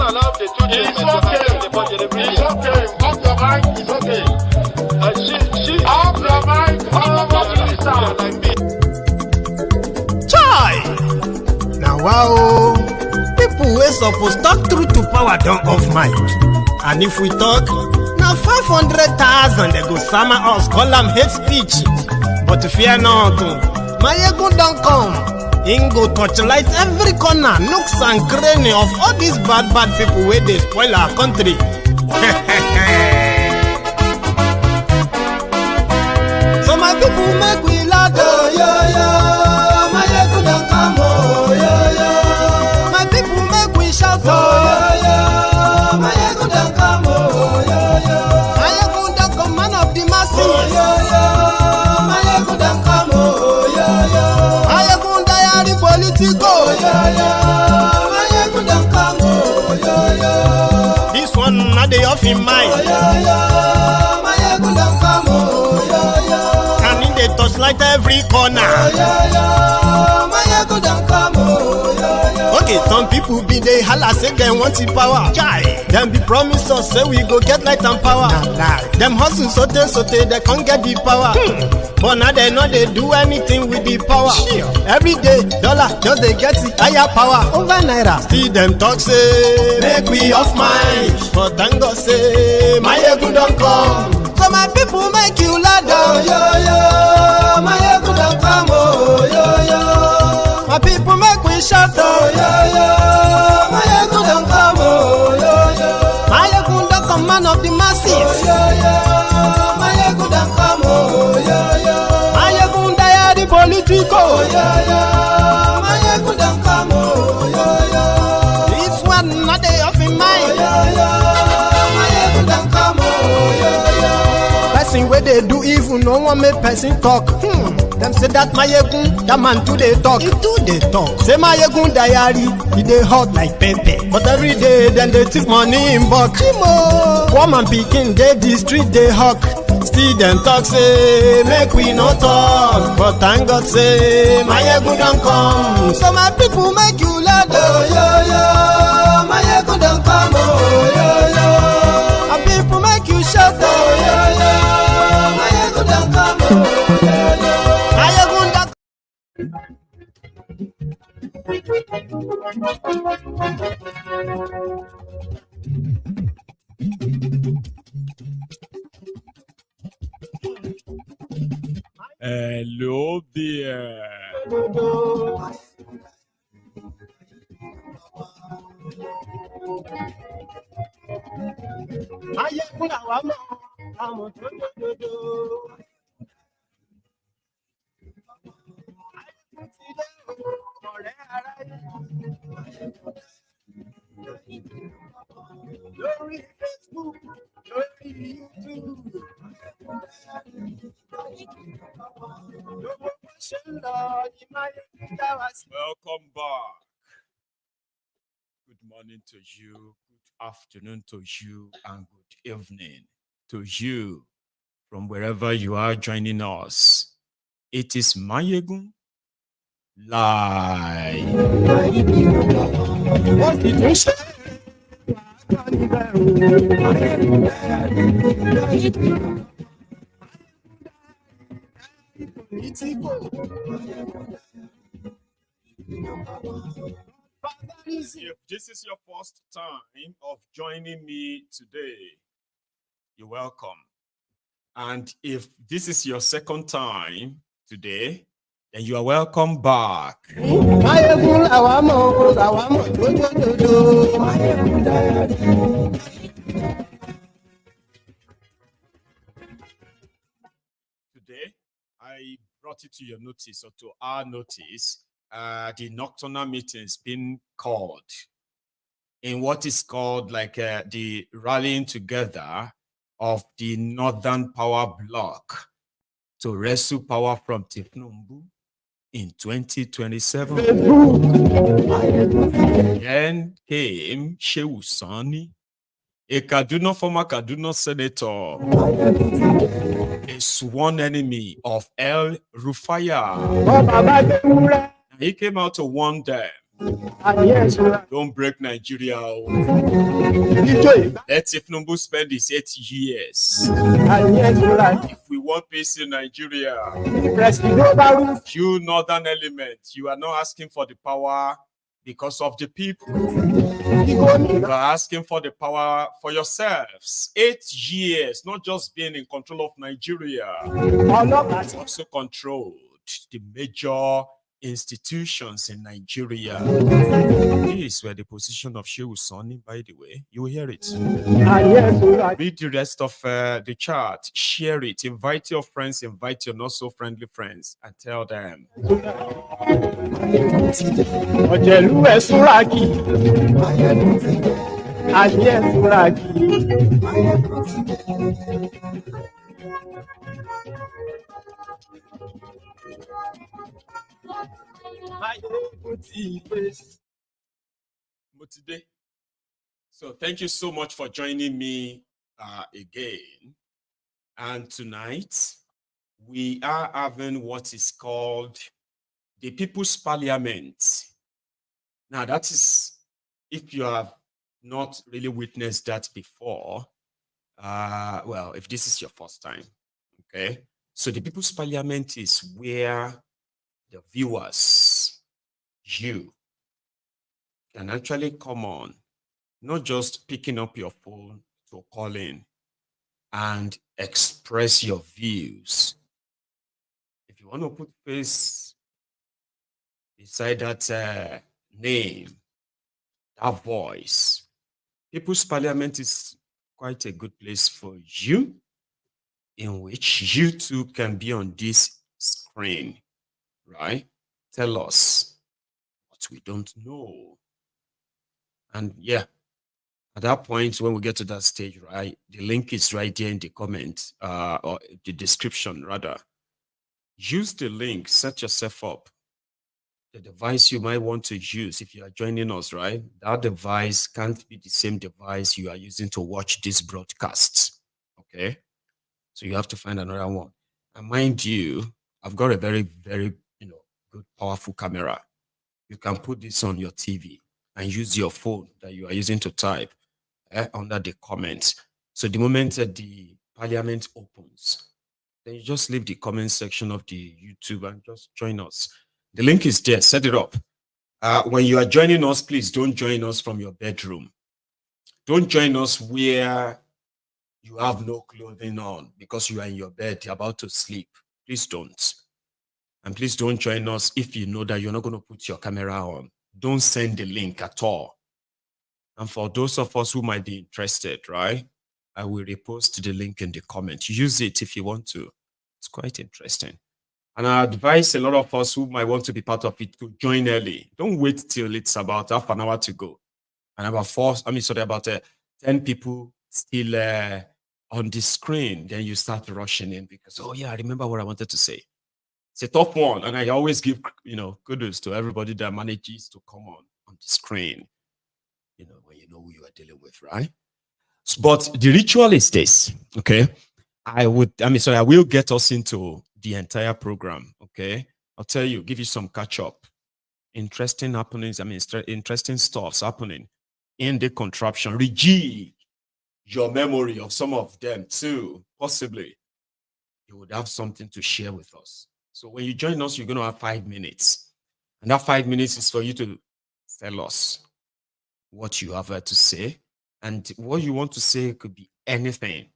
It's okay. It's okay. Off your mind. It's okay. Off your mind. Chai! Now wow, people wey suppose talk truth to power don't off mic. And if we talk, now 500,000 they go summer us, call them hate speech. But fear not, my ego don't come. Ingo torchlight every corner, nooks and cranny of all these bad people where they spoil our country. So my people make we laugh, oh, yo. My ego don't come, oh, yo. My people make we shout, oh, yo. My ego don't come, oh, yo. My ego don't come, man of the masses, oh, yo. My ego don't come, oh, yo. My ego politico, my ego don't come, oh, yo. This one not the off in mind, oh, my ego don't come, oh, yo. And in the touchlight every corner, oh, my ego don't come, oh, yo. Okay, some people be they holla say they want the power. Chai, them be promise us say we go get light and power. Nah. Them hustle sote they can't get the power. But now they know they do anything with the power. Every day, dollar just they get the higher power over naira. See them talk say make we off mind, but thank God say my ego don't come. So my people make you laugh, oh, yo. My ego don't come, oh, yo. My people make we shout, oh, yo. My ego don't come, oh, yo. My ego don't come, man of the masses, oh, yo. My ego don't come, oh, yo. My ego die politico, oh, yo. My ego don't come, oh, yo. This one not the off in mind, oh, yo. My ego don't come, oh, yo. Person where they do even no one make person talk. Them say that my egun, that man too they talk. He too they talk. Say my egun diary, he they hot like pepper. But every day then they take money in bulk. Woman picking they the street they hawk. Still them talk say make we no talk. But thank God say my egun don't come. So my people make you laugh, oh, yo. My egun don't come, oh, yo. My people make you shout, oh, yo. My egun don't come, oh, yo. Hello there. Welcome back. Good morning to you, good afternoon to you, and good evening to you from wherever you are joining us. It is Mayegun Live. What did you say? If this is your first time of joining me today, you're welcome. And if this is your second time today, then you are welcome back. Today, I brought it to your notice or to our notice, the nocturnal meetings being called in what is called like the rallying together of the Northern Power Bloc to wrestle power from Tinubu in 2027. Then came Sheu Sani, a former Kaduna senator, a sworn enemy of El Rufaya. He came out to warn them Don't break Nigeria. Let's if Tinubu spend his 8 years. If we want peace in Nigeria, you northern element, you are not asking for the power because of the people. You are asking for the power for yourselves. 8 years, not just being in control of Nigeria, also controlled the major institutions in Nigeria. These were the position of Sheu Sani, by the way. You will hear it. Read the rest of the chart. Share it. Invite your friends. Invite your not so friendly friends and tell them. So thank you so much for joining me again. And tonight we are having what is called the People's Parliament. Now that is, if you have not really witnessed that before, well, if this is your first time, okay? So the People's Parliament is where the viewers, you, can actually come on, not just picking up your phone to call in and express your views. If you want to put face beside that name, that voice, People's Parliament is quite a good place for you, in which you too can be on this screen, right? Tell us what we don't know. And yeah, at that point, when we get to that stage, right, the link is right there in the comment, or the description rather. Use the link, set yourself up. The device you might want to use if you are joining us, right? That device can't be the same device you are using to watch this broadcast, okay? So you have to find another one. And mind you, I've got a very, very, good, powerful camera. You can put this on your TV and use your phone that you are using to type under the comments. So the moment that the parliament opens, then you just leave the comment section of the YouTube and just join us. The link is there. Set it up. When you are joining us, please don't join us from your bedroom. Don't join us where you have no clothing on because you are in your bed, you're about to sleep. Please don't. And please don't join us if you know that you're not going to put your camera on. Don't send the link at all. And for those of us who might be interested, right, I will repost the link in the comments. Use it if you want to. It's quite interesting. And I advise a lot of us who might want to be part of it to join early. Don't wait till it's about half an hour to go. And about 10 people still on the screen. Then you start rushing in because, oh yeah, I remember what I wanted to say. It's a tough one. And I always give, kudos to everybody that manages to come on the screen, when you know who you are dealing with, right? But the ritual is this, okay? I will get us into the entire program, okay? I'll tell you, give you some catch up. Interesting happenings, interesting stuff's happening in the contraption. Rejig your memory of some of them too, possibly. You would have something to share with us. So when you join us, you're going to have 5 minutes. And that 5 minutes is for you to tell us what you have to say. And what you want to say could be anything,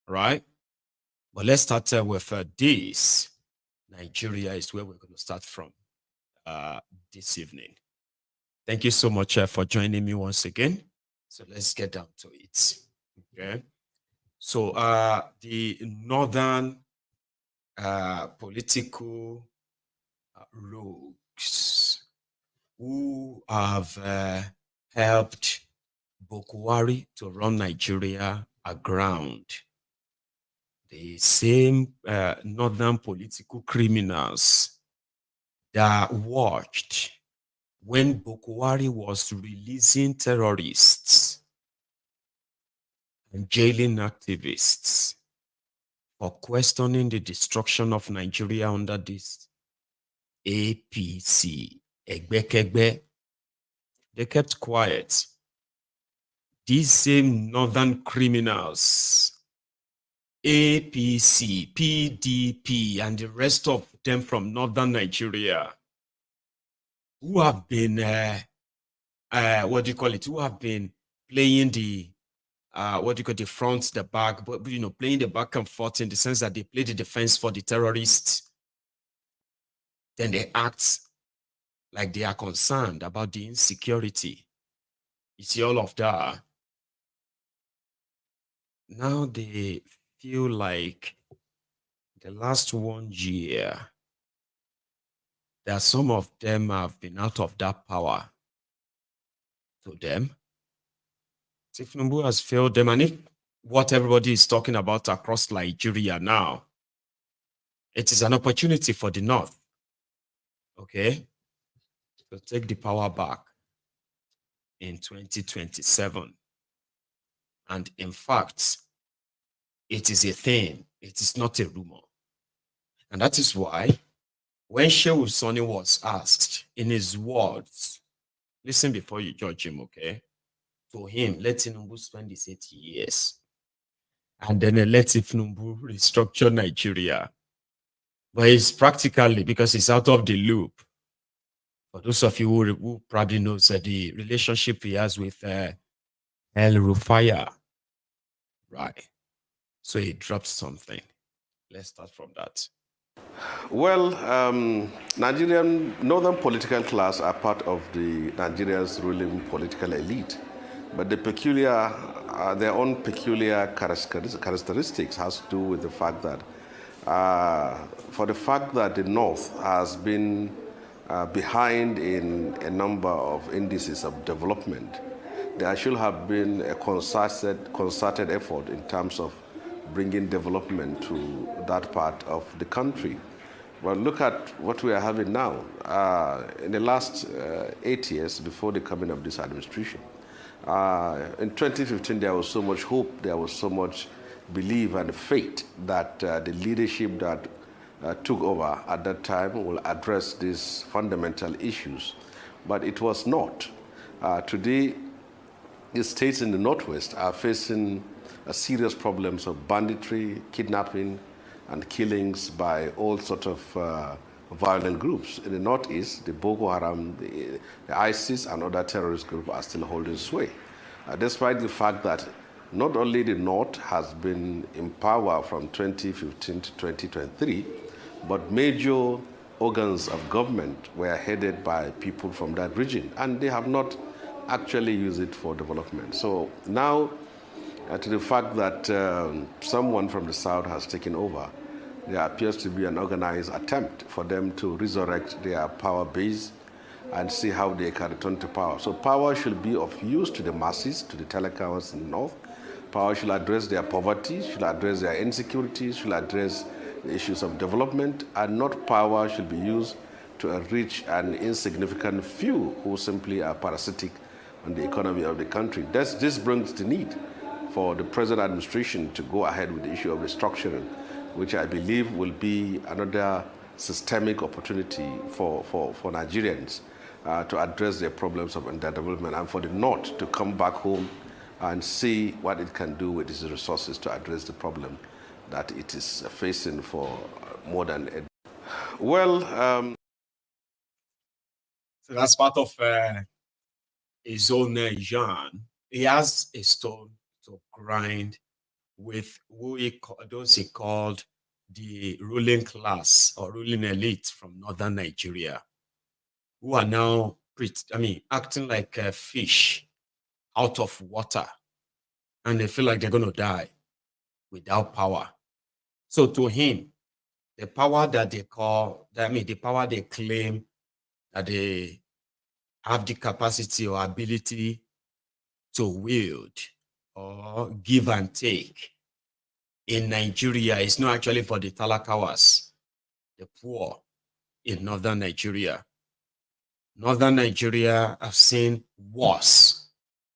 right? But let's start with this. Nigeria is where we're going to start from this evening. Thank you so much for joining me once again. So let's get down to it. Okay. So the northern political rogues who have helped Bokwari to run Nigeria aground, the same northern political criminals that watched when Bokwari was releasing terrorists and jailing activists for questioning the destruction of Nigeria under this APC Egbekegbe. They kept quiet. These same northern criminals, APC, PDP, and the rest of them from northern Nigeria, who have been, who have been playing the, the front, the back, but, playing the back and forth in the sense that they play the defense for the terrorists. Then they act like they are concerned about the insecurity. You see all of that. Now they feel like the last 1 year, that some of them have been out of that power to them. Tinubu has failed them. And if what everybody is talking about across Nigeria now, it is an opportunity for the North, okay, to take the power back in 2027. And in fact, it is a thing. It is not a rumor. And that is why when Sheu Sani was asked in his words, listen before you judge him, okay? To him, let Tinubu spend his 8 years. And then let Tinubu restructure Nigeria. But it's practically, because it's out of the loop. For those of you who probably knows the relationship he has with El Rufaya, right? So he dropped something. Let's start from that. Well, Nigerian northern political class are part of the Nigeria's ruling political elite, but their own peculiar characteristics has to do with the fact that, for the fact that the North has been behind in a number of indices of development, there should have been a concerted effort in terms of bringing development to that part of the country. But look at what we are having now. In the last 8 years before the coming of this administration, in 2015 there was so much hope, there was so much belief and faith that the leadership that took over at that time will address these fundamental issues. But it was not. Today, the states in the Northwest are facing serious problems of banditry, kidnapping, and killings by all sorts of violent groups. In the Northeast, the Boko Haram, the ISIS, and other terrorist groups are still holding sway. Despite the fact that not only the North has been in power from 2015 to 2023, but major organs of government were headed by people from that region, and they have not actually used it for development. So now, to the fact that someone from the South has taken over, there appears to be an organized attempt for them to resurrect their power base and see how they can return to power. So power should be of use to the masses, to the telecoms in the North. Power should address their poverty, should address their insecurities, should address the issues of development, and not power should be used to enrich an insignificant few who simply are parasitic on the economy of the country. This brings the need for the present administration to go ahead with the issue of restructuring, which I believe will be another systemic opportunity for Nigerians to address their problems of underdevelopment, and for the North to come back home and see what it can do with its resources to address the problem that it is facing for more than a... Well, so that's part of his own genre. He has a stone to grind with those he called the ruling class or ruling elite from northern Nigeria, who are now acting like a fish out of water, and they feel like they're going to die without power. So to him, the power that they the power they claim that they have the capacity or ability to wield or give and take in Nigeria is not actually for the talakawas, the poor in northern Nigeria. Northern Nigeria have seen worse.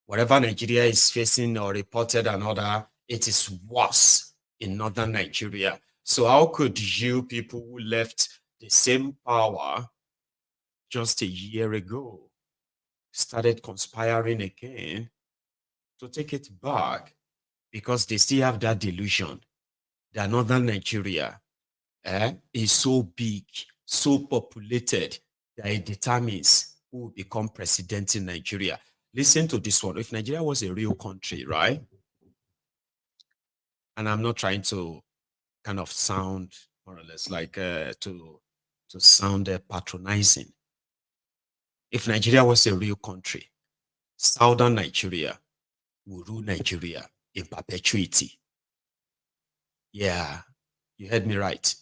Whatever Nigeria is facing or reported another, it is worse in northern Nigeria. So how could you people who left the same power just a year ago started conspiring again to take it back because they still have that delusion that northern Nigeria is so big, so populated that it determines who will become president in Nigeria. Listen to this one. If Nigeria was a real country, right? And I'm not trying to kind of sound more or less like to sound patronizing. If Nigeria was a real country, southern Nigeria will rule Nigeria in perpetuity. Yeah, you heard me right.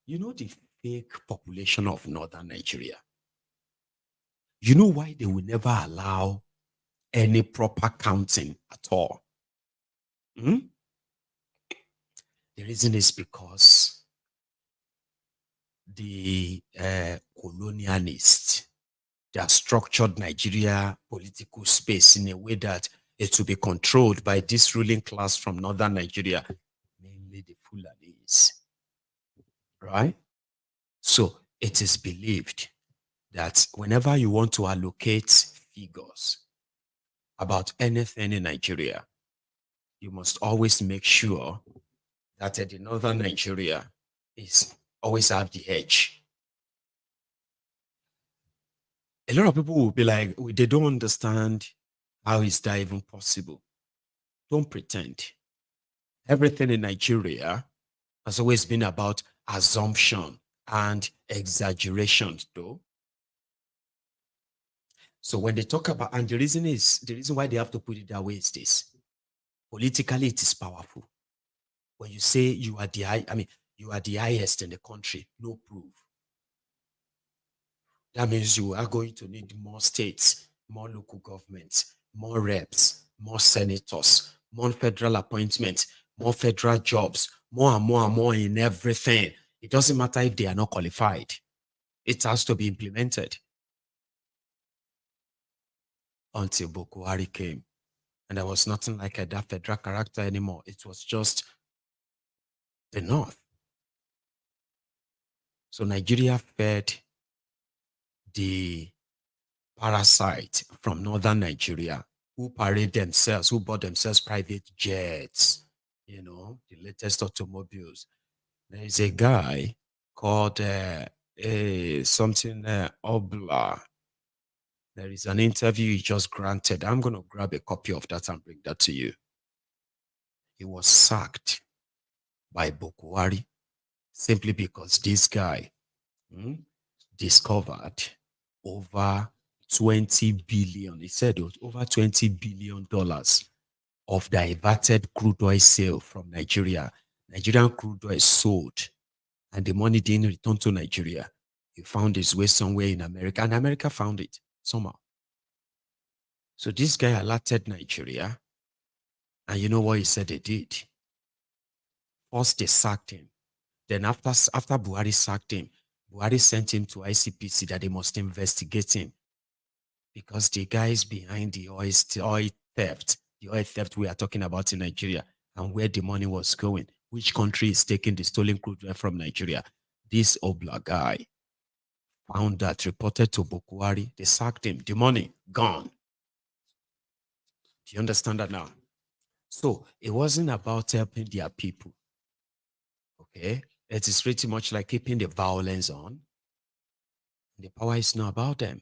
You know the fake population of northern Nigeria. You know why they will never allow any proper counting at all? Hmm? The reason is because the colonialists, they have structured Nigeria political space in a way that it will be controlled by this ruling class from northern Nigeria, mainly the Fulanis, right? So it is believed that whenever you want to allocate figures about anything in Nigeria, you must always make sure that the northern Nigeria is always have the edge. A lot of people will be like, they don't understand how is that even possible. Don't pretend. Everything in Nigeria has always been about assumption and exaggeration, though. So when they talk about, and the reason why they have to put it that way is this: politically, it is powerful. When you say you are you are the highest in the country, no proof. That means you are going to need more states, more local governments, more reps, more senators, more federal appointments, more federal jobs, more and more and more in everything. It doesn't matter if they are not qualified. It has to be implemented. Until Boko Haram came. And there was nothing like that federal character anymore. It was just the North. So Nigeria fed the parasite from northern Nigeria who parade themselves, who bought themselves private jets, you know, the latest automobiles. There is a guy called something Obla. There is an interview he just granted. I'm going to grab a copy of that and bring that to you. He was sacked by Boko Haram simply because this guy discovered over 20 billion. He said it was over $20 billion of diverted crude oil sale from Nigeria. Nigerian crude oil sold, and the money didn't return to Nigeria. He found his way somewhere in America, and America found it somehow. So this guy alerted Nigeria, and you know what he said they did? First, they sacked him. Then after Buhari sacked him, Buhari sent him to ICPC that they must investigate him because the guys behind the oil theft we are talking about in Nigeria and where the money was going, which country is taking the stolen crude oil from Nigeria. This Obla guy found that, reported to Boko Haram, they sacked him, the money gone. Do you understand that now? So it wasn't about helping their people. Okay, it is pretty much like keeping the violence on. The power is not about them.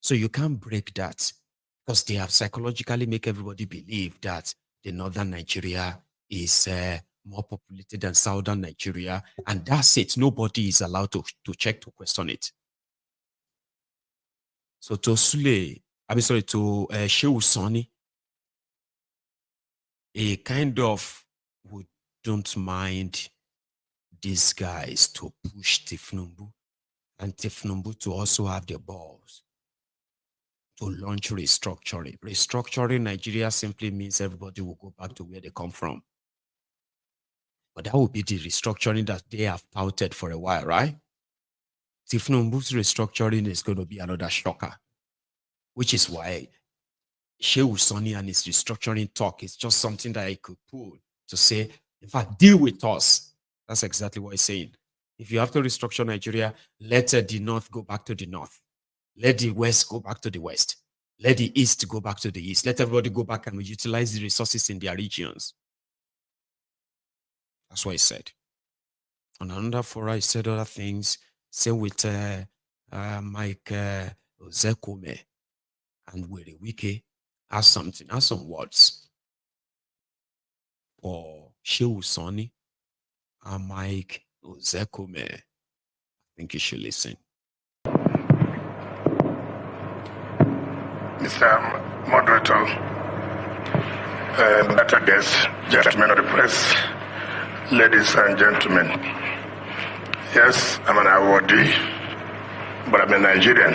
So you can't break that because they have psychologically make everybody believe that the northern Nigeria is more populated than southern Nigeria. And that's it. Nobody is allowed to check, to question it. So to Sheu Sani, a kind of don't mind these guys to push Tinubu, and Tinubu to also have the balls to launch restructuring. Restructuring Nigeria simply means everybody will go back to where they come from. But that will be the restructuring that they have touted for a while, right? Tinubu's restructuring is going to be another shocker, which is why Sheu Sani and his restructuring talk is just something that I could pull to say, in fact, deal with us. That's exactly what he's saying. If you have to restructure Nigeria, let the North go back to the North. Let the West go back to the West. Let the East go back to the East. Let everybody go back and utilize the resources in their regions. That's what he said. On another forum, he said other things. Same with Mike Ozekomeh and Wike. Ask some words for Sheu Sani and Mike Ozekomeh. I think you should listen. Mr. Moderator, better guests, gentlemen of the press, ladies and gentlemen. Yes, I'm an awardee, but I'm a Nigerian.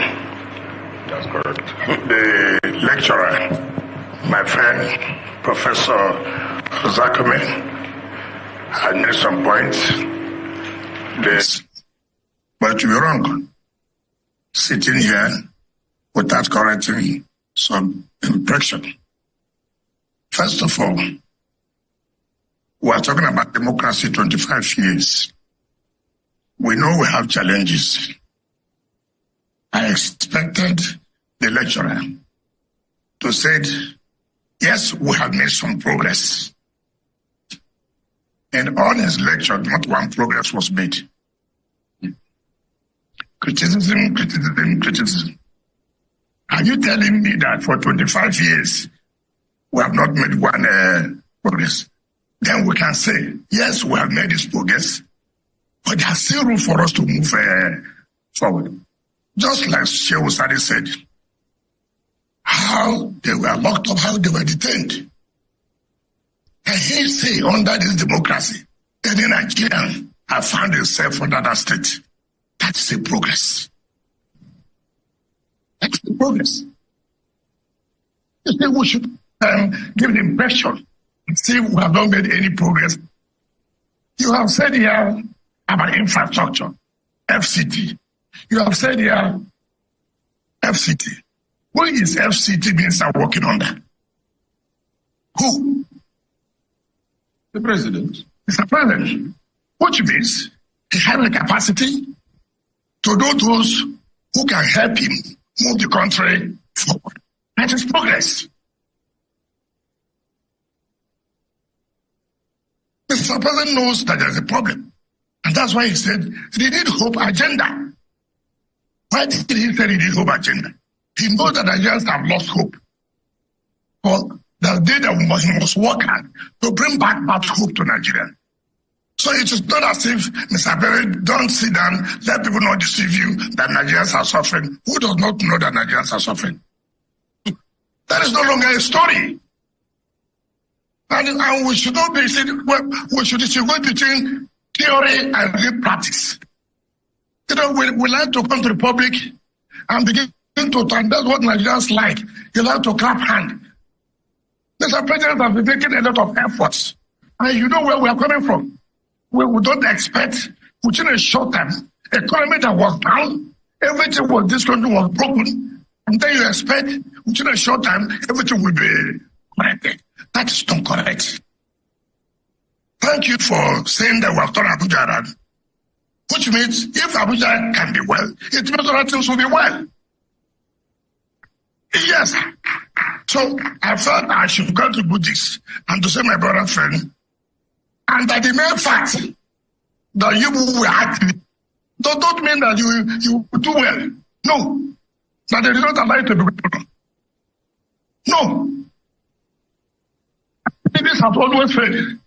That's correct. The lecturer, my friend, Professor Ozekomeh, had made some points. But you're wrong. Sitting here without correcting some impression. First of all, we are talking about democracy 25 years. We know we have challenges. I expected the lecturer to say, yes, we have made some progress. And on his lecture, not one progress was made. Criticism, criticism, criticism. Are you telling me that for 25 years, we have not made one progress? Then we can say, yes, we have made this progress, but there's still room for us to move forward. Just like Sheu Sani said, how they were locked up, how they were detained. And he say, under this democracy, any Nigerian have found himself under that state. That's the progress. That's the progress. You say we should give the impression and see we have not made any progress. You have said here about infrastructure, FCT. You have said here FCT. Who is FCT minister working on that? Who? The president. Mr. President. Which means he has the capacity to do those who can help him move the country forward. That is progress. Mr. President knows that there's a problem. And that's why he said he need hope agenda. Why did he say he need hope agenda? He knows that Nigerians have lost hope. For the day that he must work hard to bring back that hope to Nigeria. So it is not as if, Mr. President, don't sit down, let people not deceive you that Nigerians are suffering. Who does not know that Nigerians are suffering? That is no longer a story. And we should not be we should distinguish between theory and real practice. You know, we like to come to the public and begin to talk. That's what Nigerians like. You like to clap hand. Mr. President has been making a lot of efforts. And you know where we are coming from. We don't expect within a short time, economy that was down, everything was, this country was broken, and then you expect within a short time, everything will be corrected. That is not correct. Thank you for saying that we have turned Abuja around, which means if Abuja can be well, it means other things will be well. Yes. So I felt I should contribute this and to say my brother friend, and that the main fact that you were active don't mean that you do well. No. That they did not allow you to be well. No. Activists have always failed.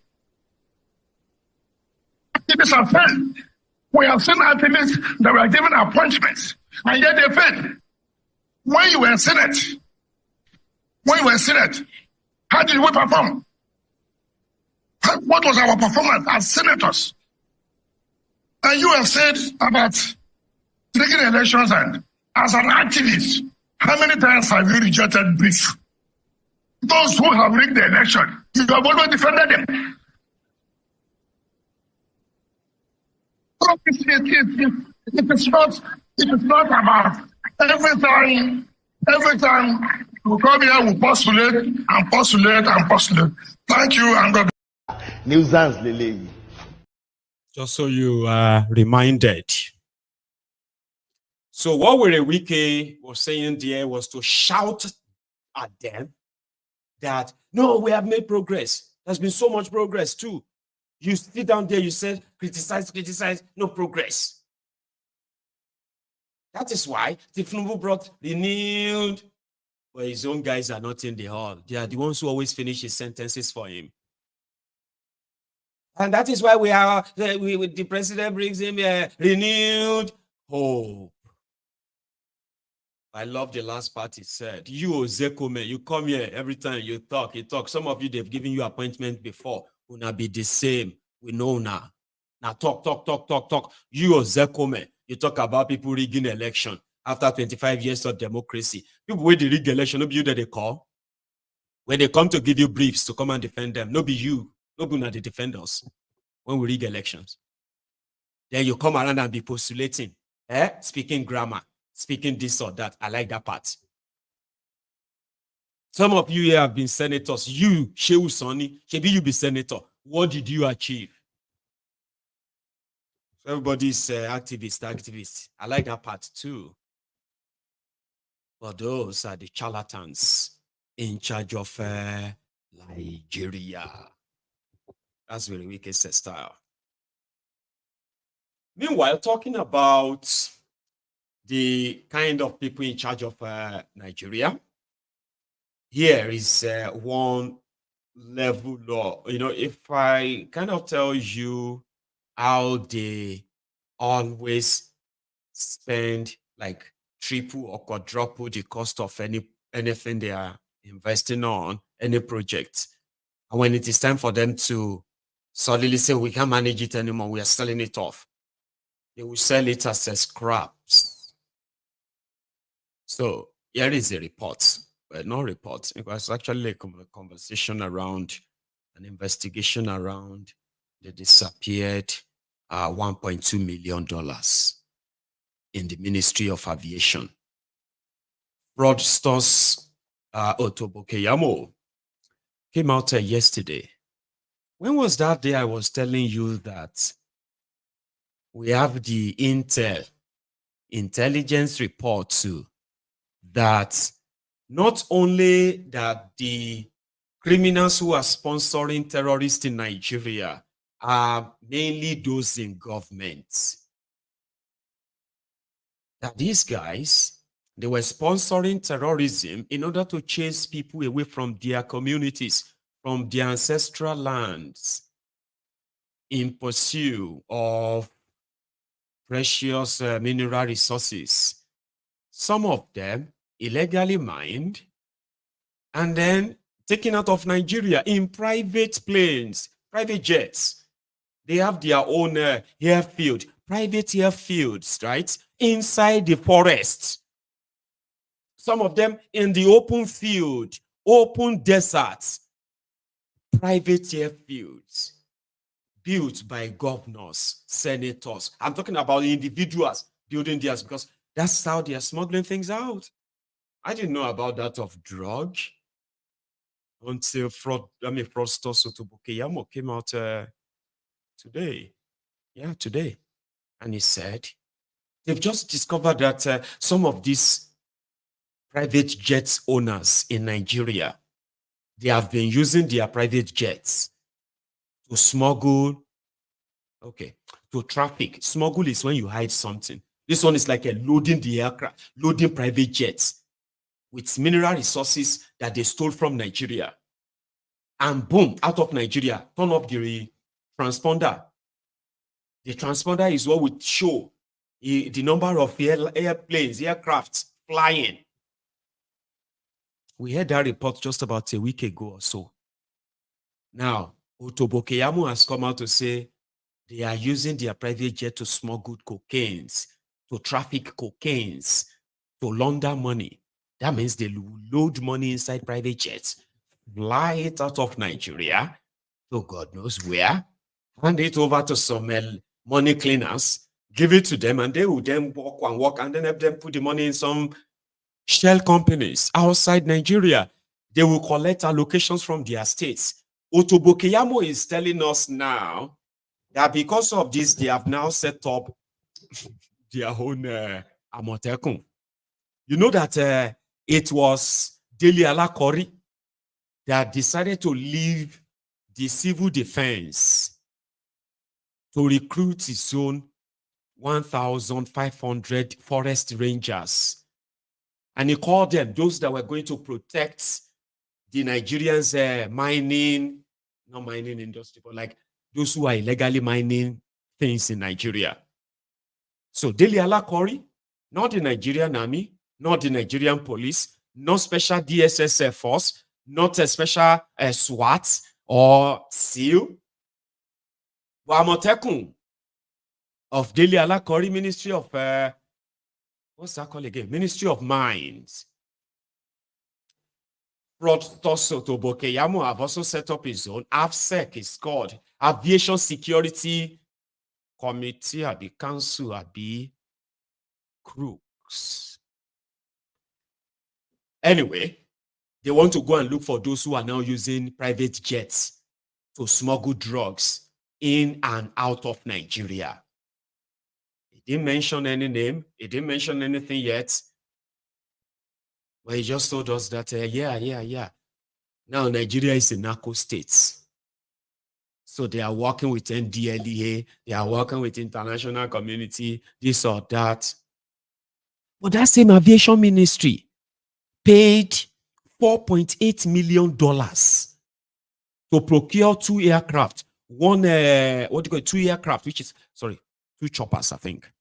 Activists have failed. We have seen activists that were given appointments, and yet they failed. When you were in Senate, how did we perform? What was our performance as senators? And you have said about taking elections, and as an activist, how many times have you rejected brief? Those who have rigged the election, you have always defended them. So it is not about every time we come here, we postulate and postulate and postulate. Thank you and God. Nuisance lele. Just so you are reminded. So what Wike was saying there was to shout at them that, no, we have made progress. There's been so much progress too. You sit down there, you said, criticize, no progress. That is why Tinubu brought renewed, but his own guys are not in the hall. They are the ones who always finish his sentences for him. And that is why the president brings him renewed hope. I love the last part he said. You, Ozekomeh, you come here every time you talk. Some of you, they've given you appointment before. Will not be the same. We know now. Now talk. You, Ozekomeh, you talk about people rigging election after 25 years of democracy. People with the rig election, no be you that they call. When they come to give you briefs to come and defend them, no be you. No be not the defenders when we rig elections. Then you come around and be postulating, speaking grammar, speaking this or that. I like that part. Some of you here have been senators. You, Sheu Sani, maybe you be senator. What did you achieve? Everybody's activist. I like that part too. But those are the charlatans in charge of Nigeria. That's very wicked style. Meanwhile, talking about the kind of people in charge of Nigeria, here is one level law. You know, if I kind of tell you how they always spend like triple or quadruple the cost of anything they are investing on, any project, and when it is time for them to suddenly say we can't manage it anymore, we are selling it off, they will sell it as a scraps. So here is a report. No report. It was actually a conversation around an investigation around the disappeared $1.2 million in the Ministry of Aviation. Fraudsters Festus Keyamo came out yesterday. When was that day I was telling you that we have the intelligence report too, that not only that the criminals who are sponsoring terrorists in Nigeria are mainly those in government, that these guys, they were sponsoring terrorism in order to chase people away from their communities, from their ancestral lands, in pursuit of precious mineral resources. Some of them illegally mined and then taken out of Nigeria in private planes, private jets. They have their own airfield, private airfields, right? Inside the forest. Some of them in the open field, open deserts, private airfields built by governors, senators. I'm talking about individuals building theirs because that's how they are smuggling things out. I didn't know about that of drug until fraudster Festus Keyamo came out today. Yeah, today. And he said, they've just discovered that some of these private jets owners in Nigeria, they have been using their private jets to smuggle, to traffic. Smuggle is when you hide something. This one is like loading the aircraft, loading private jets with mineral resources that they stole from Nigeria. And boom, out of Nigeria, turn off the transponder. The transponder is what would show the number of airplanes, aircrafts flying. We heard that report just about a week ago or so. Now, Festus Keyamo has come out to say they are using their private jet to smuggle cocaines, to traffic cocaines, to launder money. That means they load money inside private jets, fly it out of Nigeria to God knows where, hand it over to some money cleaners, give it to them, and they will then walk and then help them put the money in some shell companies outside Nigeria. They will collect allocations from their states. Festus Keyamo is telling us now that because of this, they have now set up their own Amotekun. You know that it was Dele Alakori that decided to leave the civil defense to recruit his own 1,500 forest rangers. And he called them those that were going to protect the Nigerians' not mining industry, but like those who are illegally mining things in Nigeria. So Dele Alakori, not the Nigerian army, not the Nigerian police, not special DSS force, not a special SWAT or SEAL, but Amotekun of Dele Alakori, Ministry of, what's that called again? Ministry of Mines. Festus Keyamo have also set up his own. AFSEC is called Aviation Security Committee at the Council at the crooks. Anyway, they want to go and look for those who are now using private jets to smuggle drugs in and out of Nigeria. He didn't mention any name. He didn't mention anything yet. But he just told us that, yeah. Now Nigeria is a narco state. So they are working with NDLEA. They are working with international community, this or that. But that same aviation ministry paid $4.8 million to procure 2 aircraft. One, what do you call it? 2 aircraft, which is, 2 choppers, I think.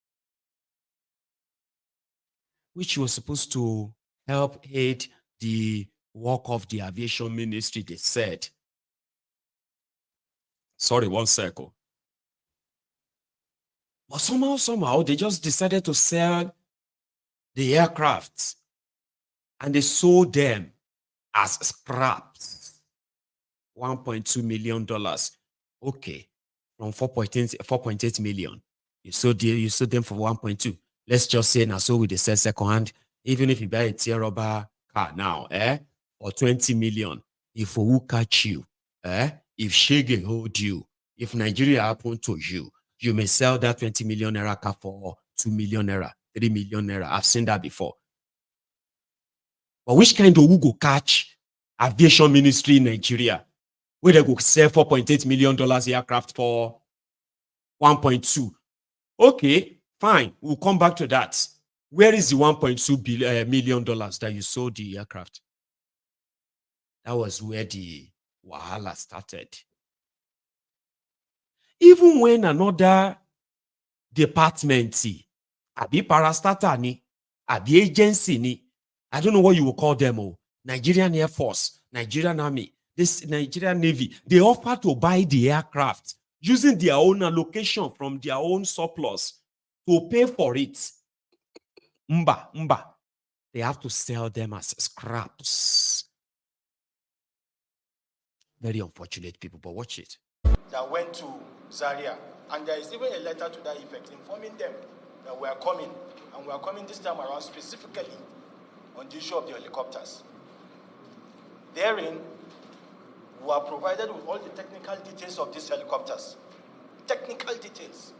Which was supposed to help aid the work of the aviation ministry, they said. Sorry, one second. But somehow, they just decided to sell the aircraft and they sold them as scraps. $1.2 million. Okay, from 4.8 million. You sold them for 1.2. Let's just say now, so with the sell second hand, even if you buy a tier rubber car now, or 20 million, if who catch you, if Shege hold you, if Nigeria happen to you, you may sell that 20 million naira car for 2 million naira, 3 million naira. I've seen that before. But which kind of who go catch aviation ministry in Nigeria, where they go sell $4.8 million aircraft for 1.2? Okay, fine. We'll come back to that. Where is the $1.2 million that you sold the aircraft? That was where the wahala started. Even when another department, abi parastatal ni, abi agency ni, I don't know what you will call them, Nigerian Airforce, Nigerian Army, this Nigerian Navy, they offer to buy the aircraft using their own allocation from their own surplus to pay for it. Mba. They have to sell them as scraps. Very unfortunate people, but watch it. That went to Zaria, and there is even a letter to that effect informing them that we are coming, and we are coming this time around specifically on the issue of the helicopters. Therein, we are provided with all the technical details of these helicopters. Technical details.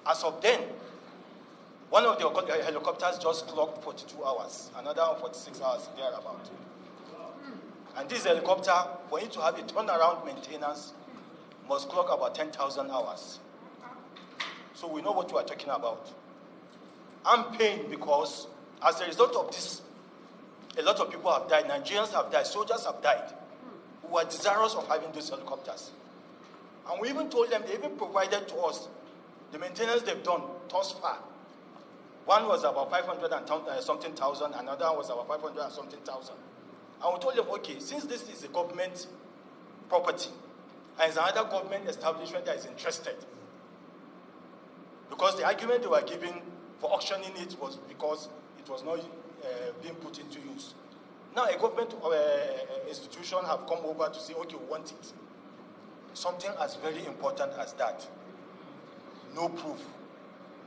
As of then, one of the helicopters just clocked 42 hours, another one 46 hours, thereabout. And this helicopter, for it to have a turnaround maintenance, must clock about 10,000 hours. So we know what we are talking about. I'm paying because as a result of this, a lot of people have died. Nigerians have died. Soldiers have died who were desirous of having those helicopters. And we even told them, they even provided to us the maintenance they've done thus far. One was about 500 and something thousand, another one was about 500 and something thousand. And we told them, okay, since this is a government property, and it's another government establishment that is interested, because the argument they were giving for auctioning it was because it was not being put into use. Now a government institution have come over to say, okay, we want it. Something as very important as that. No proof,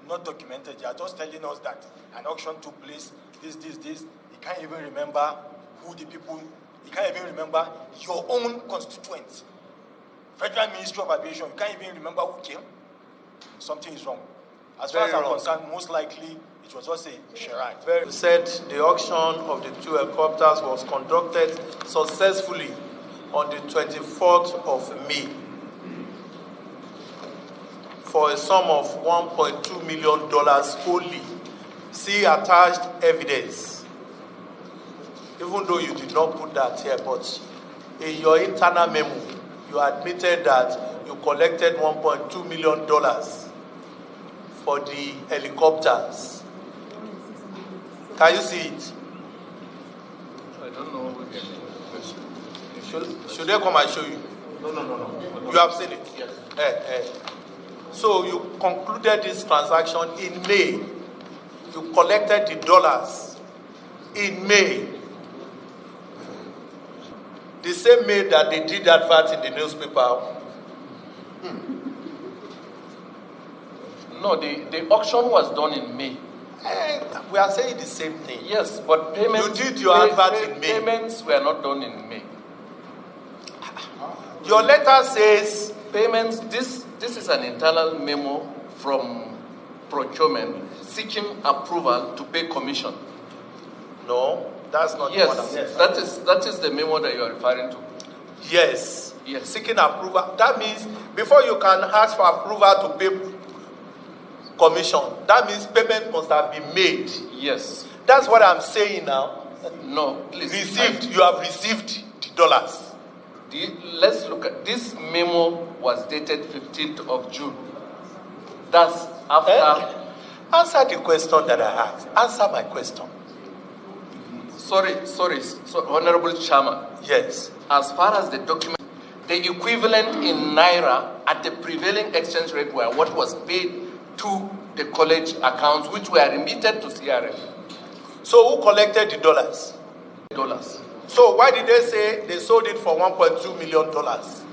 not documented. They are just telling us that an auction took place, this. You can't even remember who the people, you can't even remember your own constituents. Federal Ministry of Aviation, you can't even remember who came. Something is wrong. As far Very as I'm wrong. concerned, most likely it was just a charade. You said the auction of the 2 helicopters was conducted successfully on the 24th of May for a sum of $1.2 million only. See attached evidence. Even though you did not put that here, but in your internal memo, you admitted that you collected $1.2 million for the helicopters. Can you see it? I don't know. Should they come and show you? No. You have seen it? Yes. So you concluded this transaction in May. You collected the dollars in May. The same May that they did advert in the newspaper. No, the auction was done in May. We are saying the same thing. Yes, but payments. You did your advert in May. Payments were not done in May. Your letter says payments. This is an internal memo from procurement seeking approval to pay commission. No, that's not Yes, what I'm saying. that is the memo that you are referring to. Yes. Yes. Seeking approval. That means before you can ask for approval to pay commission, that means payment must have been made. Yes. That's what I'm saying now. No, please. You have received the dollars. Let's look at this memo was dated 15th of June. That's after. Answer the question that I asked. Answer my question. Sorry, so, Honorable Chairman. Yes. As far as the document, the equivalent in Naira at the prevailing exchange rate were what was paid to the college accounts, which were remitted to CRF. So who collected the dollars? Dollars. So why did they say they sold it for $1.2 million?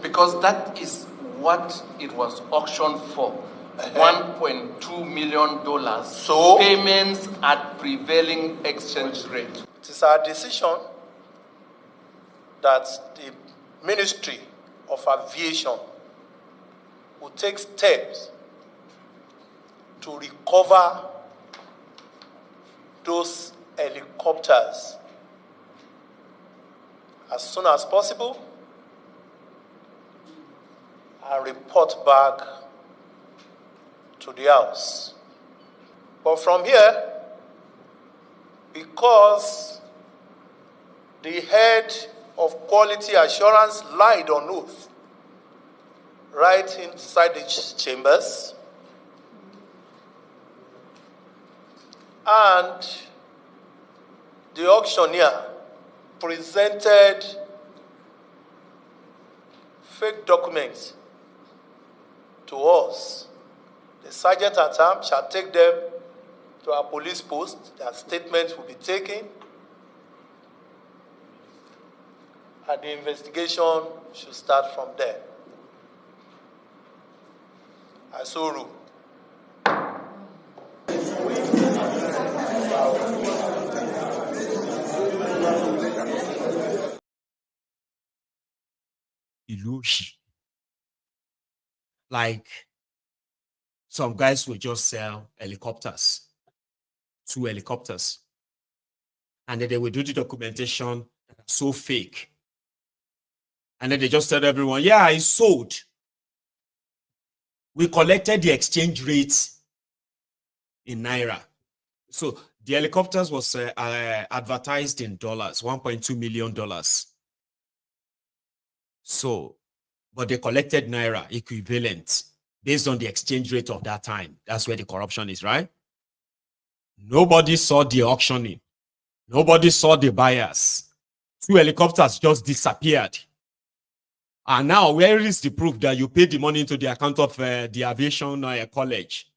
Because that is what it was auctioned for. $1.2 million. So payments at prevailing exchange rate. It is our decision that the Ministry of Aviation will take steps to recover those helicopters as soon as possible and report back to the House. But from here, because the head of quality assurance lied on oath right inside the chambers, and the auctioneer presented fake documents to us, the sergeant at arms shall take them to our police post. Their statements will be taken, and the investigation should start from there. I so rule. Like, some guys will just sell helicopters, 2 helicopters, and then they will do the documentation so fake. And then they just tell everyone, yeah, it's sold. We collected the exchange rates in Naira. So the helicopters was advertised in dollars, $1.2 million. So, but they collected Naira equivalent based on the exchange rate of that time. That's where the corruption is, right? Nobody saw the auctioning. Nobody saw the buyers. 2 helicopters just disappeared. And now, where is the proof that you paid the money into the account of the aviation college?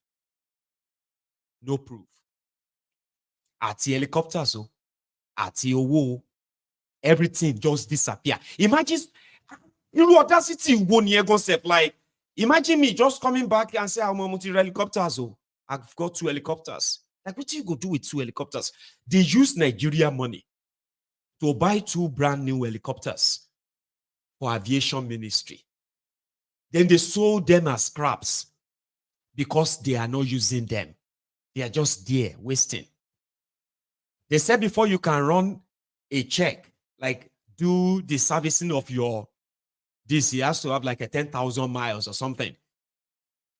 No proof. At the helicopters, at the owo, everything just disappeared. Imagine, you know, audacity won't concept. Like, imagine me just coming back and say, I'm a helicopters. I've got 2 helicopters. Like, what do you go do with 2 helicopters? They use Nigeria money to buy 2 brand new helicopters for aviation ministry. Then they sold them as scraps because they are not using them. They are just there, wasting. They said before you can run a check, like do the servicing of your this, he has to have like a 10,000 miles or something.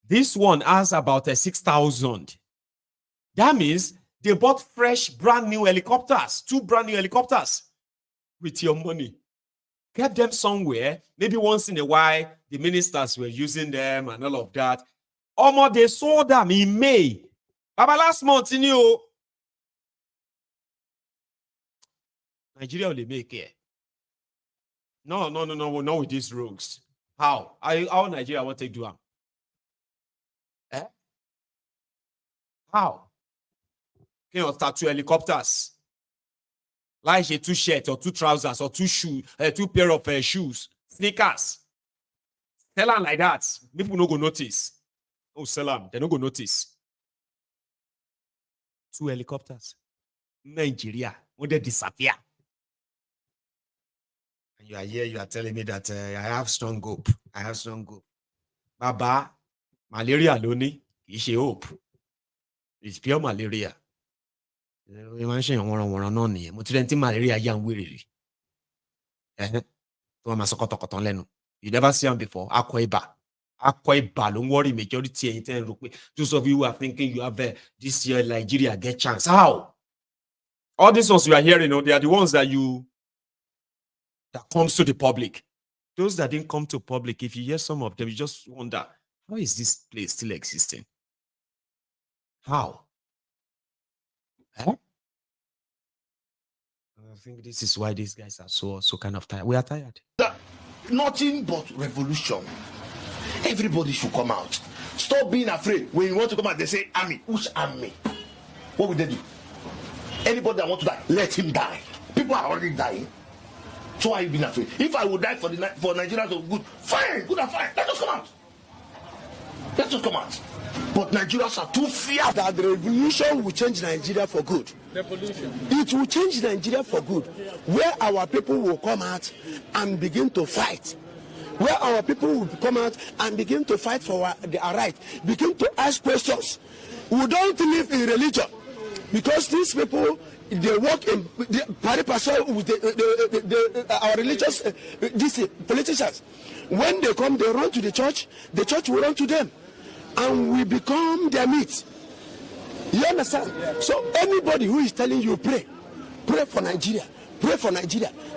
This one has about a 6,000. That means they bought fresh, brand new helicopters, 2 brand new helicopters with your money. Kept them somewhere. Maybe once in a while, the ministers were using them and all of that. Almost they sold them in May. About last month, you know, Nigeria will make it. No, not with these rogues. How Nigeria want to do them? How? Can you start 2 helicopters? Like 2 shirts or 2 trousers or 2 shoes, 2 pair of shoes, sneakers. Tell them like that. People no go notice. Oh, sell them. They no go notice. 2 helicopters. Nigeria. When they disappear. And you are here, you are telling me that I have strong hope. I have strong hope. Baba, malaria alone is hope. It's pure malaria. You mentioned malaria young weary. You never see them before. Akwaiba, don't worry, majority. Those of you who are thinking you have this year Nigeria get chance. How? All these ones you are hearing, they are the ones that comes to the public. Those that didn't come to public, if you hear some of them, you just wonder, how is this place still existing? How? I think this is why these guys are so kind of tired. We are tired. Nothing but revolution. Everybody should come out. Stop being afraid. When you want to come out, they say army. Which army? What would they do? Anybody that wants to die, let him die. People are already dying. So why are you being afraid? If I would die for Nigeria, so good, fine, good and fine. Let us come out. Let us come out. But Nigerians are too feared that the revolution will change Nigeria for good. Revolution. It will change Nigeria for good, where our people will come out and begin to fight. Where our people will come out and begin to fight for their right, begin to ask questions. We don't live in religion, because these people, they work in pari passu with our religious these politicians. When they come, they run to the church will run to them, and we become their meat. You understand? So anybody who is telling you pray for Nigeria,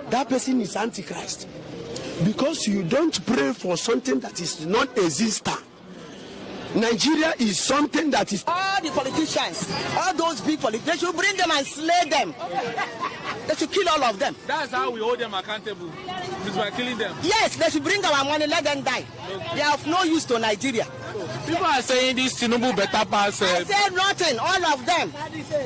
that person is antichrist, because you don't pray for something that is non-existent. Nigeria is something that is... All the politicians, all those big politicians, they should bring them and slay them. They should kill all of them. That's how we hold them accountable. Because we are killing them. Yes, they should bring our money, let them die. Okay. They have no use to Nigeria. People are saying this Tinubu better pass... I said nothing, all of them.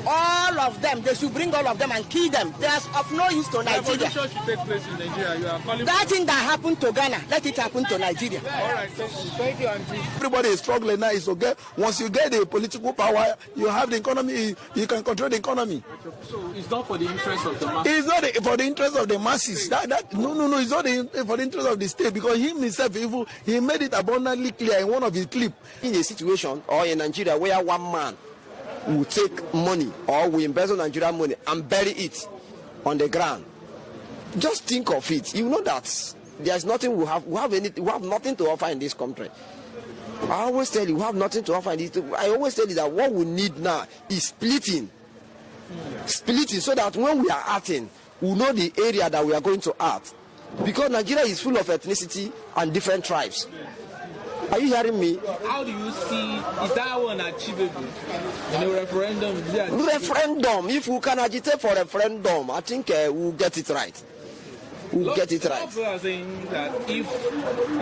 All of them. They should bring all of them and kill them. They are of no use to Nigeria. Revolution should take place in Nigeria. You are calling that thing that happened to Ghana, let it happen to Nigeria. All right, thank you, Auntie. Everybody is struggling now. It's okay. Once you get the political power, you have the economy, you can control the economy. So it's not for the interest of the masses? It's not for the interest of the masses. No, it's not for the interest of the state, because himself, he made it abundantly clear in one of his clips. In a situation or in Nigeria where one man will take money or will embezzle Nigerian money and bury it on the ground, just think of it. You know that there's nothing we have nothing to offer in this country. I always tell you, we have nothing to offer in this. I always tell you that what we need now is splitting, so that when we are acting, we know the area that we are going to act, because Nigeria is full of ethnicity and different tribes. Are you hearing me? How do you see, is that one achievable in a referendum? Referendum, if we can agitate for referendum, I think we'll get it right. Get it right. People are saying that if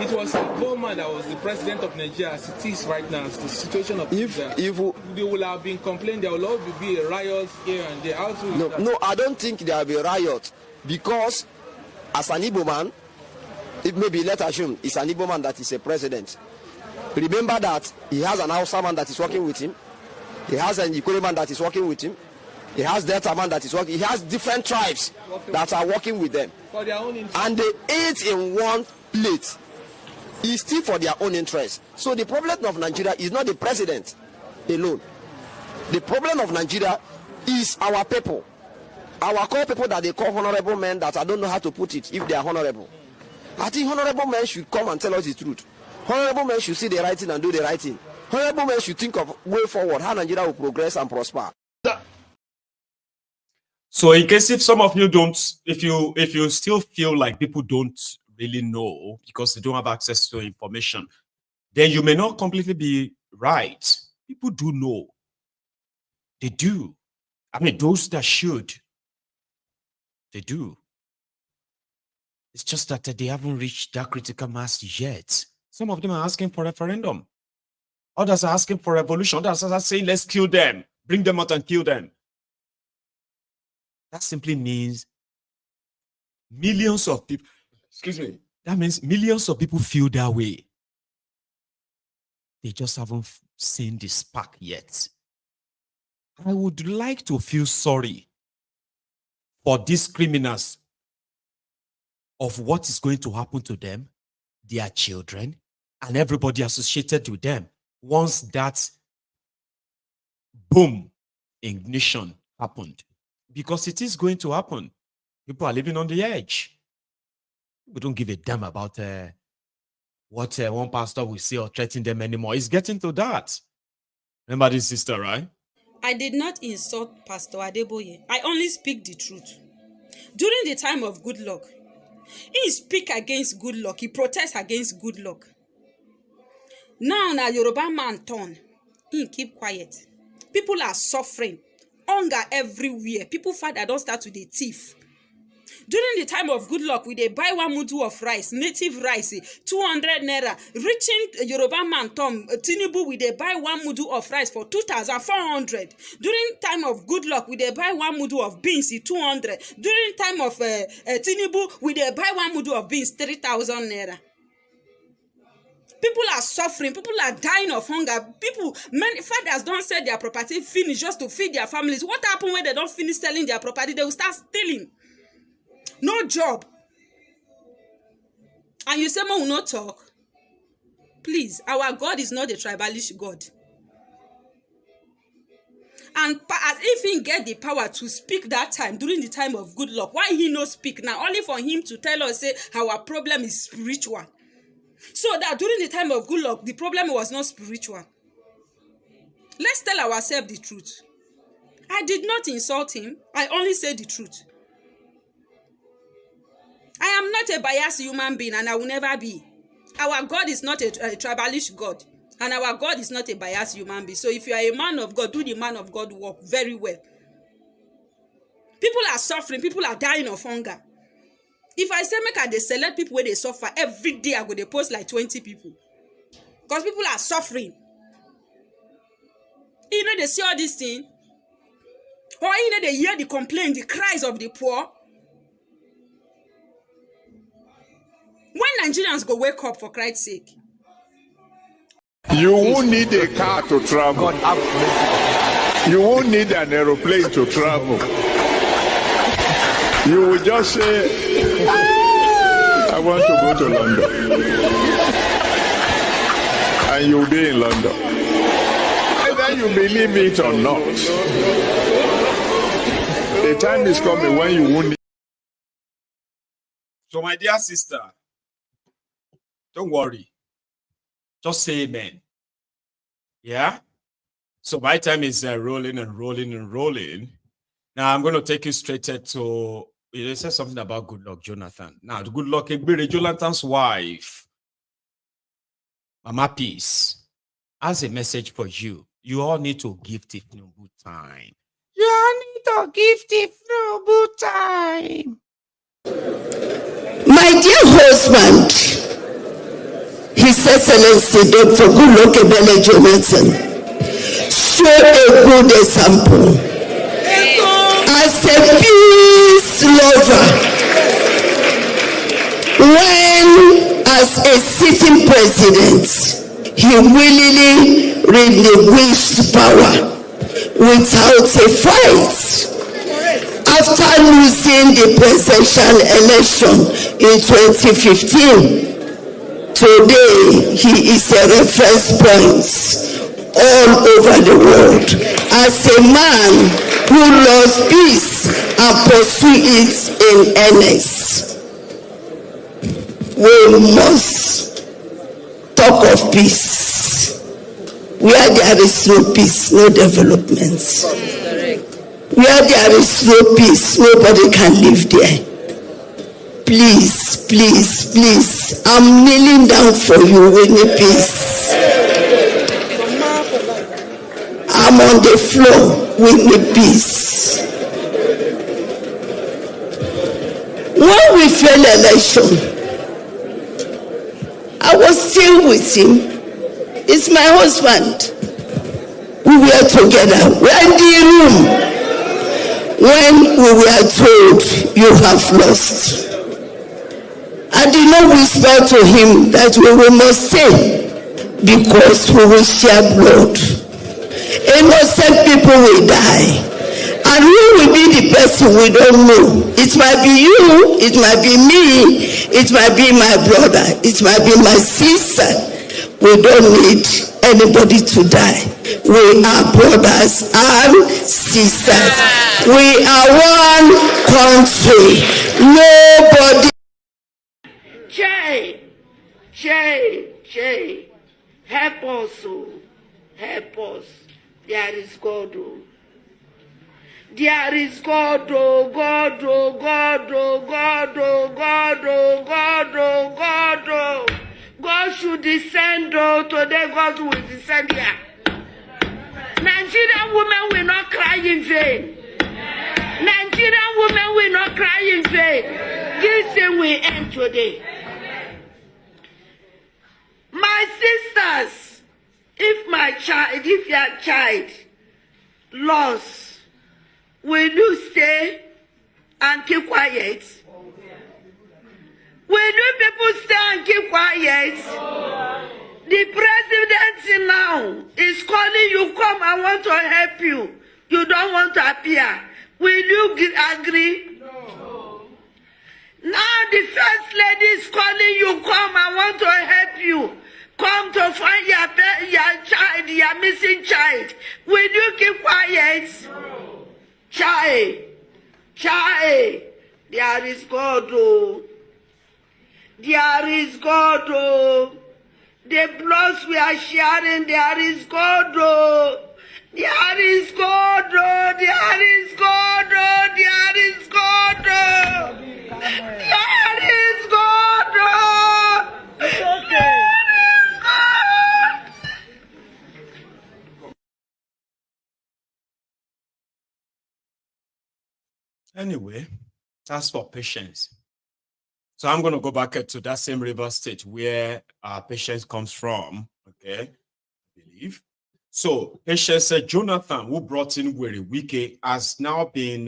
it was a Bowman that was the president of Nigeria as it is right now, the situation of Nigeria, they will have been complaining, there will always be a riot here and there. No, I don't think there will be a riot, because as an Igbo man, let's assume it's an Igbo man that is a president. Remember that he has an Hausa man that is working with him. He has an Ikore man that is working with him. He has Delta man that is working. He has different tribes that are working with them. For their own interest. And they eat in one plate. is still for their own interest. So the problem of Nigeria is not the president alone. The problem of Nigeria is our people. Our core people that they call honorable men, that I don't know how to put it, if they are honorable. I think honorable men should come and tell us the truth. Honorable men should see the right thing and do the right thing. Honorable men should think of way forward, how Nigeria will progress and prosper. So in case if some of you don't, if you still feel like people don't really know because they don't have access to information, then you may not completely be right. People do know. They do. I mean, those that should, they do. It's just that they haven't reached that critical mass yet. Some of them are asking for referendum. Others are asking for revolution. Others are saying, let's kill them. Bring them out and kill them. That simply means millions of people, excuse me, that means millions of people feel that way. They just haven't seen the spark yet. I would like to feel sorry for these criminals of what is going to happen to them, their children, and everybody associated with them once that boom, ignition happened. Because it is going to happen. People are living on the edge. We don't give a damn about what one pastor will say or threaten them anymore. It's getting to that. Remember this sister, right? I did not insult Pastor Adeboye. I only speak the truth. During the time of good luck, he speak against good luck. He protests against good luck. Now, Yoruba man turn. He keep quiet. People are suffering. Hunger everywhere. People find that don't start with a thief. During the time of good luck, we they buy one mudu of rice, native rice, 200 naira. Reaching Yoruba man Tom Tinubu, we they buy one mudu of rice for 2,400. During time of good luck, we they buy one mudu of beans, 200. During time of Tinubu, we they buy one mudu of beans, 3,000 naira. People are suffering. People are dying of hunger. People, many fathers don't sell their property finish just to feed their families. What happens when they don't finish selling their property? They will start stealing. No job. And you say, "Man will not talk." Please, our God is not a tribalish God. And if he get the power to speak that time, during the time of good luck, why he not speak now? Only for him to tell us, say, our problem is spiritual. So that during the time of good luck, the problem was not spiritual. Let's tell ourselves the truth. I did not insult him. I only said the truth. I am not a biased human being, and I will never be. Our God is not a tribalish God, and our God is not a biased human being. So if you are a man of God, do the man of God work very well. People are suffering. People are dying of hunger. If I say make they select people where they suffer, every day I go they post like 20 people. Because people are suffering. You know they see all these things. Or you know they hear the complaint, the cries of the poor. When Nigerians go wake up, for Christ's sake. You won't need a car to travel. You won't need an aeroplane to travel. You will just say, I want to go to London. And you'll be in London. Whether you believe it or not, the time is coming when you won't need. So my dear sister, don't worry. Just say amen. Yeah? So my time is rolling and rolling and rolling. Now I'm going to take you straight to, you said something about good luck, Jonathan. Now, the good luck, Jonathan's wife, Mama Peace, has a message for you. You all need to give Tinubu time. You all need to give Tinubu time. My dear husband, His Excellency Dr. Goodluck Ebele Jonathan, show a good example. As a peace lover, when as a sitting president, he willingly relinquished power without a fight. After losing the presidential election in 2015, Today, he is a reference point all over the world as a man who loves peace and pursues it in earnest. We must talk of peace. Where there is no peace, no development. Where there is no peace, nobody can live there. Please, please, please, I'm kneeling down for you. We need peace. I'm on the floor. We need peace. When we failed election, I was still with him. It's my husband. We were together. We were in the room when we were told, you have lost. I did not whisper to him that we must stay because we will share blood. Innocent people will die. And who will be the person we don't know? It might be you, it might be me, it might be my brother, it might be my sister. We don't need anybody to die. We are brothers and sisters. We are one country. Nobody. Shey, help us, oh, help us. There is God, oh. There is God, oh, God, oh, God, oh, God, oh, God, oh, God, oh, God, oh. God should descend, oh, today God will descend here. Nigerian women will not cry in vain. Nigerian women will not cry in vain. This thing will end today. My sisters, if your child lost, will you stay and keep quiet? Will you people stay and keep quiet? The president now is calling you, come, I want to help you. You don't want to appear. Will you agree? No. Now the first lady is calling you, come, I want to help you. Come to find your child, your missing child. Will you keep quiet? No. Child, there is God, oh. There is God, oh. The bloods we are sharing, there is God, oh. There is God, oh. There is God, oh. There is God, oh. There is God, oh. It's okay. Anyway, that's for patience. So I'm going to go back to that same river state where patience comes from. Okay, I believe. So patience said Jonathan, who brought in Wike, has now been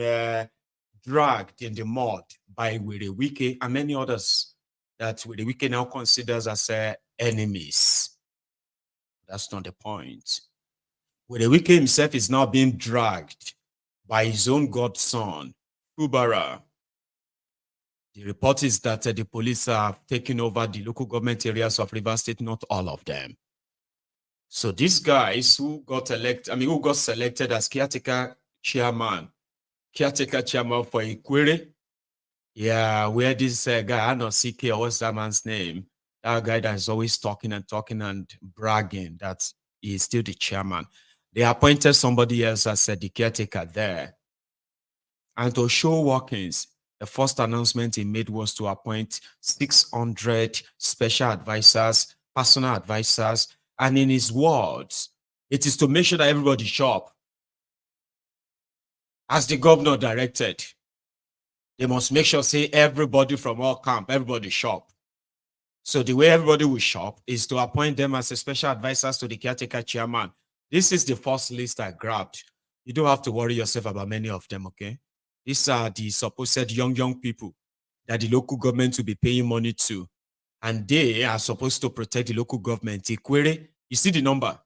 dragged in the mud by Wike and many others that Wike now considers as enemies. That's not the point. Wike himself is now being dragged by his own godson, Kubara. The report is that the police are taking over the local government areas of Rivers State, not all of them. So these guys who got selected as caretaker chairman for Ikwere, yeah, where this guy, I don't know, CK, or what's that man's name? That guy that is always talking and bragging that he is still the chairman. They appointed somebody else as the caretaker there. And to show workings, the first announcement he made was to appoint 600 special advisors, personal advisors, and in his words, it is to make sure that everybody shop. As the governor directed, they must make sure, say, everybody from all camp, everybody shop. So the way everybody will shop is to appoint them as a special advisors to the caretaker chairman. This is the first list I grabbed. You don't have to worry yourself about many of them, okay? These are the supposed young people that the local government will be paying money to. And they are supposed to protect the local government. Ikwere, you see the number?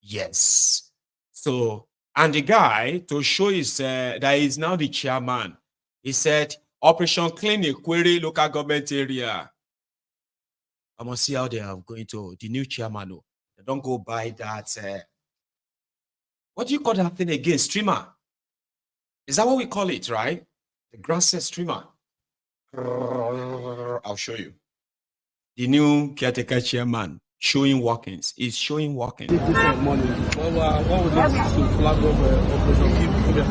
Yes. So, and the guy, to show his, that he's now the chairman, he said, Operation Clean Ikwere local government area. I must see how they are going to, the new chairman. Oh, they don't go by that. What do you call that thing again? Streamer. Is that what we call it, right? The grass streamer. I'll show you. The new caretaker chairman showing workings. Is showing workings. Money. What would this to flag up operation keep the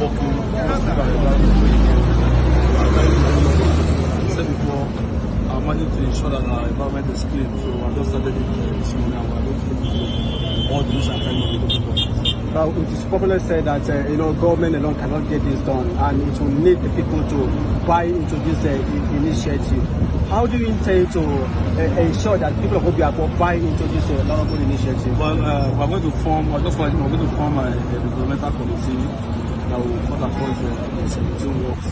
I said before, I managed to ensure that our environment is clean, so I just started this money and I don't all these are kind of the But it is popularly said that government alone cannot get this done, and it will need the people to buy into this initiative. How do you intend to ensure that people of Obiakpo buy into this Laundering initiative? Well, we're going to form. We're going to form a developmental committee that will cut across the 17 works.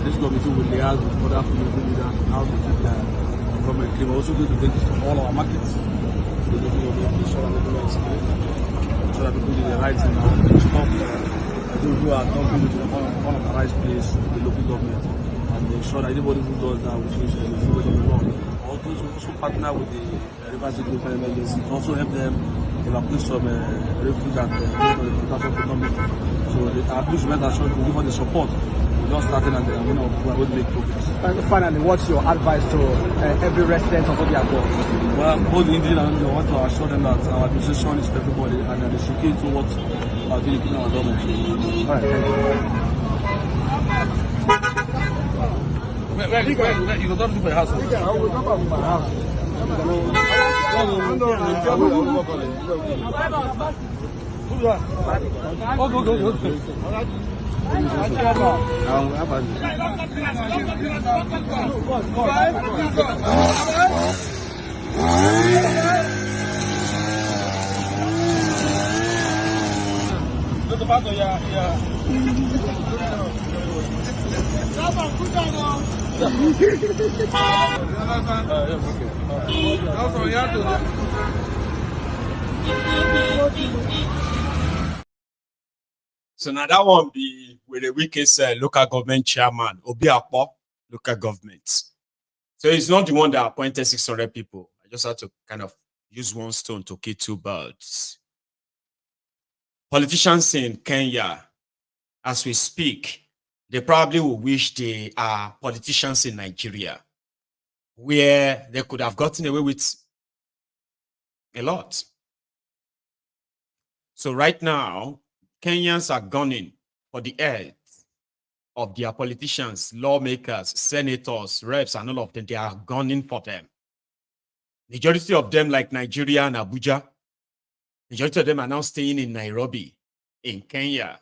This committee will liaise with other community leaders on how to keep the government clean. We're also going to take this to all our markets. So that we will make sure that people are safe, so that people do the right thing and stop those who are not going to the unauthorized place, the local government, and ensure that anybody who does that will face the full weight of the law. All those who also partner with the Rivers State Local Emergency to also help them evacuate some refugees that the government. So our police men are sure to give us the support. Just starting and we're going to make progress. And finally, what's your advice to every resident of Obiakpo? Well, both the Indian and I want to assure them that our administration is for everybody and that they should keep to what our doing in our government. All right, thank you. Where you don't do for your house? I will come back to my house. So now that one be with the weakest local government chairman, Obiakpo local government. So it's not the one that appointed 600 people. I just had to kind of use one stone to kill two birds. Politicians in Kenya, as we speak, they probably will wish they are politicians in Nigeria, where they could have gotten away with a lot. So right now, Kenyans are gunning for the heads of their politicians, lawmakers, senators, reps, and all of them. They are gunning for them. Majority of them, like Nigeria and Abuja, majority of them are now staying in Nairobi, in Kenya,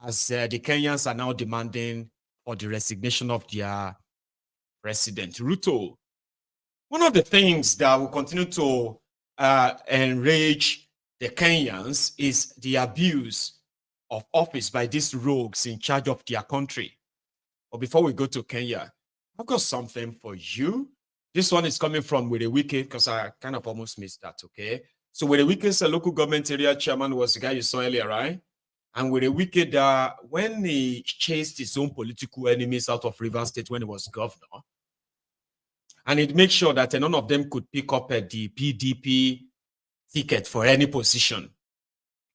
as the Kenyans are now demanding for the resignation of their president, Ruto. One of the things that will continue to enrage the Kenyans is the abuse of office by these rogues in charge of their country. But before we go to Kenya, I've got something for you. This one is coming from Wike, because I kind of almost missed that, okay? So Wike's local government area chairman was the guy you saw earlier, right? And Wike, when he chased his own political enemies out of Rivers State when he was governor, and he'd make sure that none of them could pick up the PDP ticket for any position,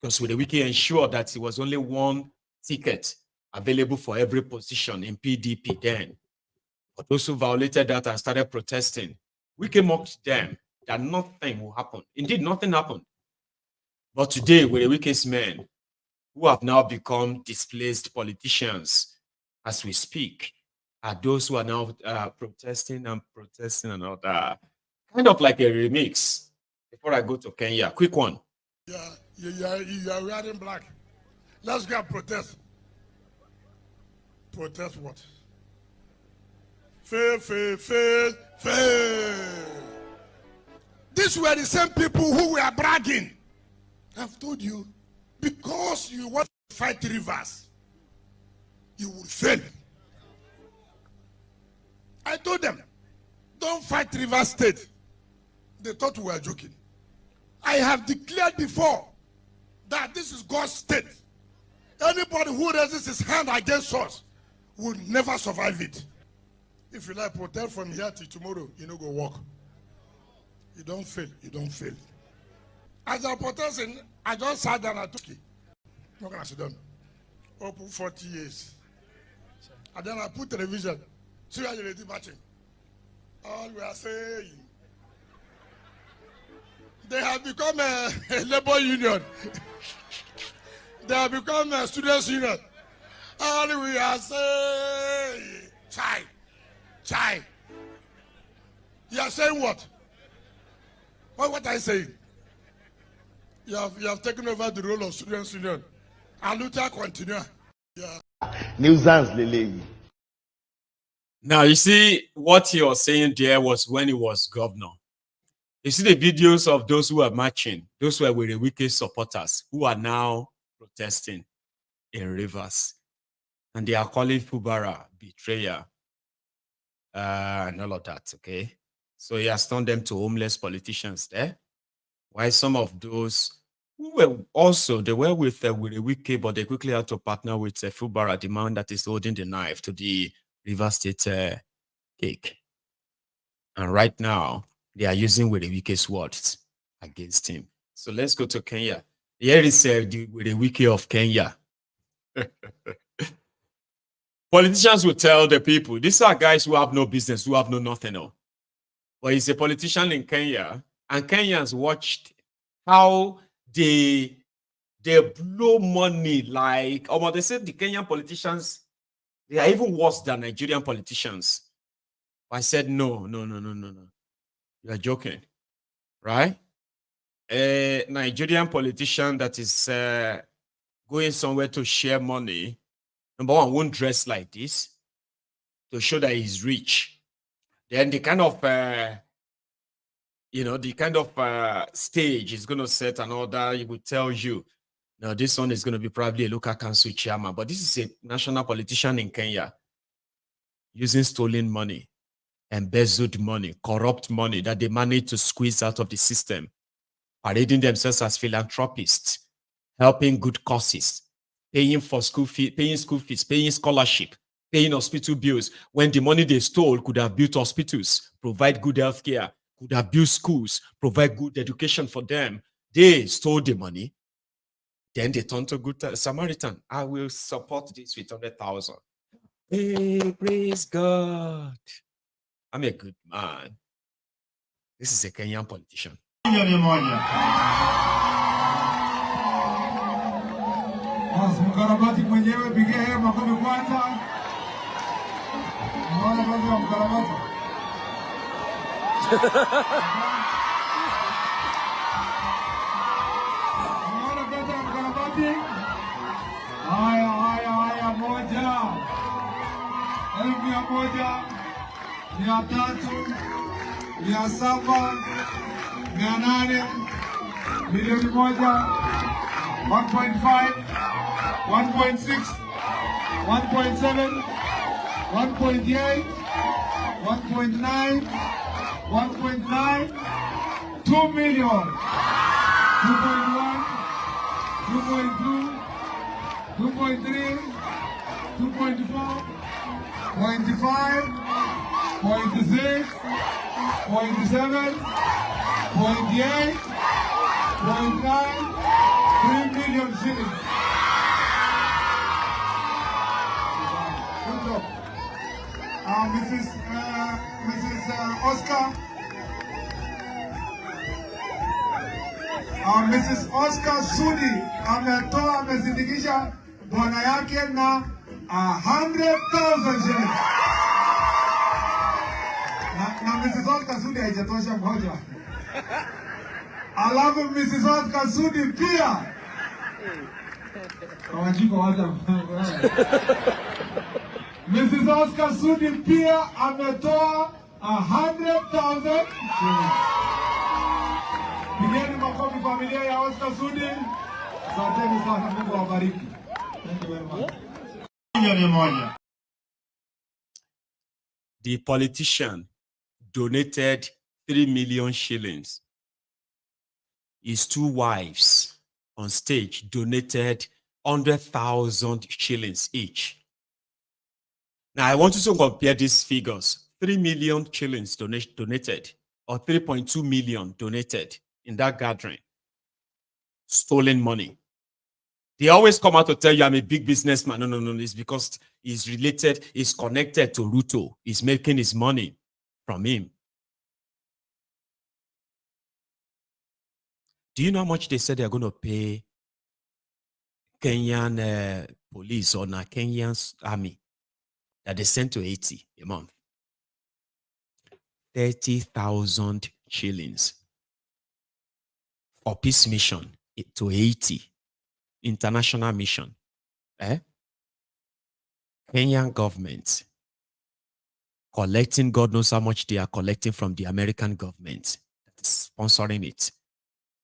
because Wike ensured that it was only one ticket available for every position in PDP then. But those who violated that and started protesting, Wike mocked them that nothing will happen. Indeed, nothing happened. But today, Wike's men, who have now become displaced politicians as we speak, are those who are now protesting and all that. Kind of like a remix. Before I go to Kenya, quick one. You are wearing black. Let's go and protest. Protest what? Fail. These were the same people who were bragging. I've told you, because you want to fight rivers, you will fail. I told them, don't fight River State. They thought we were joking. I have declared before that this is God's state. Anybody who raises his hand against us will never survive it. If you like protest from here till tomorrow, you know go work. You don't fail. You don't fail. As I'm protesting, I just sat down and took it. Not gonna sit down. Open 40 years. And then I put television. See how you're marching. All we are saying. They have become a labor union. They have become a students' union. All we are saying. Chai. You are saying what? What are you saying? You have taken over the role of students' union. And Luther continue. Yeah. Nuisance, Lele. Now, you see, what he was saying there was when he was governor. You see the videos of those who are marching, those who were the Wike supporters, who are now protesting in Rivers. And they are calling Fubara betrayer and all of that, okay? So he has turned them to homeless politicians there. While some of those who were also, they were with the Wike, but they quickly had to partner with Fubara, the man that is holding the knife to the River State cake. And right now, they are using Wike's words against him. So let's go to Kenya. Here is the Wike of Kenya. Politicians will tell the people, these are guys who have no business, who have no nothing. No. But he's a politician in Kenya, and Kenyans watched how they blow money like, they said the Kenyan politicians, they are even worse than Nigerian politicians. I said, no. You are joking, right? A Nigerian politician that is going somewhere to share money, number one, won't dress like this to show that he's rich. Then the kind of, stage is going to set and all that. He will tell you, now this one is going to be probably a local council chairman, but this is a national politician in Kenya using stolen money, embezzled money, corrupt money that they managed to squeeze out of the system, parading themselves as philanthropists, helping good causes, paying for school fees, paying scholarship, paying hospital bills, when the money they stole could have built hospitals, provide good health care, could have built schools, provide good education for them. They stole the money. Then they turned to good Samaritan. I will support this with 100,000. Hey, praise God. I'm a good man. This is a Kenyan politician. Haya moja, elfu mia moja, 300, 700, 800, milioni moja, 1.5, 1.6, 1.7, 1.8, 1.9, 1.9, 2 million, 2.1, 2.2, 2.3, 2.4, 0.5, 0.6, 0.7, 0.8, 0.9, 3 million shillings. Good job. Mrs. Oscar. Mrs. Oscar Sudi amezindikisha bwana yake na 100,000 shillings. Na Mrs. Oscar Sudi haijatosha moja. Alafu Mrs. Oscar Sudi pia. Kawajiko waja. Mrs. Oscar Sudi pia ametoa 100,000 shillings. Pigeni makofi familia ya Oscar Sudi. Asanteni sana, Mungu awabariki. Thank you very much. The politician donated 3 million shillings. His two wives on stage donated 100,000 shillings each. Now, I want you to compare these figures 3 million shillings donated, or 3.2 million donated in that gathering. Stolen money. They always come out to tell you I'm a big businessman. No. It's because he's related, he's connected to Ruto. He's making his money from him. Do you know how much they said they're going to pay Kenyan police or Kenyan army that they sent to Haiti a month? 30,000 shillings for peace mission to Haiti, international mission. Kenyan government collecting, God knows how much they are collecting from the American government that's sponsoring it.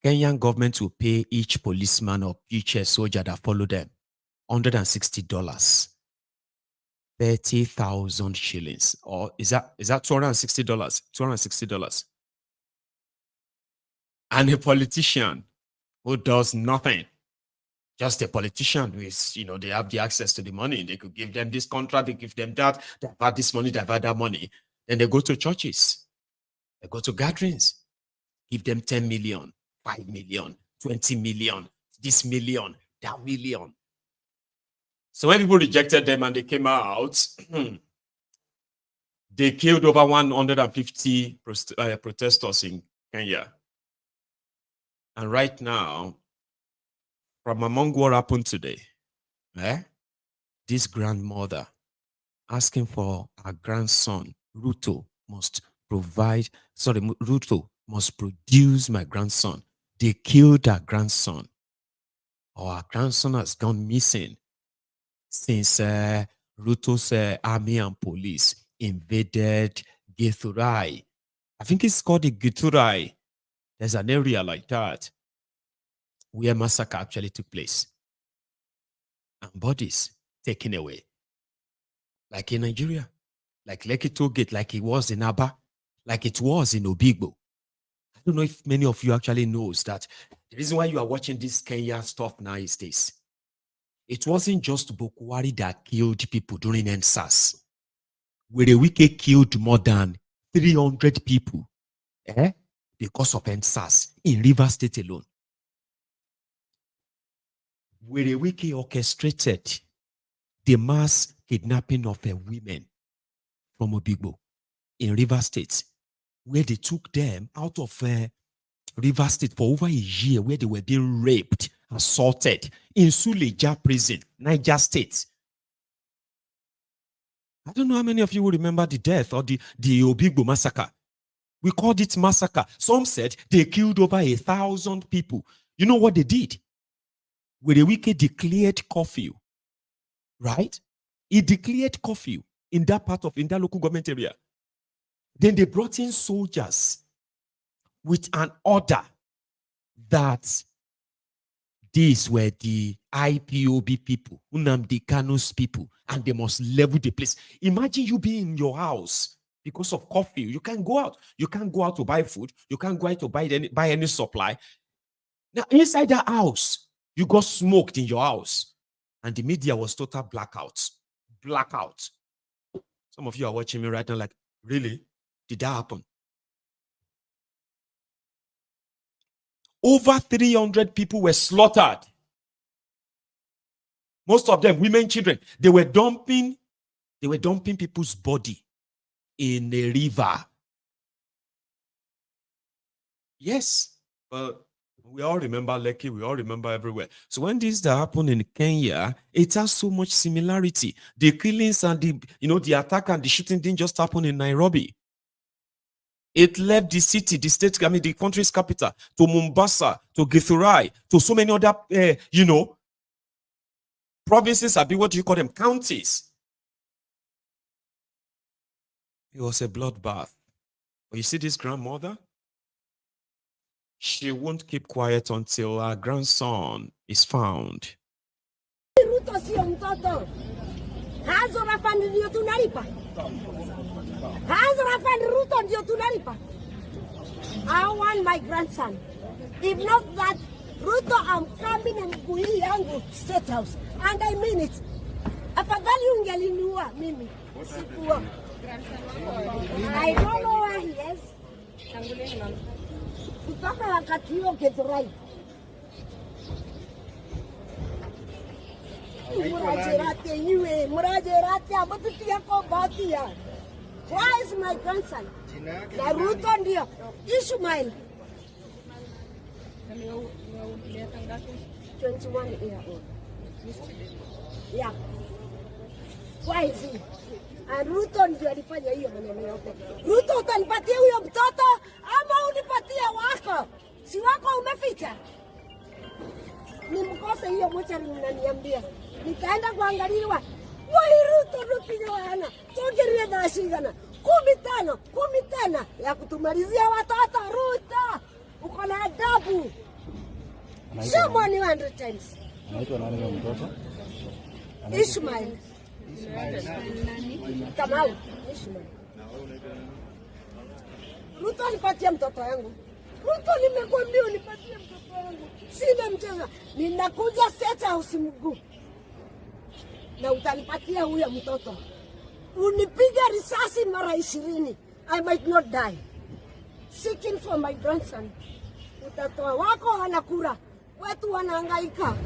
Kenyan government will pay each policeman or each soldier that follow them $160. 30,000 shillings. Or is that $260? $260. And a politician who does nothing. Just a politician who is, they have the access to the money. They could give them this contract, they give them that, they have had this money, they have had that money. Then they go to churches. They go to gatherings. Give them 10 million, 5 million, 20 million, this million, that million. So when people rejected them and they came out, they killed over 150 protesters in Kenya. And right now, from among what happened today, this grandmother asking for her grandson, Ruto must produce my grandson. They killed her grandson. Or her grandson has gone missing since Ruto's army and police invaded Githurai. I think it's called the Githurai. There's an area like that where massacre actually took place. And bodies taken away. Like in Nigeria. Like Lekki Toll Gate, like it was in Aba, like it was in Obigbo. I don't know if many of you actually knows that the reason why you are watching this Kenya stuff now is this. It wasn't just Boko Haram that killed people during NSAS. Where Wike killed more than 300 people because of NSAS in Rivers State alone. Where Wike orchestrated the mass kidnapping of women from Obigbo in Rivers State, where they took them out of Rivers State for over a year, where they were being raped, assaulted in Suleja prison, Niger State. I don't know how many of you will remember the death or the Obigbo massacre. We called it massacre. Some said they killed over 1,000 people. You know what they did? Where the Wike declared curfew, right? He declared curfew in that local government area. Then they brought in soldiers with an order that these were the IPOB people, Nnamdi Kanu's people, and they must level the place. Imagine you being in your house because of curfew. You can't go out. You can't go out to buy food. You can't go out to buy any supply. Now, inside that house, you got smoked in your house. And the media was total blackout. Blackout. Some of you are watching me right now like, really? Did that happen? Over 300 people were slaughtered. Most of them, women, children. They were dumping people's body in a river. Yes, but we all remember Lekki, we all remember everywhere. So when this that happened in Kenya, it has so much similarity. The killings and the attack and the shooting didn't just happen in Nairobi. It left the city, the country's capital, to Mombasa, to Githurai, to so many other, provinces, what do you call them? Counties. It was a bloodbath. But you see this grandmother? She won't keep quiet until her grandson is found. I want my grandson. If not that, Ruto, I'm coming and Gui yangu state house. And I mean it. Afadhali ungelinua mimi. Sikuwa. I don't know where he is. Kutoka wakati huo Githurai. Murajerati abatutia kwa batia. Where is my grandson? Naruto ndio. Ishmael. 21-year-old. Yeah. Why is he? Ruto ndio alifanya hiyo maneno yote. Ruto, utanipatia huyo mtoto ama unipatia wako? Si wako umeficha? Nimkose hiyo mochari mnaniambia. Nikaenda kuangaliwa. Wai Ruto rupinya wana. Togerie na shigana. 15 tena ya kutumalizia watoto. Ruto, uko na adabu. Shame on you 100 times. Anaitwa nani huyo mtoto? Ishmael. Kamau. Ishmael. Ruto nipatie mtoto wangu. Ruto, nimekuambia unipatie mtoto wangu. Sina mchezo. Ninakuja State House mguu. Na utanipatia huyo mtoto. Unipiga risasi mara 20. I might not die. Seeking for my grandson. Utatoa wako wanakura. Wetu wanahangaika.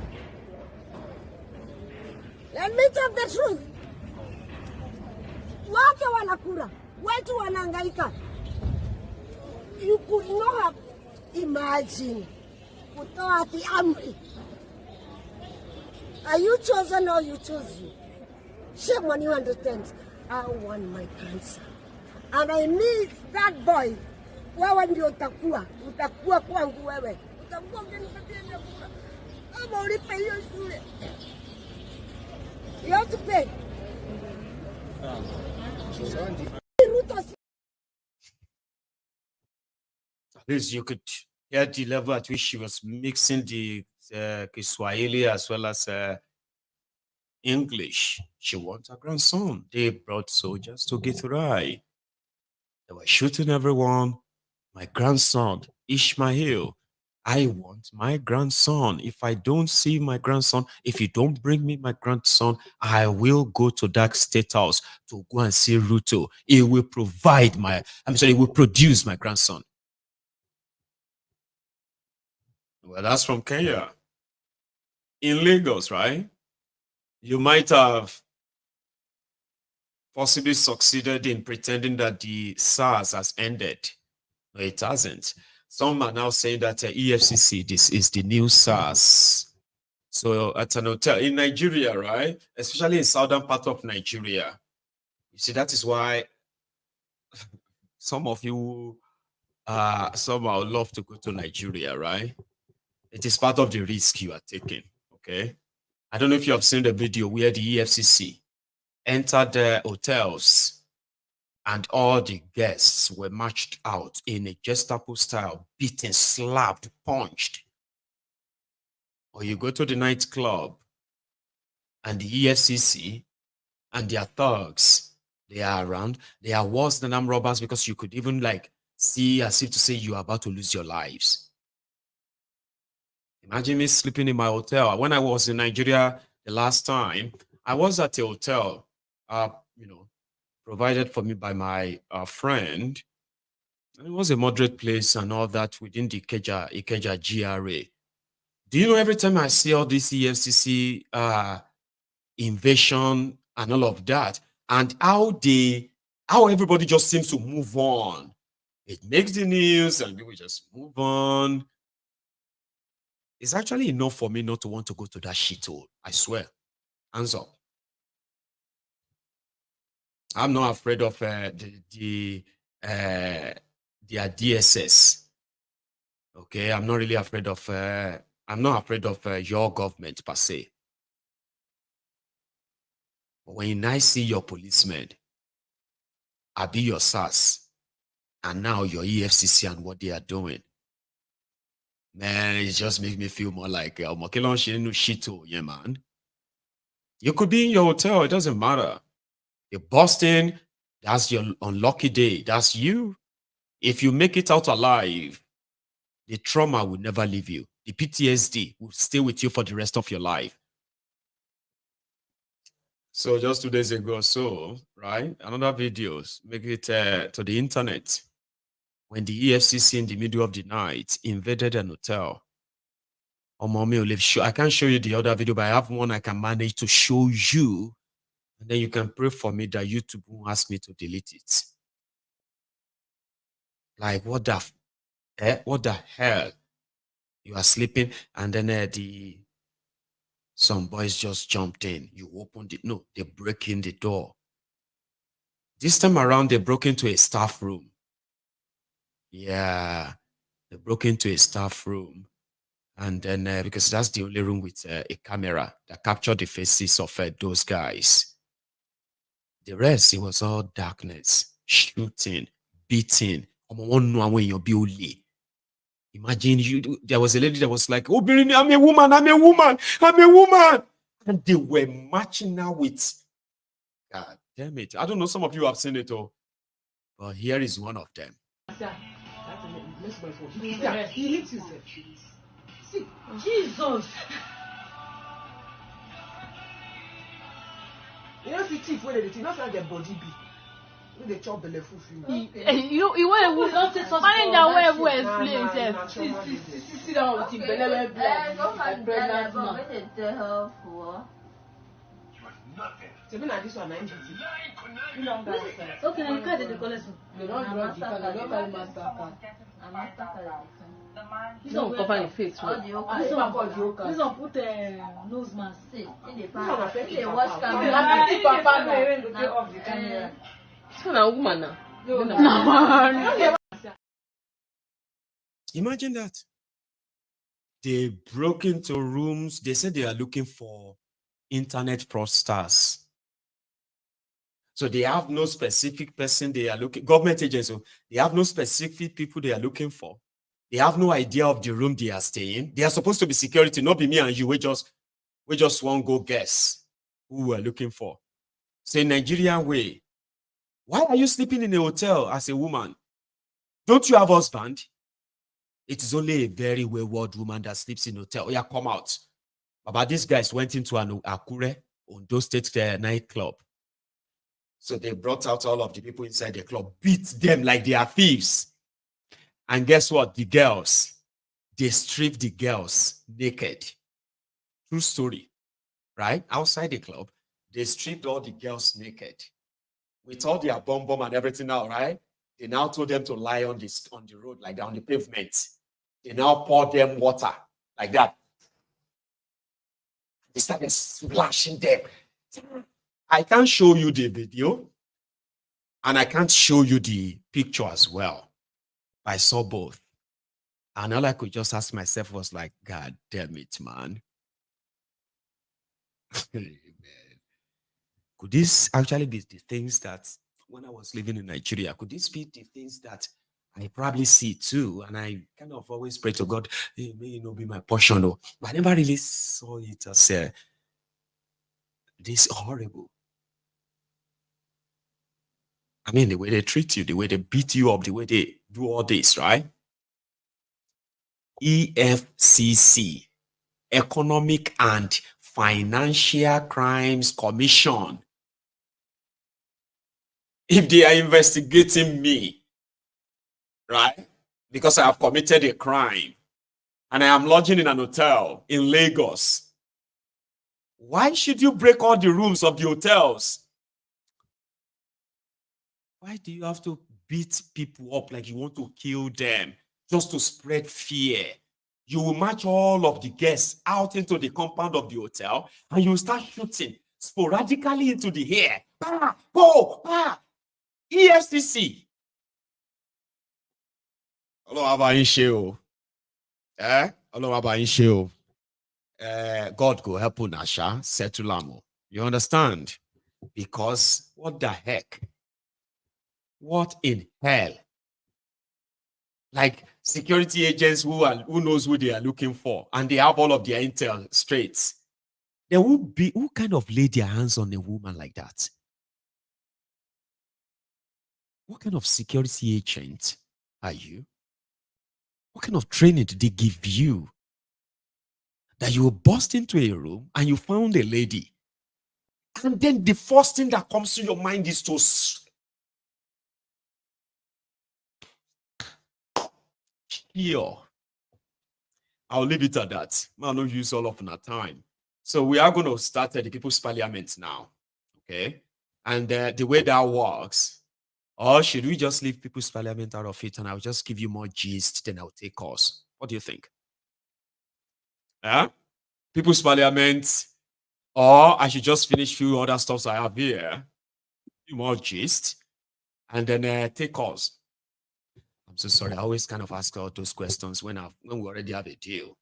Let me tell the truth. Wake wanakura. Wetu wanahangaika. You could not have imagined. Kutoa ati amri. Are you chosen or you chose you? Shame on you 100 times. I want my grandson. And I need that boy. Wewe ndio utakuwa kwangu wewe. Utakuwa ukinipatia chakula. Ama ulipe hiyo shule. You have to pay. At least you could hear the level at which she was mixing the Kiswahili as well as English. She wants her grandson. They brought soldiers to Githurai. They were shooting everyone. My grandson, Ishmael. I want my grandson. If I don't see my grandson, if you don't bring me my grandson, I will go to that State House to go and see Ruto. He will provide he will produce my grandson. Well, that's from Kenya. In Lagos, right? You might have possibly succeeded in pretending that the SARS has ended. No, it hasn't. Some are now saying that EFCC, this is the new SARS. So at an hotel in Nigeria, right? Especially in southern part of Nigeria. You see, that is why some of you somehow love to go to Nigeria, right? It is part of the risk you are taking, okay? I don't know if you have seen the video where the EFCC entered the hotels and all the guests were marched out in a Gestapo style, beaten, slapped, punched. Or you go to the nightclub and the EFCC and their thugs, they are around. They are worse than armed robbers because you could even like see as if to say you are about to lose your lives. Imagine me sleeping in my hotel. When I was in Nigeria the last time, I was at a hotel, provided for me by my friend. It was a moderate place and all that within the Ikeja GRA. Do you know, every time I see all this EFCC invasion and all of that, and how everybody just seems to move on. It makes the news and people just move on. It's actually enough for me not to want to go to that shithole. I swear. Hands up. I'm not afraid of their DSS. Okay, I'm not really afraid of. I'm not afraid of your government per se. But when I see your policemen, I be your SARS, and now your EFCC and what they are doing, man, it just makes me feel more like yeah, man. You could be in your hotel, it doesn't matter. You're busting, that's your unlucky day. That's you. If you make it out alive, the trauma will never leave you. The PTSD will stay with you for the rest of your life. So just 2 days ago or so, right? Another videos make it to the internet when the EFCC in the middle of the night invaded an hotel. Or mommy will show. I can't show you the other video, but I have one I can manage to show you. And then you can pray for me that YouTube won't ask me to delete it. Like what the hell? You are sleeping and then some boys just jumped in. You opened it. No, they break in the door. This time around, they broke into a staff room. Yeah, they broke into a staff room. And then, because that's the only room with a camera that captured the faces of those guys. The rest, it was all darkness, shooting, beating. Imagine there was a lady that was like, oh, I'm a woman, I'm a woman, I'm a woman. And they were marching now with, God damn it. I don't know, some of you have seen it all. But here is one of them. He hits himself. See, Jesus. You know, see, thief when they not like their body be. When they chop the left foot, you want to find that way we explain himself. See down with him, belly black. Pregnant man. So me na this one 9 Okay, you can't do collect. They don't draw the card, they don't carry master card. This one cover your face. This one put nose mask. This one affect the watch camera. Papa no go off the camera. This one a woman now. Imagine that. They broke into rooms. They said they are looking for internet fraudsters. So they have no specific person they are looking, government agents, so they have no specific people they are looking for. They have no idea of the room they are staying. They are supposed to be security, not be me and you. We just won't go guess who we're looking for. Say Nigerian way. Why are you sleeping in a hotel as a woman? Don't you have a husband? It is only a very wayward woman that sleeps in a hotel. Oh, yeah, come out. But these guys went into an Akure, Ondo State nightclub. So they brought out all of the people inside the club, beat them like they are thieves. And guess what? The girls, they stripped the girls naked. True story, right? Outside the club, they stripped all the girls naked. With all their bomb and everything now, right? They now told them to lie on the road, like that, on the pavement. They now poured them water, like that. They started splashing them. I can't show you the video, and I can't show you the picture as well. I saw both. And all I could just ask myself was like, God damn it, man. Could this actually be the things that, when I was living in Nigeria, could this be the things that I probably see too? And I kind of always pray to God, hey, may it not be my portion. But I never really saw it as this horrible. I mean, the way they treat you, the way they beat you up, the way they do all this, right? EFCC, Economic and Financial Crimes Commission. If they are investigating me, right, because I have committed a crime and I am lodging in an hotel in Lagos, why should you break all the rooms of the hotels? Why do you have to beat people up like you want to kill them just to spread fear? You will march all of the guests out into the compound of the hotel and you will start shooting sporadically into the air. Bah, bo, bah. EFCC. God go help Unasha settle amo. You understand? Because what the heck? What in hell? Like security agents who knows who they are looking for, and they have all of their intel straight. There will be who kind of lay their hands on a woman like that? What kind of security agent are you? What kind of training did they give you? That you will burst into a room and you found a lady And then the first thing that comes to your mind is to hear. I'll leave it at that. I'll not use all of our time. So we are going to start the People's Parliament now. Okay. And the way that works, or should we just leave People's Parliament out of it and I'll just give you more gist, then I'll take course? What do you think? People's Parliament, or I should just finish a few other stuff I have here, more gist, and then take course. I'm so sorry. I always kind of ask all those questions when we already have a deal.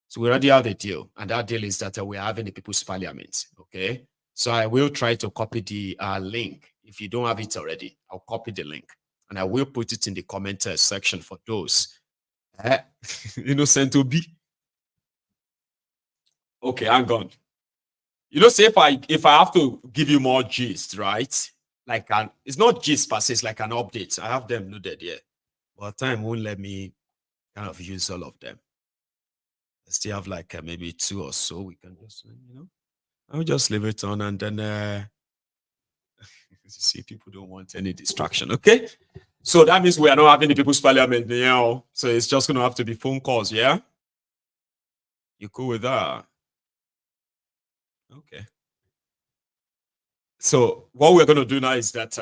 So we already have a deal, and that deal is that we're having the People's Parliament. Okay. So I will try to copy the link. If you don't have it already, I'll copy the link and I will put it in the comment section for those innocent to be. Okay, hang on. Say if I have to give you more gist, right? Like it's not gist per se, it's like an update. I have them loaded here, but time won't let me kind of use all of them. I still have like maybe 2 or so. We can just, I'll just leave it on and then see, people don't want any distraction. Okay, so that means we are not having the People's Parliament now. So it's just going to have to be phone calls. Yeah, you cool with that? Okay. So what we're going to do now is that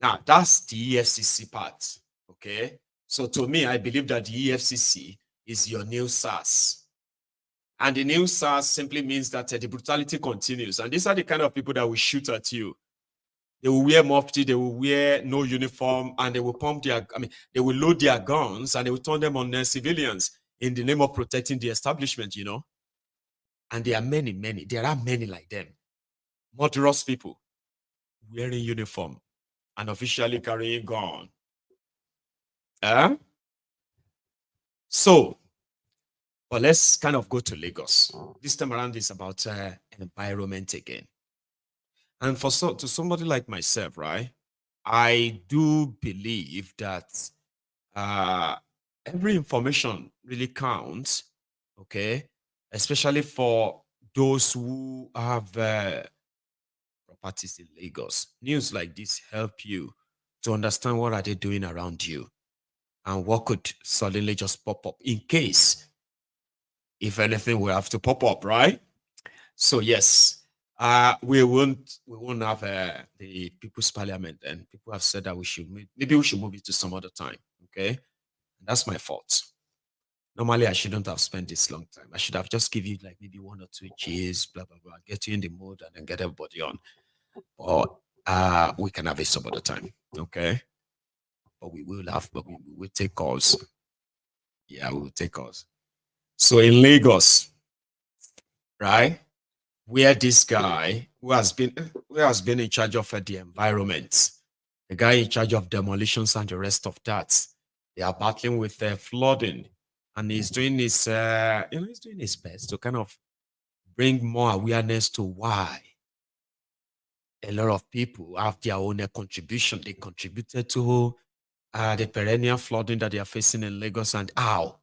now that's the EFCC part. Okay. So to me, I believe that the EFCC is your new SARS. And the new SARS simply means that the brutality continues. And these are the kind of people that will shoot at you. They will wear mufti, they will wear no uniform, and they will they will load their guns and they will turn them on their civilians in the name of protecting the establishment, And there are many like them. Murderous people wearing uniform and officially carrying gun. So, but let's kind of go to Lagos. This time around is about environment again. And to somebody like myself, right? I do believe that every information really counts, okay? Especially for those who have properties in Lagos. News like this help you to understand what are they doing around you and what could suddenly just pop up in case, if anything, we have to pop up, right? So yes, we won't have the People's Parliament, and people have said that maybe we should move it to some other time. Okay, that's my fault. Normally, I shouldn't have spent this long time. I should have just give you like maybe 1 or 2 cheers, blah blah blah, get you in the mood, and then get everybody on. But we can have it some other time. Okay, but we will take calls. Yeah, we will take calls. So in Lagos, right? Where this guy who has been in charge of the environment, the guy in charge of demolitions and the rest of that, they are battling with flooding, and he's doing his he's doing his best to kind of bring more awareness to why a lot of people have their own contribution. They contributed to the perennial flooding that they are facing in Lagos, and how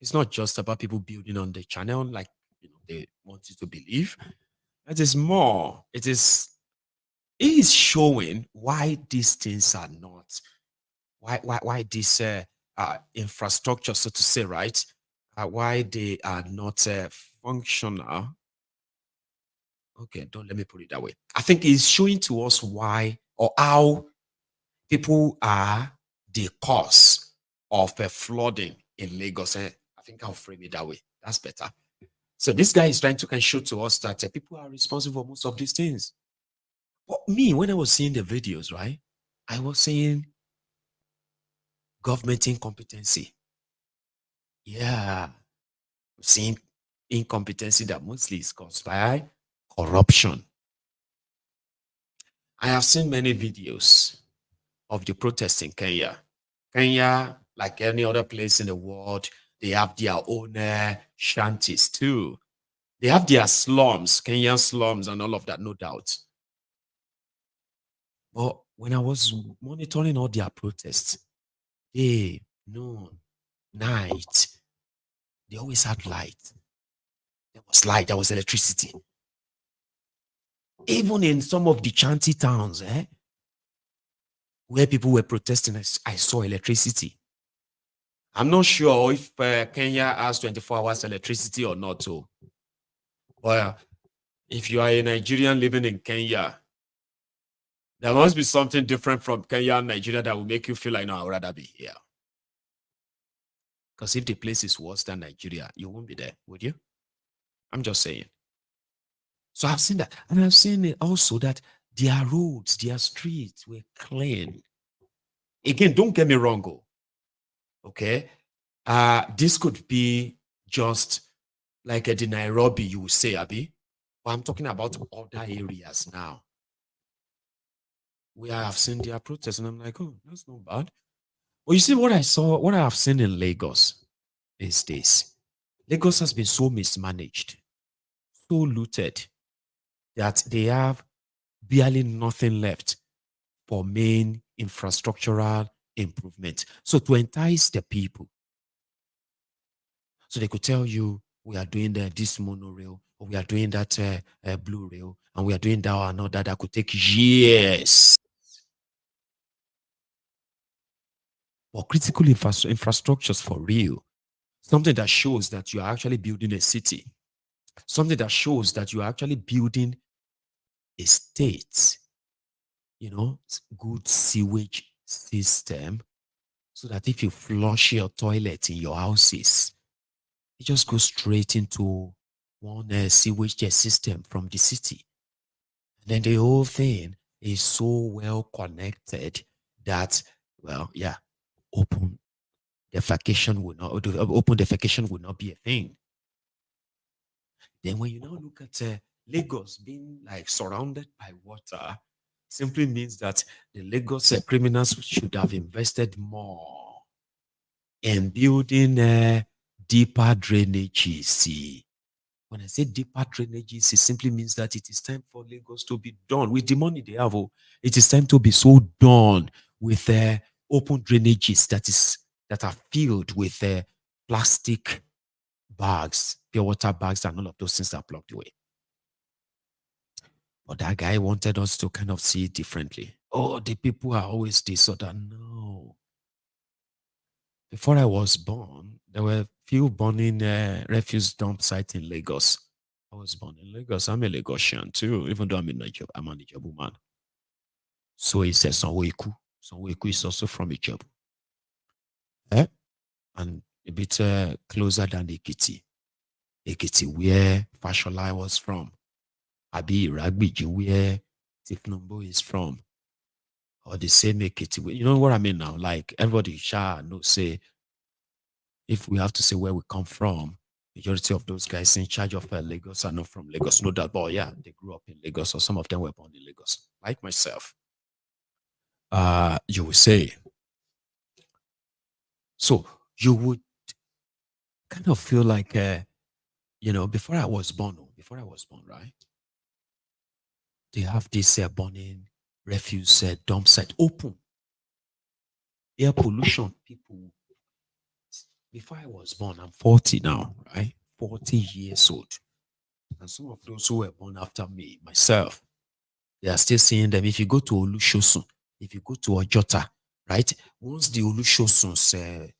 it's not just about people building on the channel like they want you to believe. It is more. It is showing why these things are not, why this infrastructure, so to say, right? Why they are not functional. Okay, don't let me put it that way. I think it's showing to us why or how people are the cause of flooding in Lagos. I think I'll frame it that way. That's better. So this guy is trying to show to us that people are responsible for most of these things. But me, when I was seeing the videos, right, I was saying government incompetency. Yeah, seeing incompetency that mostly is caused by corruption. I have seen many videos of the protests in Kenya. Kenya, like any other place in the world, they have their own shanties too. They have their slums, Kenyan slums and all of that, no doubt. But when I was monitoring all their protests, day, noon, night, they always had light. There was light, there was electricity. Even in some of the chanty towns, where people were protesting, I saw electricity. I'm not sure if Kenya has 24 hours electricity or not. So, well, if you are a Nigerian living in Kenya, there must be something different from Kenya and Nigeria that will make you feel like, no, I'd rather be here. Because if the place is worse than Nigeria, you won't be there, would you? I'm just saying. So I've seen that. And I've seen it also that their roads, their streets were clean. Again, don't get me wrong. Okay? This could be just like the Nairobi, you would say, Abi. But I'm talking about other areas now, where I have seen their protests, and I'm like, oh, that's not bad. But you see, what I have seen in Lagos is this. Lagos has been so mismanaged, so looted, that they have barely nothing left for main infrastructural improvement. So to entice the people, so they could tell you, we are doing this monorail, or we are doing that blue rail, and we are doing that or another that could take years. But critical infrastructures for real, something that shows that you are actually building a city, something that shows that you are actually building a state, good sewage system, so that if you flush your toilet in your houses, it just goes straight into one sewage system from the city. And then the whole thing is so well connected that, well, yeah, open defecation would not be a thing. Then when you now look at Lagos being like surrounded by water, simply means that the Lagos criminals should have invested more in building deeper drainages. See, when I say deeper drainages, it simply means that it is time for Lagos to be done with the money they have. It is time to be so done with open drainages that are filled with plastic bags, pure water bags, and all of those things that are plugged away. But that guy wanted us to kind of see it differently. Oh, the people are always this or that. No. Before I was born, there were few burning refuse dump sites in Lagos. I was born in Lagos. I'm a Lagosian too, even though I'm a Ijebu man. So he says Sanwo-Iku. Sanwo-Iku is also from Ijebu. And a bit closer than Ekiti. Ekiti, where Fashola was from. Abi Ragbiji, where Tifnumbo is from. Or the same Ekiti. You know what I mean now? Like everybody knows, say, if we have to say where we come from, majority of those guys in charge of Lagos are not from Lagos. No doubt, but yeah, they grew up in Lagos, or some of them were born in Lagos, like myself. You will say. So you would kind of feel like, before I was born, right? They have this burning refuse dump site open. Air pollution, people. Before I was born, I'm 40 now, right? 40 years old. And some of those who were born after me, myself, they are still seeing them. If you go to Olushosun, if you go to Ojota, right? Once the Olushosun's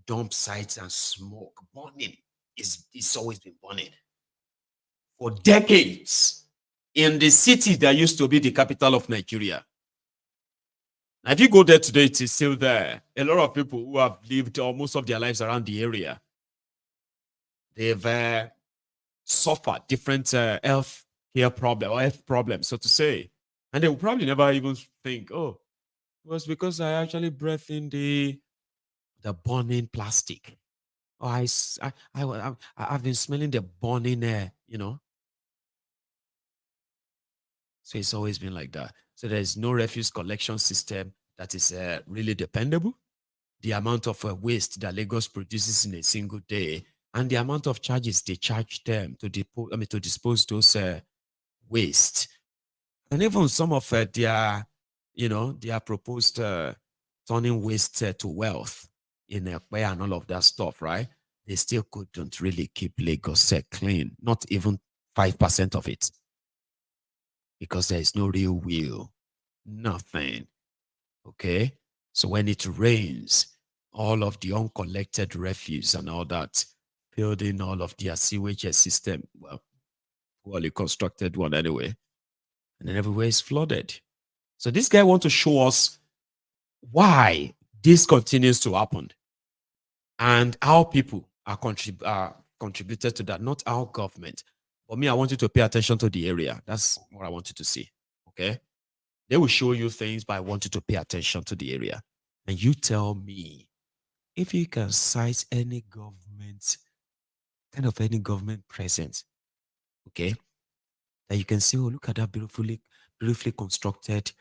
dump sites and smoke burning, it's always been burning. For decades, in the city that used to be the capital of Nigeria. Now, if you go there today, it is still there. A lot of people who have lived most of their lives around the area, they've suffered different health care problems, or health problems, so to say. And they will probably never even think, oh, it was because I actually breathed in the burning plastic. Oh, I've been smelling the burning air, So it's always been like that. So there's no refuse collection system that is really dependable. The amount of waste that Lagos produces in a single day, and the amount of charges they charge them to dispose those waste, and even some of their proposed turning waste to wealth in a way and all of that stuff, right? They still couldn't really keep Lagos clean, not even 5% of it. because there is no real will. Nothing. Okay? So when it rains, all of the uncollected refuse and all that, building all of their sewage system, well, poorly constructed one anyway, and then everywhere is flooded. So this guy wants to show us why this continues to happen and how people are contributed to that, not our government. For me, I want you to pay attention to the area. That's what I want you to see. Okay? They will show you things, but I want you to pay attention to the area. And you tell me if you can cite any government, kind of any government presence, okay, that you can see, oh, look at that beautifully constructed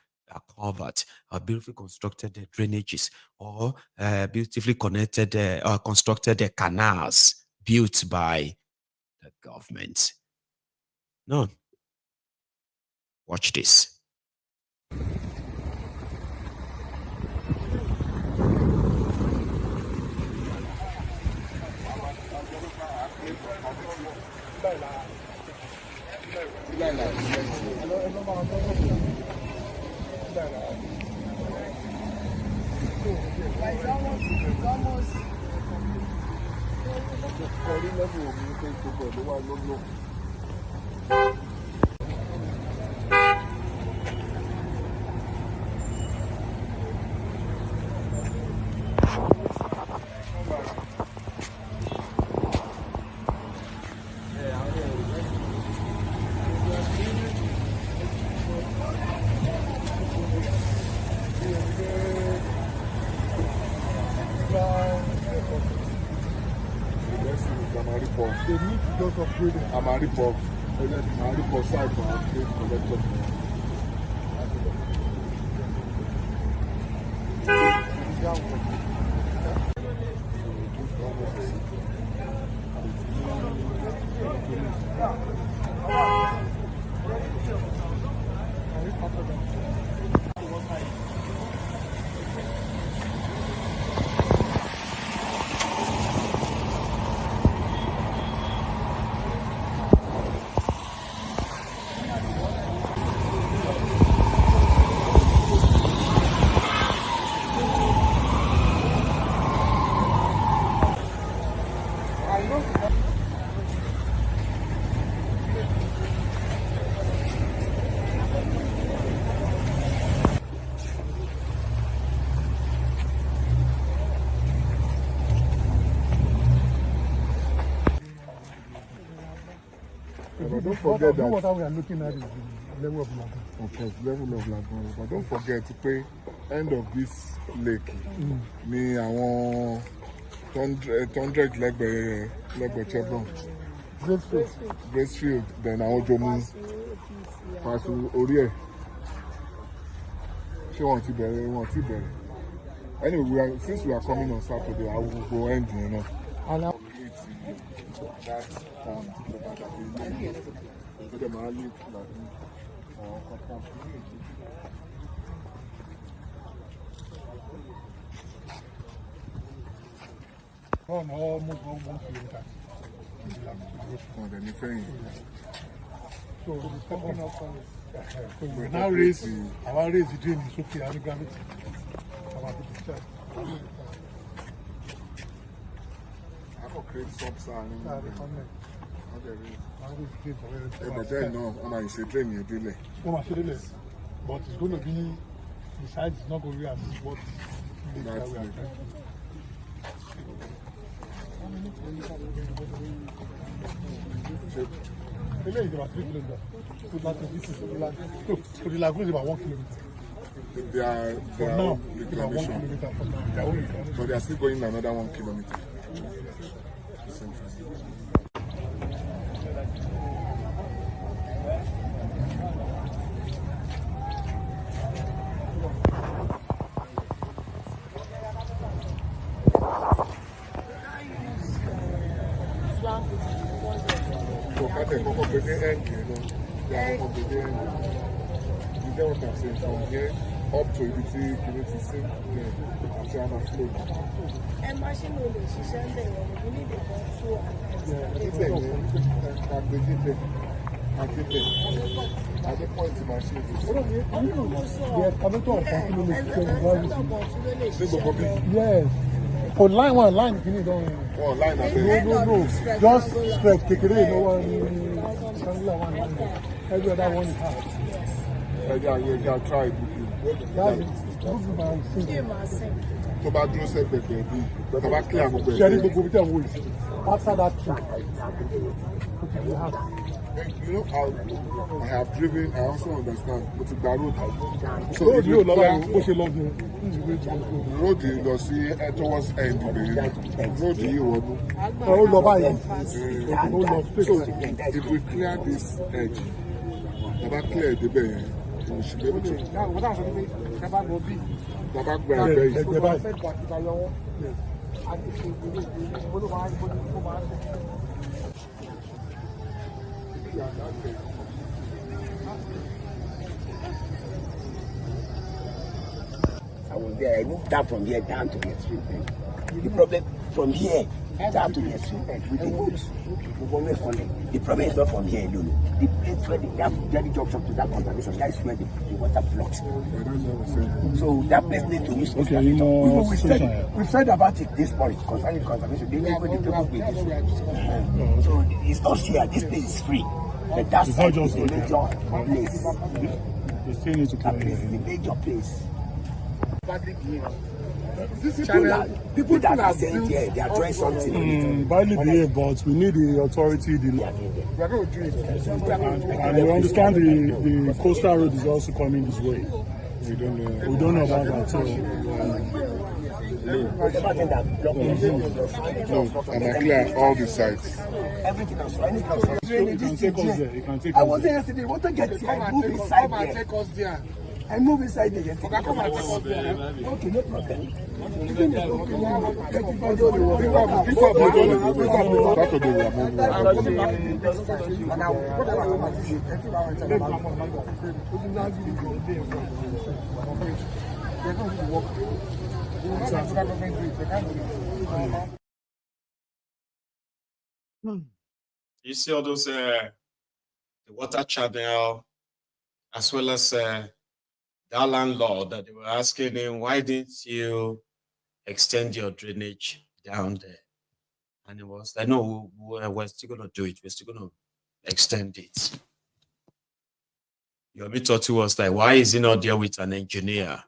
culvert, or beautifully constructed drainages, or beautifully connected or constructed canals built by the government. None. Watch this. Don't forget that what we are looking at is the level of lagoon. Of course, level of lagoon. But don't forget to pay end of this lake. Ni àwọn 100 lẹ́gbẹ̀ẹ́ Chevron. Gracefield. Then àwọn Jomu pass orí ẹ̀. Ṣé wọ́n ti bẹ̀rẹ̀? Anyway, since we are coming on Saturday, I will go end, you know. Almost 1 kilometer. So we now raise our raise the drain is okay, and gravity. I will create some but then no, I'm say train you delay. But it's going to be the size is not going to be as what we are trying to do. Is about 3 kilometers. So the lagoon is about 1 kilometer. They are now, reclamation. But they are still going another 1 kilometer. From here up to the community sink after an afloat. I think I just point to my shoes. Yes. For line one, line you need don't. Oh, line no. Just spread. Kekere, no one. Every other one is hard. Yeah, try it. That's it. To bá dúró sẹ́gbẹ̀ẹ́ bí to bá clear gbogbo ẹ̀. Ṣẹ́rí gbogbo bí tẹ̀ wò yìí. After that trip. You know how I have driven, I also understand, but the road. So if you love it, the road you go see towards end of the road you want. So if we clear this edge, about clear the bay, we should be able to. I was there. I moved down from here down to the extreme end. The problem from here down to the extreme end with the boats. The problem is not from here alone. The place where they have very junction to that conservation, that is where the water blocks. So that place needs to use. Okay, we've said about it this morning concerning conservation. They never the people with this. So it's not here. This place is free. But that's the major place. They still need to that place is the major place. People that are saying here, they are trying something. Badly behaved, but we need the authority. And we understand the coastal road is also coming this way. We don't know about that. So, and I clear all the sites. Everything else. I was there yesterday. Want to get here? I move inside there. I move inside there yesterday. Okay, no problem. You see all those the water channel, as well as that landlord that they were asking him, why didn't you extend your drainage down there? And it was like, no, we're still going to do it. We're still going to extend it. Your thought was like, why is he not there with an engineer?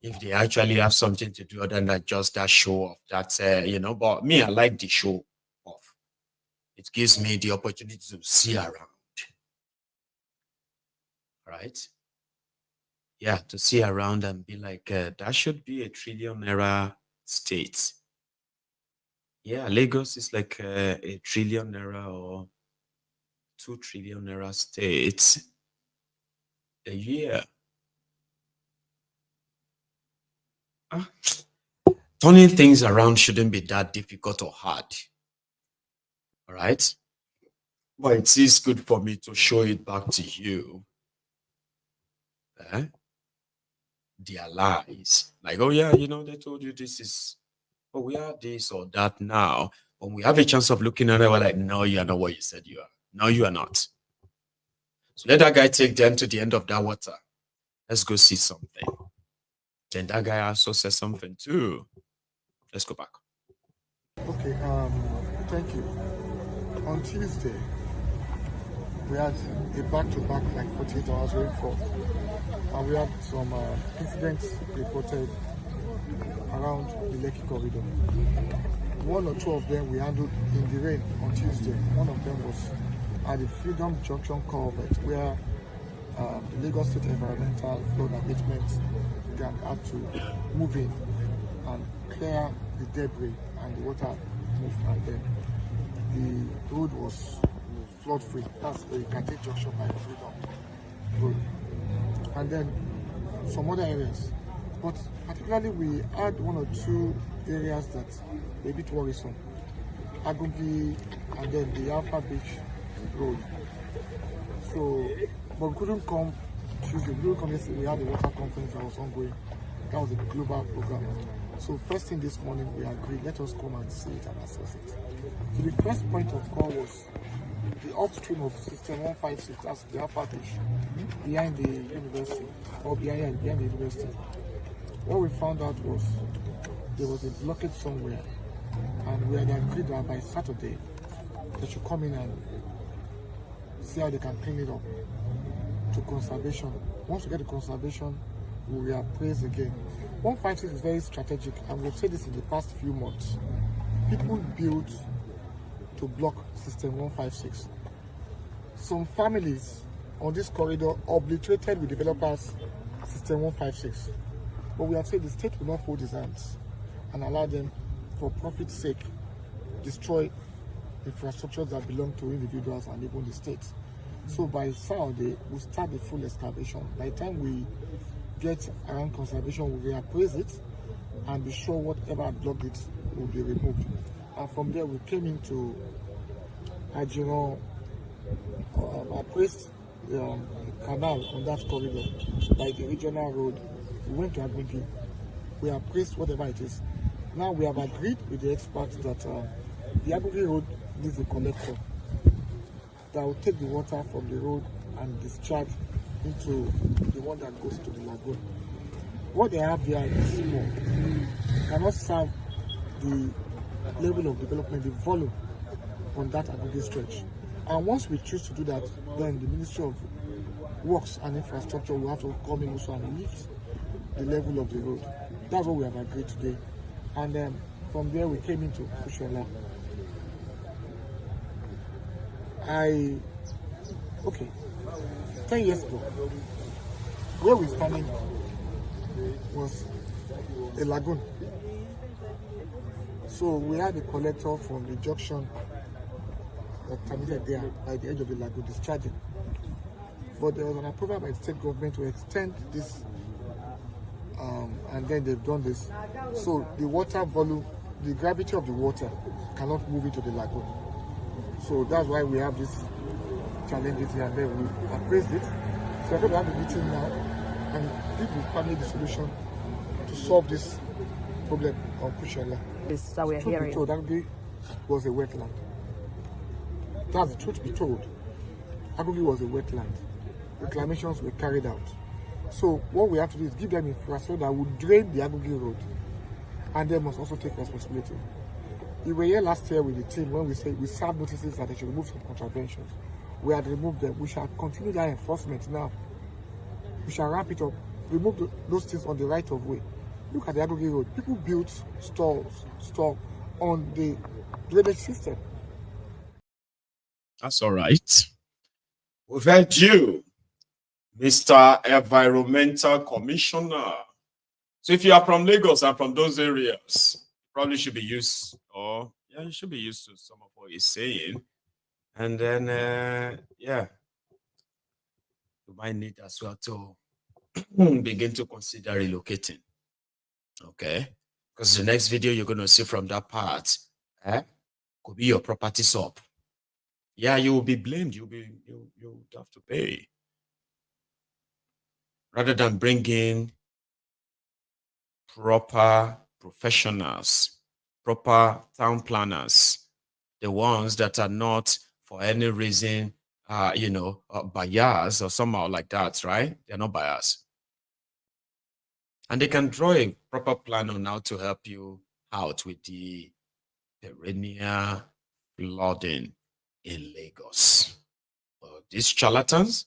If they actually have something to do other than just that show off, that's, but me, I like the show off. It gives me the opportunity to see around. Right? Yeah, to see around and be like, that should be a ₦1 trillion state. Yeah, Lagos is like a ₦1 trillion or ₦2 trillion state a year. Turning things around shouldn't be that difficult or hard. All right? But it is good for me to show it back to you. Their lies. Like, oh yeah, they told you this is, oh, we are this or that now. When we have a chance of looking at it, we're like, no, you are not what you said you are. No, you are not. So let that guy take them to the end of that water. Let's go see something. Then that guy also says something too. Let's go back. Okay, thank you. On Tuesday, we had a back-to-back like 48 hours rainfall. And we had some incidents reported around the Lekki corridor. One or two of them we handled in the rain on Tuesday. One of them was at the Freedom Junction culvert where the Lagos State Environmental Flood Abatement can have to move in and clear the debris and the water move, and then the road was flood free. That's the Kate Junction by Freedom Road. And then some other areas. But particularly we had one or two areas that were a bit worrisome. Agungi and then the Alpha Beach Road. So, but we couldn't come Tuesday. We couldn't come yesterday. We had a water conference that was ongoing. That was a global program. So first thing this morning we agreed, let us come and see it and assess it. So the first point of call was the upstream of System 156, that's the upper fish, behind the university, or behind the university. What we found out was there was a blockage somewhere, and we had agreed that by Saturday they should come in and see how they can clean it up to conservation. Once we get the conservation, we will reappraise again. 156 is very strategic, and we've said this in the past few months. People built to block System 156. Some families on this corridor obliterated with developers System 156. But we have said the state will not fold his hands and allow them, for profit's sake, destroy infrastructures that belong to individuals and even the state. So by Saturday, we'll start the full excavation. By the time we get around conservation, we'll reappraise it and be sure whatever blocked it will be removed. And from there, we came into appraised the canal on that corridor by the regional road. We went to Agungi. We appraised whatever it is. Now we have agreed with the experts that the Agungi road needs a collector that will take the water from the road and discharge into the one that goes to the lagoon. What they have there is small. Cannot serve the level of development, the volume on that Agungi stretch. And once we choose to do that, then the Ministry of Works and Infrastructure will have to come in also and lift the level of the road. That's what we have agreed today. And then from there we came into Kushola. 10 years ago, where we standing was a lagoon. So we had a collector from the junction that terminated there by the edge of the lagoon discharging. But there was an approval by the state government to extend this, and then they've done this. So the water volume, the gravity of the water cannot move into the lagoon. So that's why we have this challenges here, and then we appraised it. So we're going to have a meeting now and if we find the solution to solve this problem on Kushola. Yes, that we are hearing. Agungi was a wetland. That's the truth be told. Agungi was a wetland. Reclamations were carried out. So what we have to do is give them infrastructure that would drain the Agungi road, and they must also take responsibility. We were here last year with the team when we said we served notices that they should remove some contraventions. We had removed them. We shall continue that enforcement now. We shall wrap it up, remove those things on the right of way. Look at the Agungi road. People built store on the drainage system. That's all right. We've heard you, Mr. Environmental Commissioner. So if you are from Lagos and from those areas, you probably should be used, you should be used to some of what he's saying. And then, you might need as well to begin to consider relocating. Okay? Because the next video you're going to see from that part could be your properties up. Yeah, you will be blamed. You'll have to pay. Rather than bringing proper professionals, proper town planners, the ones that are not for any reason, bias or somehow like that, right? They're not biased. And they can draw a proper plan on how to help you out with the perennial flooding in Lagos. These charlatans,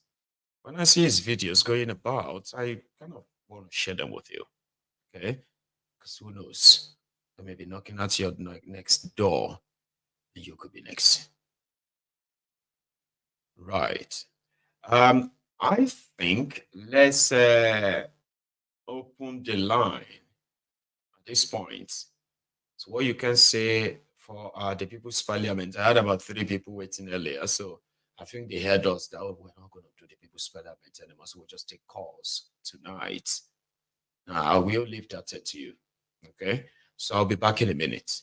when I see his videos going about, I kind of want to share them with you, okay? Because who knows? They may be knocking at your next door, and you could be next. Right. I think let's open the line at this point. So what you can say for the People's Parliament, I had about 3 people waiting earlier, so I think they heard us that we're not going to do the People's Parliament anymore, so we'll just take calls tonight. I will leave that to you, okay? So I'll be back in a minute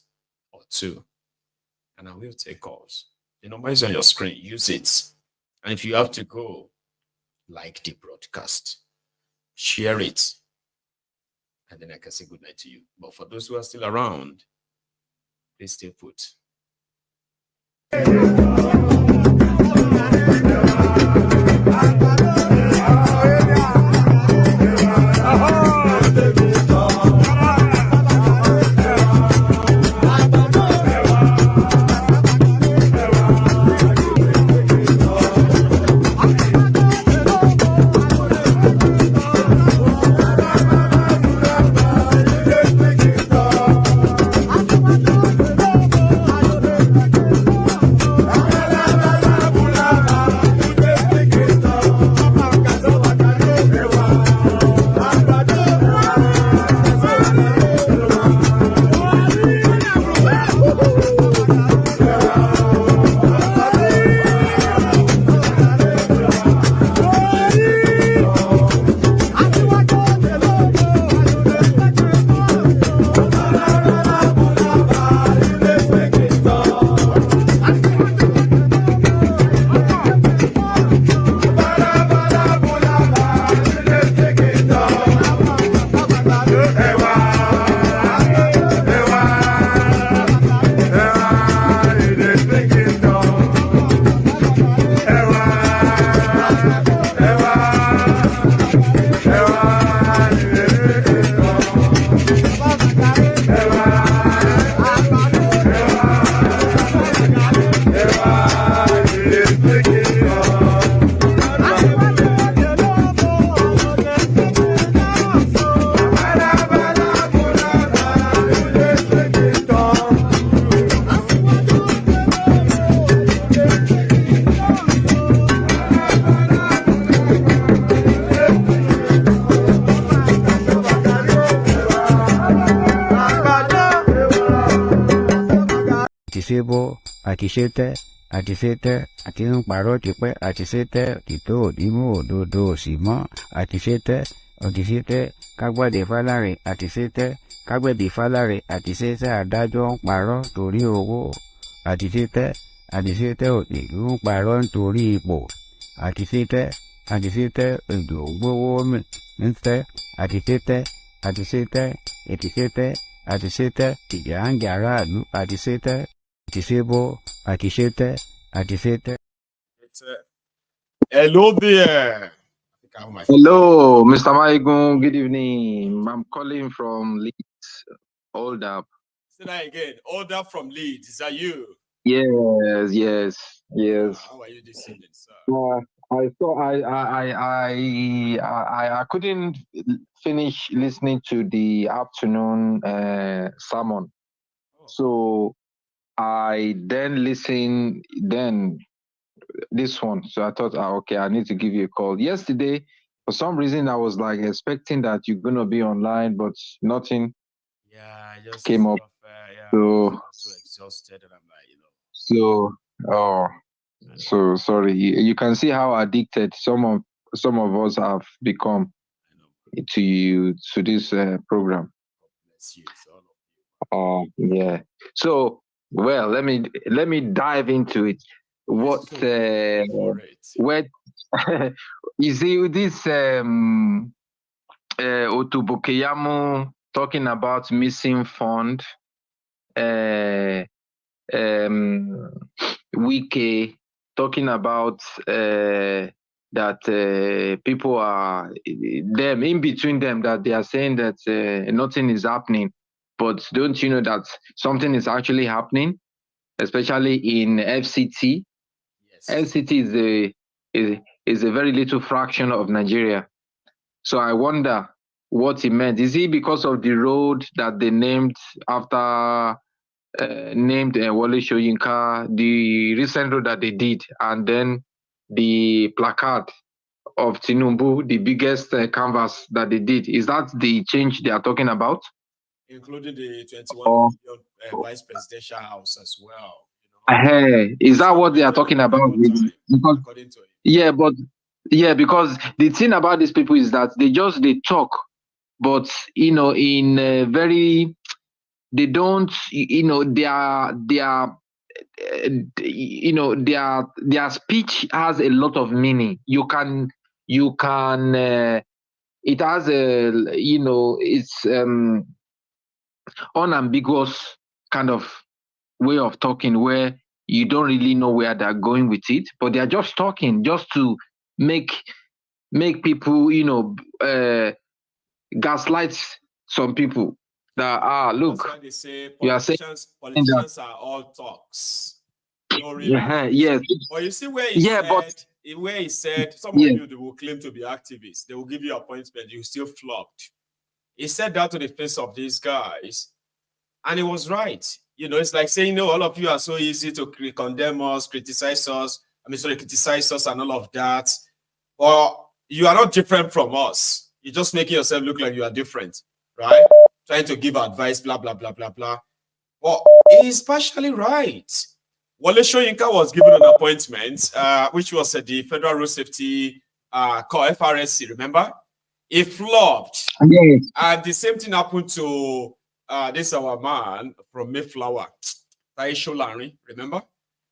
or 2, and I will take calls. The number is on your screen. Use it. And if you have to go, like the broadcast, share it, and then I can say good night to you. But for those who are still around, please stay put. Àtisebo, àtisete, àtisete, àti ń parọ́ tipẹ́, àtisete, òtítọ́ òdìmú òdodo òsì mọ́, àtisete, òtítete, kágbẹ́dẹ fálárì, àtisete, kágbẹ́bí fálárì, àtisete, adájọ́ ń parọ́ torí owó, àtisete, àtisete, òtìlú ń parọ́ nítorí ipò, àtisete, àtisete, èdò gbówó mìíràn, àtisete, àtisete, ètìsete, àtisete, tìjàǹgì aráàlú, àtisete. Àtisebo, àtisete, àtisete. Hello there. Hello, Mr. Maigun. Good evening. I'm calling from Leeds. Hold up. Say that again. Order from Leeds. Is that you? Yes, yes, yes. How are you this evening, sir? I couldn't finish listening to the afternoon sermon, so I then listened this one. So I thought, okay, I need to give you a call. Yesterday, for some reason, I was like expecting that you're gonna be online, but nothing. Yeah, I just came up. I'm so exhausted, and I'm like, So sorry. You can see how addicted some of us have become to this program. Yeah. So well, let me dive into it. What where you see this Sehu Keyamo talking about missing fund, Wike talking about that people are them in between them, that they are saying that nothing is happening, but don't you know that something is actually happening, especially in FCT? Yes. FCT is a very little fraction of Nigeria. So I wonder what he meant. Is it because of the road that they named after Wole Soyinka, the recent road that they did, and then the placard of Tinubu, the biggest canvas that they did? Is that the change they are talking about? Including the 21 million vice presidential house as well. Is that what they are talking about? Because, because the thing about these people is that they talk, but in a very, they don't, their speech has a lot of meaning. It has it's unambiguous kind of way of talking, where you don't really know where they're going with it, but they're just talking just to make people, gaslight some people that look. That's why they say you are saying politicians are all talks. No real action. yes. But you see where he said some of you, they will claim to be activists. They will give you appointment. You still flopped. He said that to the face of these guys, and he was right. It's like saying, no, all of you are so easy to condemn us, criticize us. Criticize us and all of that. But you are not different from us. You're just making yourself look like you are different, right? Trying to give advice, blah, blah, blah, blah, blah. Well, he's partially right. Wale Soyinka was given an appointment, which was at the Federal Road Safety Corps, FRSC, remember? He flopped. Yes. And the same thing happened to this our man from Mayflower, Sheu Sani, remember?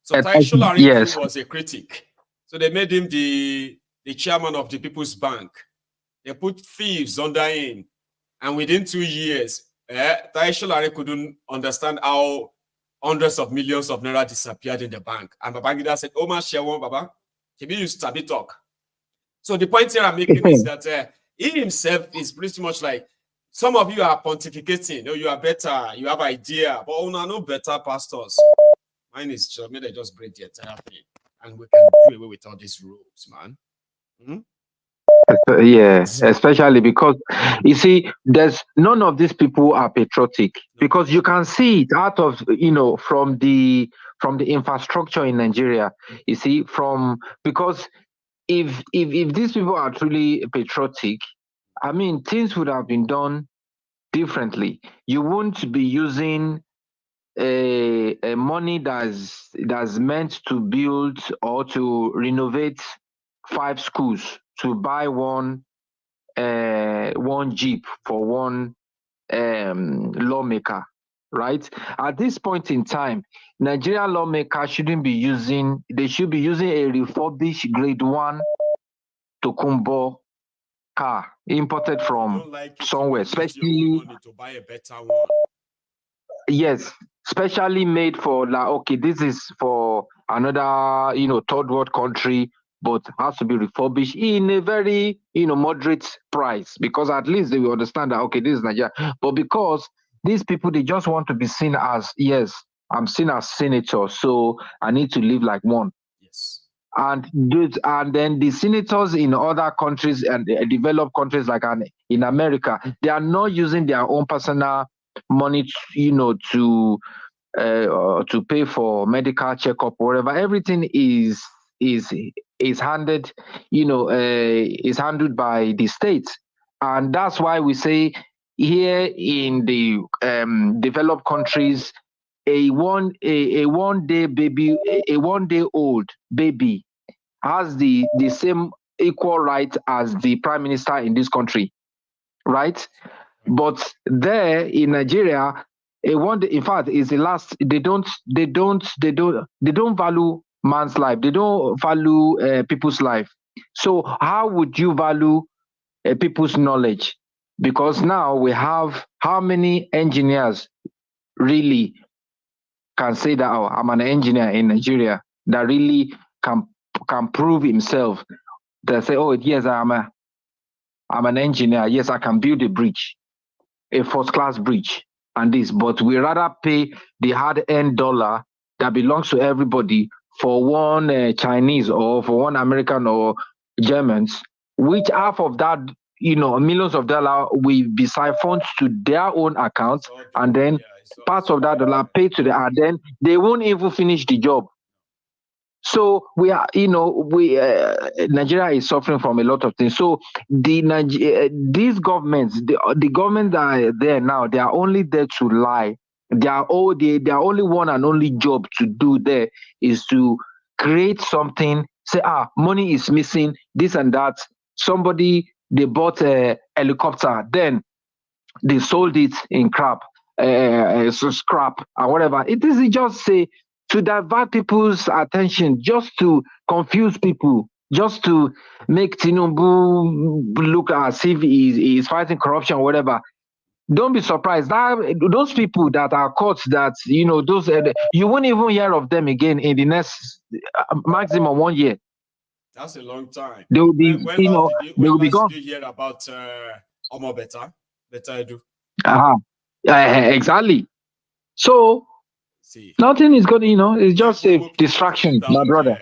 So Sheu Sani was a critic. So they made him the chairman of the People's Bank. They put thieves under him. And within 2 years, Sheu Sani couldn't understand how hundreds of millions of naira disappeared in the bank. And Babangida said, "Oh, my share one, Baba. Can you use Tabi talk?" So the point here I'm making is that he himself is pretty much like, some of you are pontificating. You are better. You have idea. But no better pastors. Mine is just, maybe they just break the entire thing. And we can do away with all these rules, man. Yeah, especially because you see, there's none of these people are patriotic, because you can see it out of from the infrastructure in Nigeria. You see, because if these people are truly patriotic, I mean, things would have been done differently. You won't be using a money that's meant to build or to renovate 5 schools to buy one jeep for one lawmaker, right? At this point in time, Nigerian lawmakers shouldn't be using. They should be using a refurbished Grade 1 Tokumbo car imported from somewhere, especially to buy a better one. Yes, specially made for this is for another third world country, but has to be refurbished in a very moderate price, because at least they will understand that this is Nigeria. But because these people, they just want to be seen as, yes, I'm seen as senator, so I need to live like one. Yes. And then the senators in other countries and developed countries like in America, they are not using their own personal money, to pay for medical checkup or whatever. Everything is handed, is handled by the state, and that's why we say here in the developed countries, a one day old baby has the same equal right as the prime minister in this country, right? But there in Nigeria, in fact, is the last. They don't value man's life. They don't value people's life. So how would you value people's knowledge? Because now we have, how many engineers really can say that, oh, I'm an engineer in Nigeria, that really can prove himself? They say, oh yes, I'm an engineer. Yes, I can build a bridge, a first-class bridge, and this. But we rather pay the hard-earned dollar that belongs to everybody for one Chinese or for one American or Germans, which half of that, millions of dollars will be siphoned to their own accounts, and then parts of that dollar paid to them, and then they won't even finish the job. So we are, Nigeria is suffering from a lot of things. So these governments, the government that are there now, they are only there to lie. Their only one and only job to do there is to create something. Say, money is missing, this and that. Somebody, they bought a helicopter, then they sold it in scrap or whatever. It is just to divert people's attention, just to confuse people, just to make Tinubu look as if he is fighting corruption or whatever. don't be surprised that those people that are caught, that those you won't even hear of them again in the next maximum 1 year. That's a long time. They will be, When they will be gone. did you hear about Omo Better Edu? Exactly. So nothing is going. It's just a distraction, my brother.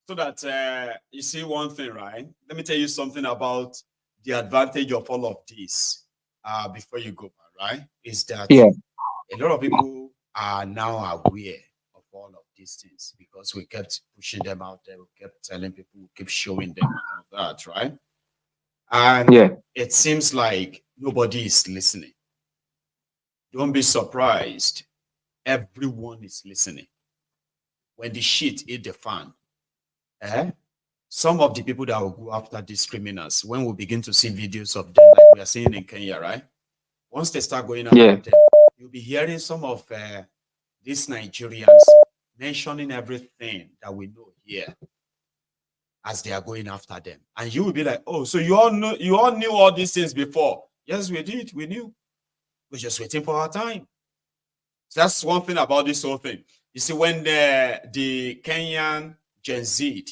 So that you see one thing, right? Let me tell you something about the advantage of all of this. Before you go, right? Is that a lot of people are now aware of all of these things because we kept pushing them out there, we kept telling people, we keep showing them all that, right? And it seems like nobody is listening. Don't be surprised. Everyone is listening. When the shit hit the fan, some of the people that will go after these criminals, when we begin to see videos of them, like we are seeing in Kenya, right? Once they start going after them, you'll be hearing some of these Nigerians mentioning everything that we know here as they are going after them. And you will be like, oh, so you all knew all these things before. Yes, we did. We knew. We're just waiting for our time. So that's one thing about this whole thing. You see, when the Kenyan Gen Z,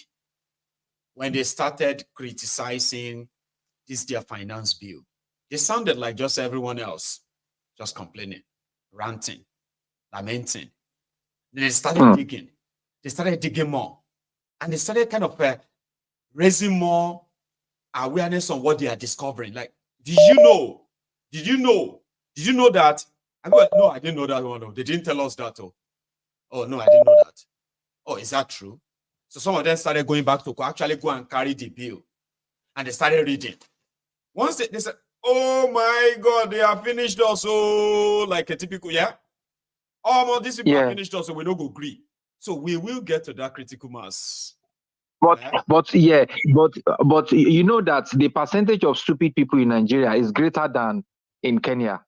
when they started criticizing their finance bill, they sounded like just everyone else, just complaining, ranting, lamenting. Then they started digging. They started digging more. And they started kind of raising more awareness on what they are discovering. Like, did you know? Did you know that? I'm like, no, I didn't know that one. They didn't tell us that. Oh, no, I didn't know that. Oh, is that true? So some of them started going back to actually go and carry the bill. And they started reading. Once they said, oh my God, they have finished us. Oh, like a typical, oh, these people have finished us, so we don't go agree. So we will get to that critical mass. But you know that the percentage of stupid people in Nigeria is greater than in Kenya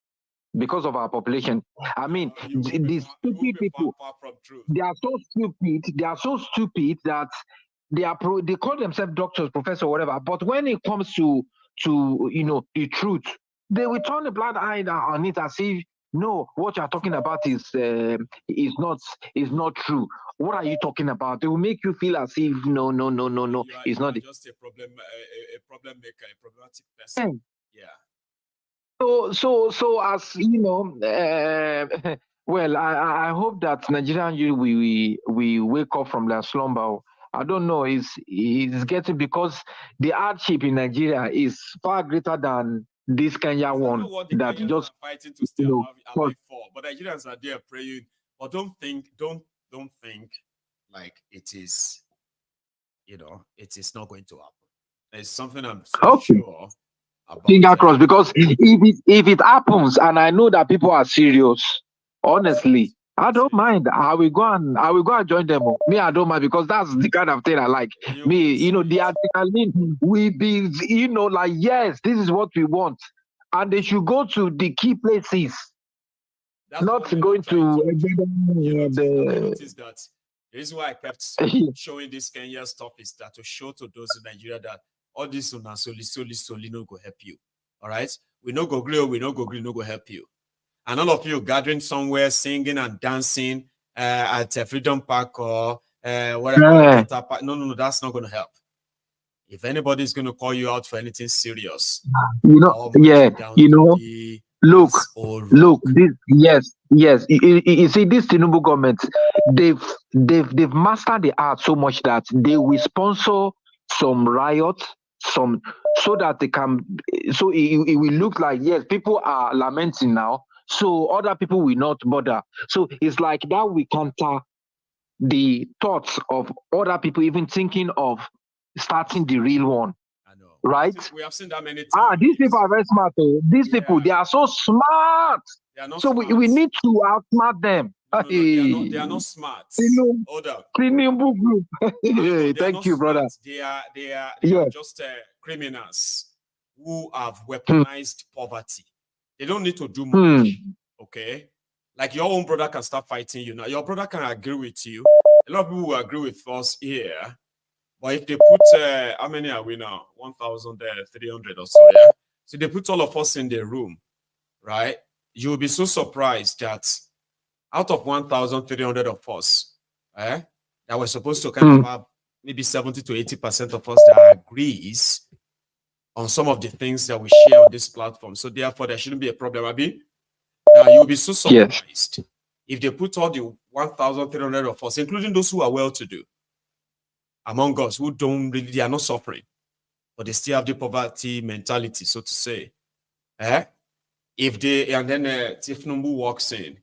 because of our population. I mean, these stupid people, they are so stupid. They are so stupid that they call themselves doctors, professors, whatever. But when it comes to the truth, they will turn a blind eye on it as if no, what you are talking about is not true. What are you talking about? They will make you feel as if no, it's not. Just a problem maker, a problematic person. So as you know, well, I hope that Nigerian youth we wake up from their slumber. I don't know. It's getting, because the hardship in Nigeria is far greater than this Kenya one that Kenyans just are fighting to stay alive for. But Nigerians are there praying. But don't think like it is. It is not going to happen. It's something I'm so sure about. Finger crossed, because if it happens, and I know that people are serious, honestly, I don't mind. I will go and join them. Me, I don't mind, because that's the kind of thing I like. The article will be, like, yes, this is what we want, and they should go to the key places. That's not going to notice that. The reason why I kept showing this Kenya stuff is that to show to those in Nigeria that all this on solely no go help you. All right, we no go agree, no go help you. And all of you gathering somewhere, singing and dancing at a Freedom Park or whatever. No, that's not going to help. If anybody is going to call you out for anything serious, look, this, yes. You see, this Tinubu government, they've mastered the art so much that they will sponsor some riots, so that they can, so it will look like, yes, people are lamenting now, so other people will not bother. So it's like that we counter the thoughts of other people even thinking of starting the real one. Right? We have seen that many times. These people are very smart. These people, they are so smart. So smart. We need to outsmart them. No, they are not smart. Hold up. Group. Thank you, brother. They are just criminals who have weaponized poverty. They don't need to do much. Okay? Like your own brother can start fighting you now. Your brother can agree with you. A lot of people will agree with us here. But if they put, how many are we now? 1,300 or so, yeah? So they put all of us in the room. right? You'll be so surprised that out of 1,300 of us, that we're supposed to kind of have maybe 70 to 80% of us that agrees on some of the things that we share on this platform. So therefore, there shouldn't be a problem, Abi. Now, you'll be so surprised if they put all the 1,300 of us, including those who are well-to-do among us, who don't really, they are not suffering, but they still have the poverty mentality, so to say. If they, and then Tinubu walks in,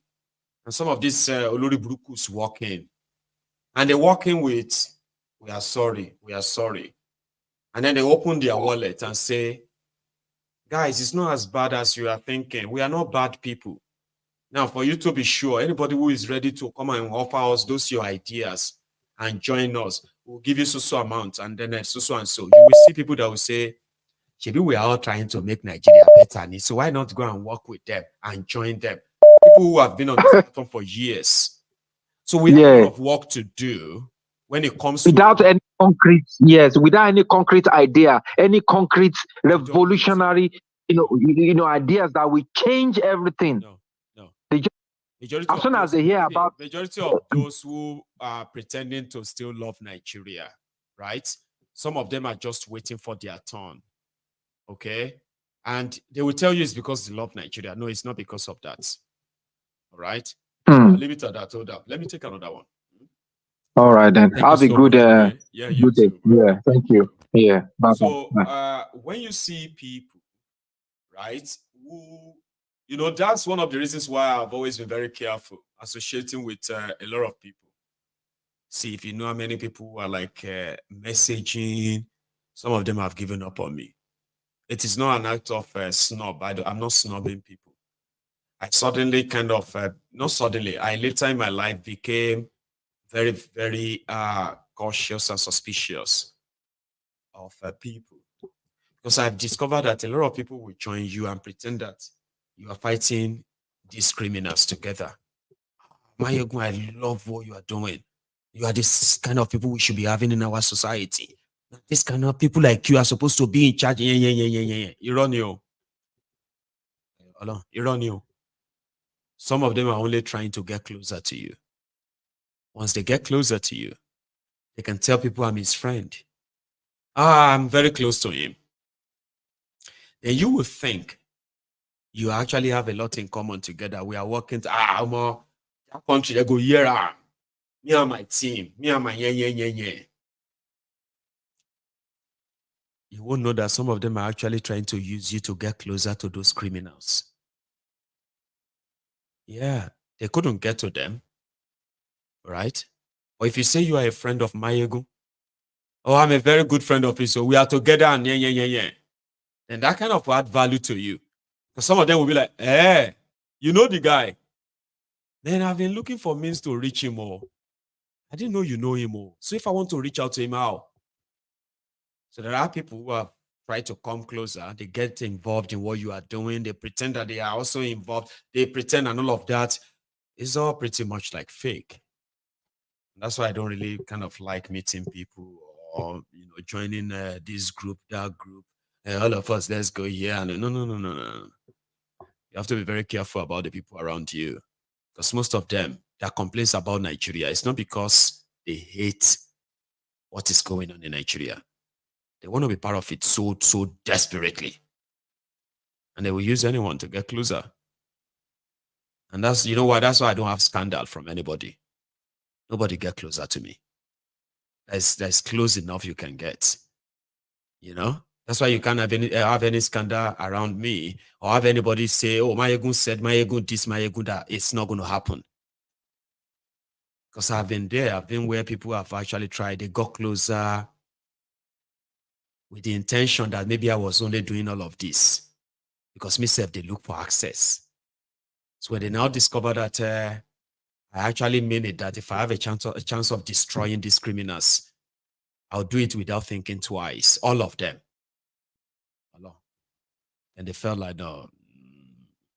and some of these Olori Burukus walk in, and they walk in with, we are sorry. And then they open their wallet and say, guys, it's not as bad as you are thinking. We are not bad people. Now, for you to be sure, anybody who is ready to come and offer us those your ideas and join us, we'll give you so amount, and then so and so. You will see people that will say, maybe we are all trying to make Nigeria better, so why not go and work with them and join them? People who have been on this platform for years. So we have a lot of work to do when it comes without any concrete, without any concrete idea, any concrete revolutionary, ideas that will change everything. No. Majority as soon as they hear about majority of those who are pretending to still love Nigeria, right? Some of them are just waiting for their turn. Okay, and they will tell you it's because they love Nigeria. No, it's not because of that. All right, I'll leave it at that. Hold up, let me take another one. All right, then. Have a good good day. Yeah, thank you. Yeah. Bye. So when you see people, right, who, that's one of the reasons why I've always been very careful associating with a lot of people. See, if you know how many people who are like messaging, some of them have given up on me. It is not an act of snob. I'm not snobbing people. I suddenly not suddenly, I later in my life became very, very cautious and suspicious of people. Because I've discovered that a lot of people will join you and pretend that you are fighting these criminals together. Mayegun, I love what you are doing. You are this kind of people we should be having in our society. This kind of people like you are supposed to be in charge. Ironic. Some of them are only trying to get closer to you. Once they get closer to you, they can tell people I'm his friend. I'm very close to him. Then you will think you actually have a lot in common together. We are working to that country. They go, yeah, me and my team, me and my yeah. You won't know that some of them are actually trying to use you to get closer to those criminals. Yeah, they couldn't get to them, right? Or if you say you are a friend of Mayegun, oh, I'm a very good friend of his, so we are together and yeah. Then that kind of add value to you. Because some of them will be like, you know the guy. Then I've been looking for means to reach him more. I didn't know you know him more. So if I want to reach out to him, how? So there are people who have tried to come closer. They get involved in what you are doing. They pretend that they are also involved. They pretend and all of that. It's all pretty much like fake. That's why I don't really kind of like meeting people or joining this group, that group. All of us, let's go here. No. You have to be very careful about the people around you. Because most of them, their complaints about Nigeria, it's not because they hate what is going on in Nigeria. They want to be part of it so desperately. And they will use anyone to get closer. And that's, that's why I don't have scandal from anybody. Nobody get closer to me. That's close enough you can get. That's why you can't have any scandal around me or have anybody say, oh, Mayegun said, Mayegun this, Mayegun that. It's not going to happen. Because I've been there. I've been where people have actually tried. They got closer with the intention that maybe I was only doing all of this because myself, they look for access. So when they now discover that I actually mean it, that if I have a chance of destroying these criminals, I'll do it without thinking twice. All of them. And they felt like, no,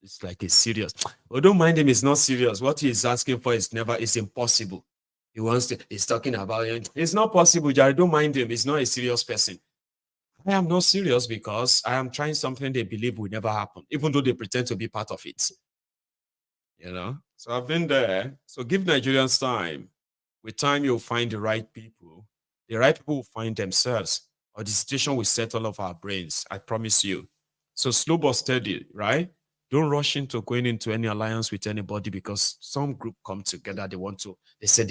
it's like it's serious. Well, don't mind him, it's not serious. What he's asking for is impossible. He's talking about it. It's not possible, Jared. Don't mind him. He's not a serious person. I am not serious because I am trying something they believe will never happen, even though they pretend to be part of it. You know? So I've been there. So give Nigerians time. With time, you'll find the right people. The right people will find themselves, or the situation will set all of our brains. I promise you. So slow but steady, right? Don't rush into going into any alliance with anybody because some group come together. They say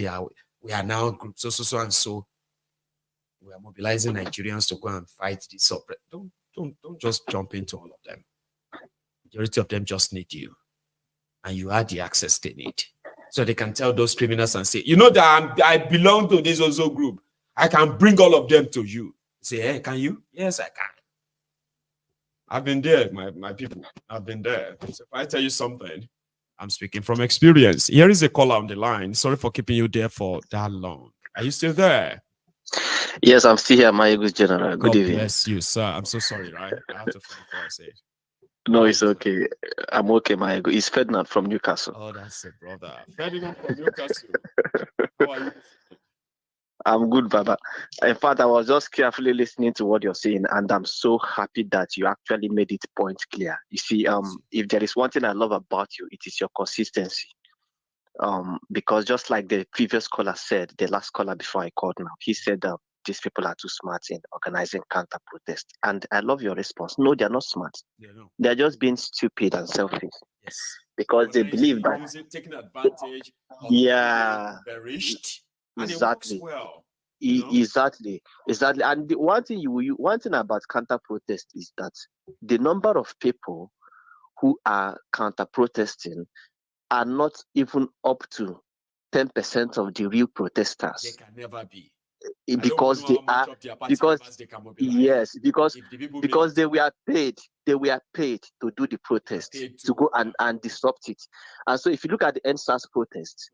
we are now group so and so. We are mobilizing Nigerians to go and fight this. Don't just jump into all of them. Majority of them just need you, and you are the access they need. So they can tell those criminals and say, you know that I belong to this also group. I can bring all of them to you. Say, hey, can you? Yes, I can. I've been there, my people. I've been there. So if I tell you something, I'm speaking from experience. Here is a caller on the line. Sorry for keeping you there for that long. Are you still there? Yes, I'm still here, my good general. Good evening. God bless you, sir. I'm so sorry, right? I have to finish before I say it. No, it's okay. I'm okay, my ego. It's Ferdinand from Newcastle. Oh, that's it, brother. Ferdinand from Newcastle. How are you? I'm good, Baba. In fact, I was just carefully listening to what you're saying, and I'm so happy that you actually made it point clear. You see, if there is one thing I love about you, it is your consistency. Because just like the previous caller said, the last caller before I called now, he said these people are too smart in organizing counter protest. And I love your response. No, they're not smart. They're just being stupid and selfish. Yes. Because they believe that taking advantage of perished. And exactly. It works well. Exactly. And the one thing about counter protest is that the number of people who are counter protesting are not even up to 10% of the real protesters. They can never be. Because they were paid to do the protest, to go and disrupt it. And so if you look at the NSAS protest,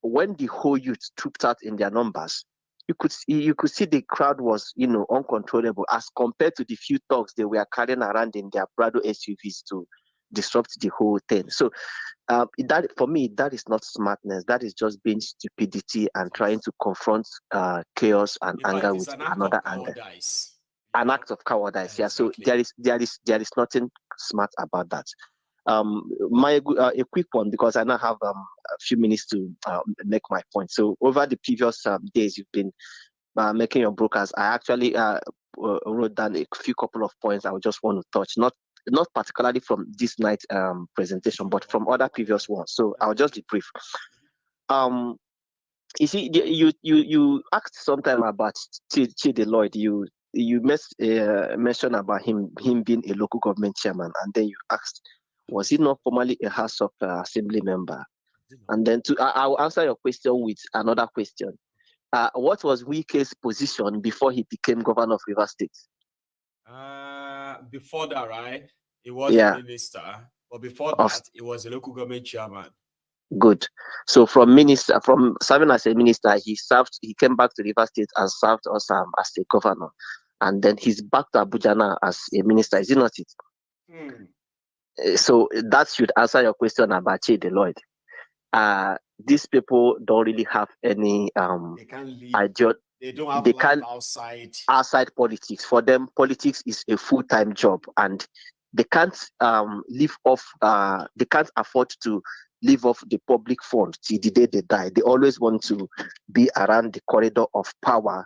when the whole youth trooped out in their numbers, you could see the crowd was uncontrollable as compared to the few thugs they were carrying around in their Prado SUVs to disrupt the whole thing. So that, for me, that is not smartness. That is just being stupidity and trying to confront chaos and anger with another anger. An act of cowardice. Yeah. So there is nothing smart about that. A quick one, because I now have a few minutes to make my point. So over the previous days, you've been making your brokers. I actually wrote down a couple of points I would just want to touch, not particularly from this night presentation, but from other previous ones. So I'll just be brief. You see, you asked sometime about Chidi Lloyd. You mentioned about him being a local government chairman, and then you asked, was he not formerly a House of Assembly member? And then I'll answer your question with another question. What was Wike's position before he became governor of Rivers State? Before that, right? He was a minister, but before that, he was a local government chairman. Good. So from serving as a minister, he came back to Rivers State and served us as a governor. And then he's back to Abuja now as a minister, is it not it? So that should answer your question about Chidi Lloyd. These people don't really have any idea. They don't have life outside politics. For them, politics is a full-time job, and they can't live off. They can't afford to live off the public fund till the day they die. They always want to be around the corridor of power,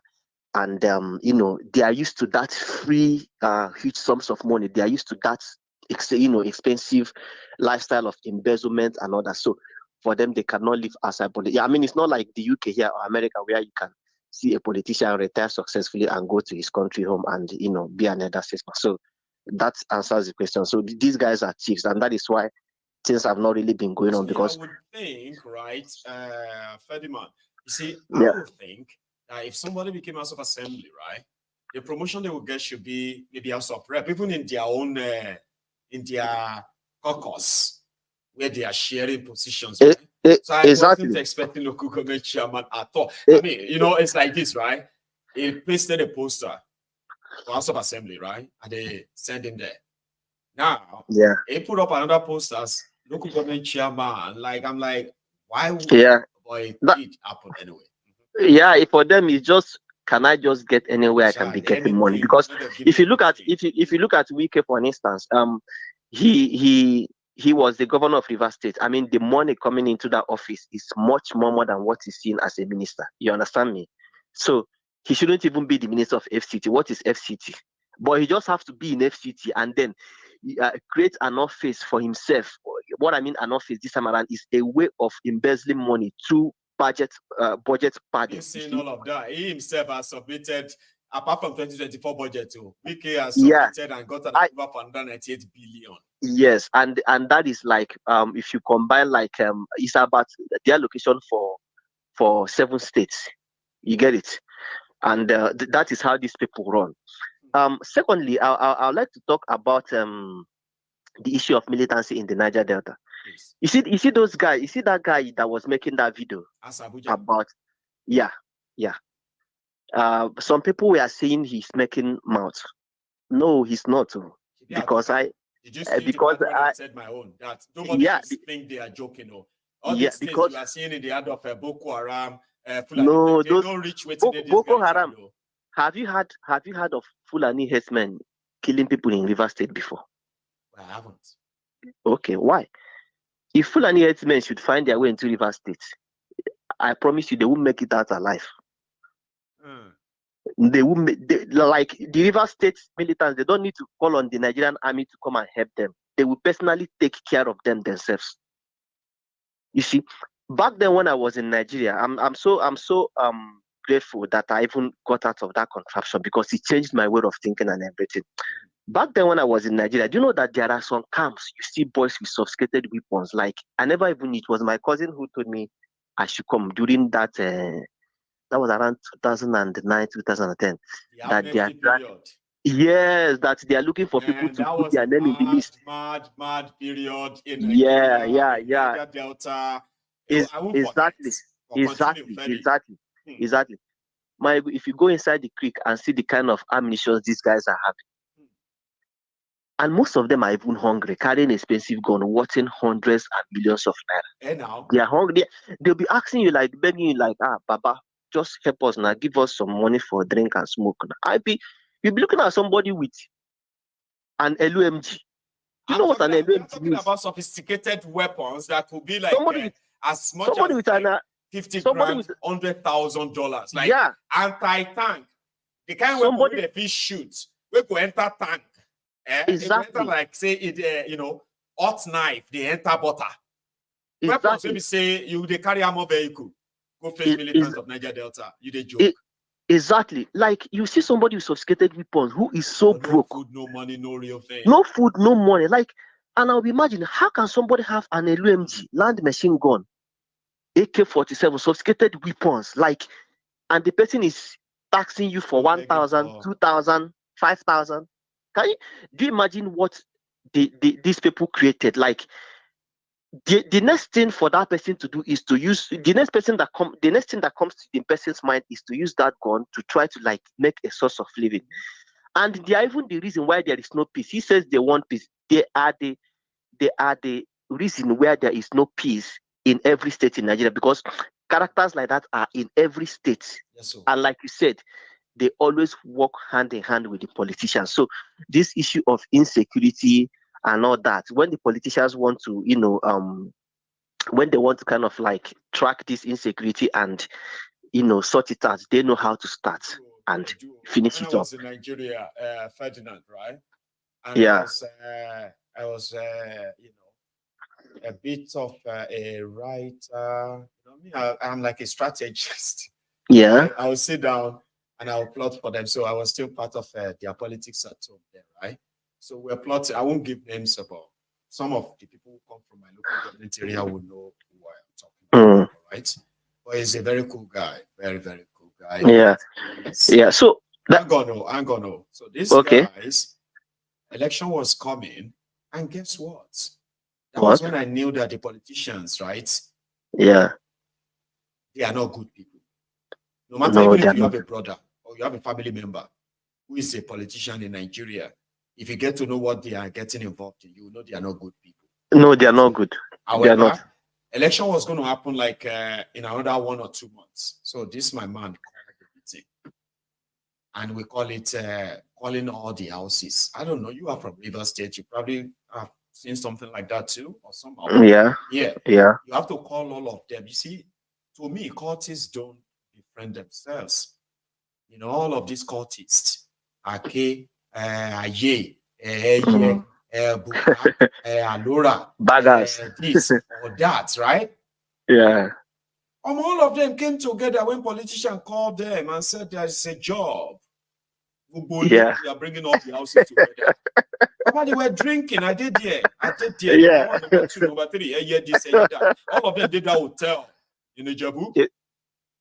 and they are used to that free, huge sums of money. They are used to that, expensive lifestyle of embezzlement and all that. So for them, they cannot live outside politics. I mean, it's not like the UK here or America where you can see a politician retire successfully and go to his country home and be another statesman. So that answers the question. So these guys are chiefs, and that is why things have not really been going on. Because I would think, right, Ferdinand, you see, I would think that if somebody became House of Assembly, right, the promotion they would get should be maybe House of Rep, even in their own in their caucus where they are sharing positions. Right? So I wasn't expecting local government chairman at all. I mean, it's like this, right? He pasted a poster for House of Assembly, right? And they sent him there. Now, he put up another poster as local government chairman. Like, I'm like, why would it did happen anyway? Yeah, for them, it's just can I just get anywhere I can be getting money? Because if you look at Wike, for instance, he was the governor of Rivers State. I mean, the money coming into that office is much more than what he's seen as a minister. You understand me? So he shouldn't even be the minister of FCT. What is FCT? But he just has to be in FCT and then create an office for himself. What I mean, an office this time around is a way of embezzling money through budget padding. He's seen all of that. He himself has submitted, apart from 2024 budget, too. Wike has submitted and got an approval for 198 billion. Yes, and that is like if you combine like it's about the allocation for 7 states. You get it, and that is how these people run. Secondly, I'd like to talk about the issue of militancy in the Niger Delta. Yes. You see those guys. You see that guy that was making that video about some people were saying he's making mouth. No, he's not. Because I said my own that nobody think they are joking. All these things you are seeing in the ad of Boko Haram. No, they don't reach Boko Haram. Have you heard of Fulani herdsmen killing people in River State before? I haven't. Okay, why? If Fulani herdsmen should find their way into River State, I promise you they won't make it out alive. They will like the River State militants. They don't need to call on the Nigerian army to come and help them. They will personally take care of them themselves. You see, back then when I was in Nigeria, I'm so grateful that I even got out of that contraption because it changed my way of thinking and everything. Back then when I was in Nigeria, do you know that there are some camps you see boys with sophisticated weapons? Like I never even knew. It was my cousin who told me I should come during that. That was around 2009, 2010. That they are that they are looking for people to put their name in the list. Mad period in Nigeria, Delta. Exactly. If you go inside the creek and see the kind of ammunition these guys are having, and most of them are even hungry, carrying expensive gun, worth hundreds and millions of naira. They are hungry. They'll be asking you, like, begging you, like, Baba, just help us now, give us some money for drink and smoke. You'll be looking at somebody with an LUMG. You know what an LUMG means? I'm talking about sophisticated weapons that could be like as much as with like 50 grand, $100,000. Like anti-tank. The kind of weapon the fish shoot, we go enter tank. Exactly. Enter like say it, hot knife, they enter butter. Exactly. Weapons, maybe say you they carry armor vehicle. Go face militants of Niger Delta. You they joke. Exactly. Like you see somebody with sophisticated weapons who is so broke. No food, no money, no real thing. No food, no money. Like, and I'll imagine how can somebody have an LUMG, land machine gun, AK-47, sophisticated weapons, like, and the person is taxing you for 1,000, 2,000, 5,000. Do you imagine what these people created? Like, the next thing for that person to do is to use the next thing that comes to the person's mind is to use that gun to try to like make a source of living. And they are even the reason why there is no peace. He says they want peace. They are the reason where there is no peace in every state in Nigeria, because characters like that are in every state. Yes, sir. And like you said, they always work hand in hand with the politicians. So this issue of insecurity and all that, when the politicians want to, when they want to kind of like track this insecurity and, sort it out, they know how to start and finish it I up. was in Nigeria, Ferdinand, right? And yeah. I was a bit of a writer. I'm like a strategist. Yeah. I will sit down and I'll plot for them. So I was still part of their politics at home there, right? So we're plotting. I won't give names about some of the people who come from my local government area will know who I am talking about, right? But he's a very cool guy, very, very cool guy. Yeah. Yeah. So I'm gonna know. So this guys, election was coming, and guess what? That was when I knew that the politicians, right? Yeah. They are not good people. No matter even if you have a brother or you have a family member who is a politician in Nigeria, if you get to know what they are getting involved in, you know they are not good people. No, they are not good. However, they are not. Election was going to happen like in another 1 or 2 months. So this my man called the meeting. and we call it calling all the houses. I don't know. You are from River State. You probably have seen something like that too, or somehow. Yeah. Yeah. Yeah. You have to call all of them. You see, to me, cultists don't befriend themselves. You know, all of these cultists, Ake, Aye, Buka, Alora, Baggers. this or that, right? Yeah. All of them came together when politicians called them and said there's a job. Yeah. We are bringing all the houses together. But they were drinking. I did there. Yeah. Number 1, number 2, number 3. This, that. All of them did that hotel in the Jabu.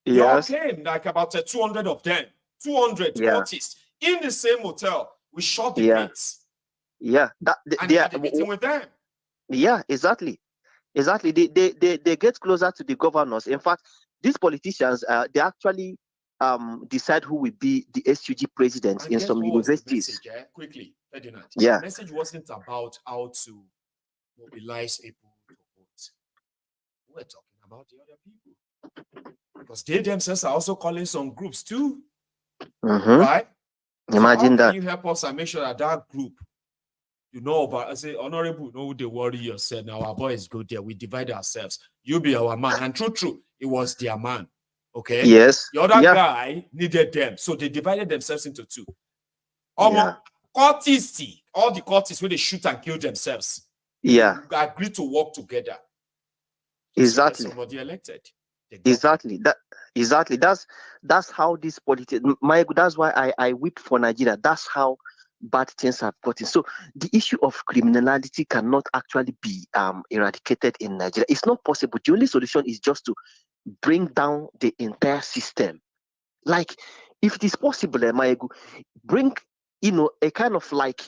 They all came, like about 200 of them. 200 cultists in the same hotel. We shot the gates. Yeah. They had a meeting with them. Yeah, exactly. Exactly. They get closer to the governors. In fact, these politicians, they actually decide who will be the SUG presidents in some universities. Message, quickly, Ferdinand. Yeah. The message wasn't about how to mobilize people to vote. We're talking about the other people. Because they themselves are also calling some groups too. Right? Imagine so how that. can you help us and make sure that group, you know about, I say, honorable, know who they worry yourself. Now our boys go there. We divide ourselves. You be our man. And true, it was their man. Okay. Yes. The other guy needed them. So they divided themselves into two. Cultists, all the cultists where they shoot and kill themselves. Yeah. They agreed to work together. Exactly. Somebody elected. Exactly. That's how this politics. That's why I weep for Nigeria. That's how bad things have gotten. So the issue of criminality cannot actually be eradicated in Nigeria. It's not possible. The only solution is just to bring down the entire system. Like, if it is possible, bring, a kind of like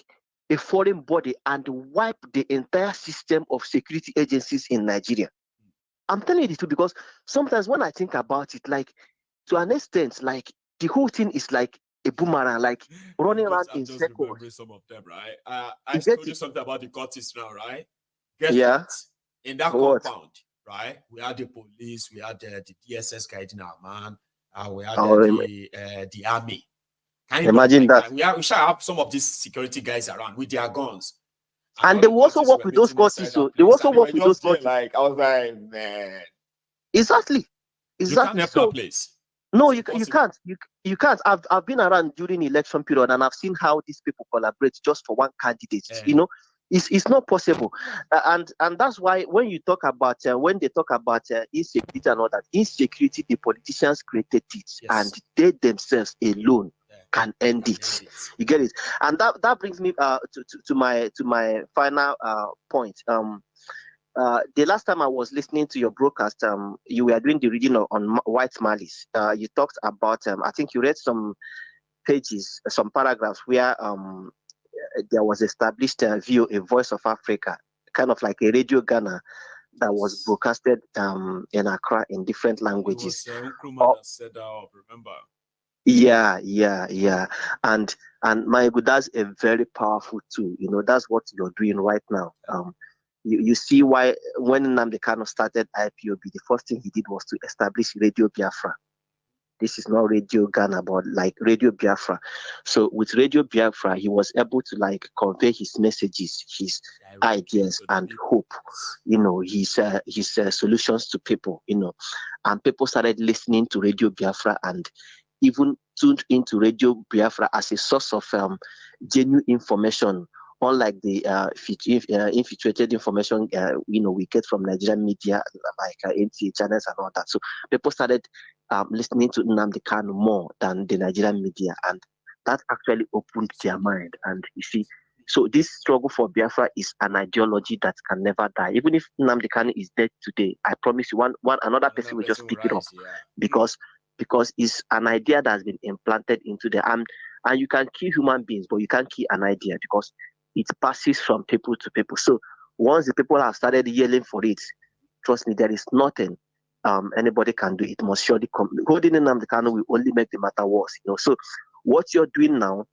a foreign body and wipe the entire system of security agencies in Nigeria. I'm telling you the truth because sometimes when I think about it, like, to an extent, like, the whole thing is like a boomerang, like running around in circles. Remembering some of them, right? I told you something about the cultists now, right? Guess what? In that compound, right? We had the police, we had the DSS guiding our man, we had the army. Can you imagine that? We shall have some of these security guys around with their guns. And they will also work with those cultists. So they also work with those cultists. Like, I was like, man. Exactly. You can't help that place. No, you can't. You can't. I've been around during election period and I've seen how these people collaborate just for one candidate. It's not possible. And that's why when you talk about when they talk about insecurity and all that, insecurity, the politicians created it, and they themselves alone can end it. You get it? And that brings me to my final point. The last time I was listening to your broadcast, you were doing the reading on white malice. You talked about, I think you read some pages, some paragraphs where there was established a Voice of Africa, kind of like a Radio Ghana that was broadcasted in Accra in different languages. It was Nkrumah that set that up, remember? Yeah. And my good, that's a very powerful tool. That's what you're doing right now. You see why when Nnamdi Kanu started IPOB, the first thing he did was to establish Radio Biafra. This is not Radio Ghana, but like Radio Biafra. So with Radio Biafra, he was able to like convey his messages, his ideas and hope, his solutions to people, and people started listening to Radio Biafra and even tuned into Radio Biafra as a source of genuine information, unlike the infiltrated information we get from Nigerian media like NTA channels and all that. So people started listening to Nnamdi Kanu more than the Nigerian media, and that actually opened their mind. And you see, so this struggle for Biafra is an ideology that can never die. Even if Nnamdi Kanu is dead today, I promise you, another person will just pick it up, because it's an idea that has been implanted into the and you can kill human beings, but you can't kill an idea because it passes from people to people. So once the people have started yelling for it, trust me, there is nothing anybody can do. It must surely come. Holding Nnamdi Kanu will only make the matter worse. So what you're doing now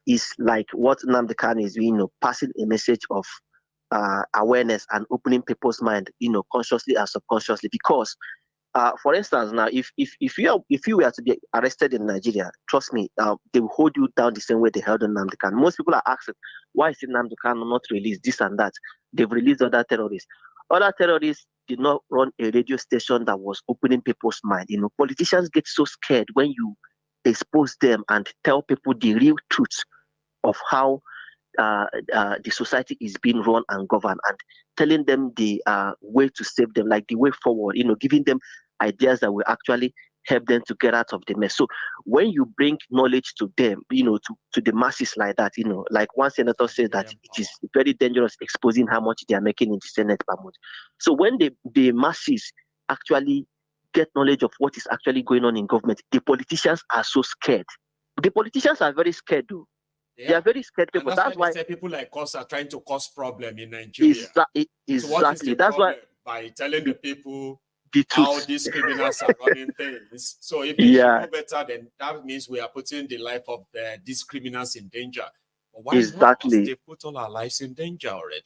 is like what Nnamdi Kanu is doing, passing a message of awareness and opening people's mind, consciously and subconsciously, because for instance, now if you were to be arrested in Nigeria, trust me, they will hold you down the same way they held on Nnamdi Kanu. Most people are asking, why is Nnamdi Kanu not released? This and that. They've released other terrorists. Other terrorists did not run a radio station that was opening people's mind. You know, politicians get so scared when you expose them and tell people the real truth of how the society is being run and governed, and telling them the way to save them, like the way forward, you know, giving them ideas that will actually help them to get out of the mess. So when you bring knowledge to them, you know, to the masses like that, you know, like one senator says that it is very dangerous exposing how much they are making in the Senate per month. So when the masses actually get knowledge of what is actually going on in government, the politicians are so scared. The politicians are very scared, though. Yeah. They are very scared people. That's why people like us are trying to cause problem in Nigeria. Exactly. So what is the That's problem? why By telling the people the how these criminals are running things. So if they know better, then that means we are putting the life of these criminals in danger. But why not? They put all our lives in danger already.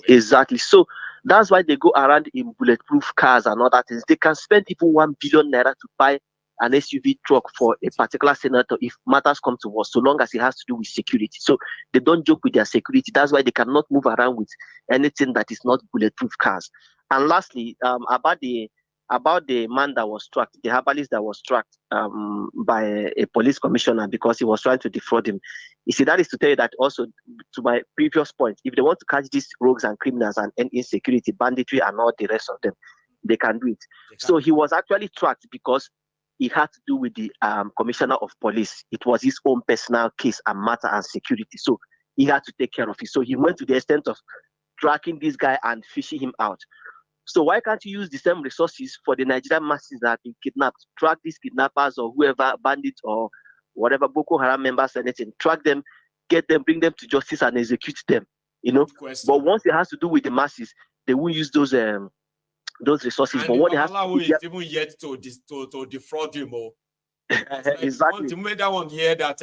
Exactly. So that's why they go around in bulletproof cars and other things. They can spend even 1 billion naira to buy an SUV truck for a particular senator if matters come to us, so long as it has to do with security. So they don't joke with their security. That's why they cannot move around with anything that is not bulletproof cars. And lastly, about the man that was struck, the herbalist that was struck by a police commissioner because he was trying to defraud him. You see, that is to tell you that also, to my previous point, if they want to catch these rogues and criminals and insecurity, banditry and all the rest of them, they can do it. So he was actually tracked because he had to do with the commissioner of police. It was his own personal case and matter and security. So he had to take care of it. So he went to the extent of tracking this guy and fishing him out. So why can't you use the same resources for the Nigerian masses that have been kidnapped? Track these kidnappers or whoever, bandits or whatever, Boko Haram members, anything. Track them, get them, bring them to justice and execute them. You know. But once it has to do with the masses, they won't use those resources. And but what they have to is even yet to defraud him. Like exactly. The moment that one hear that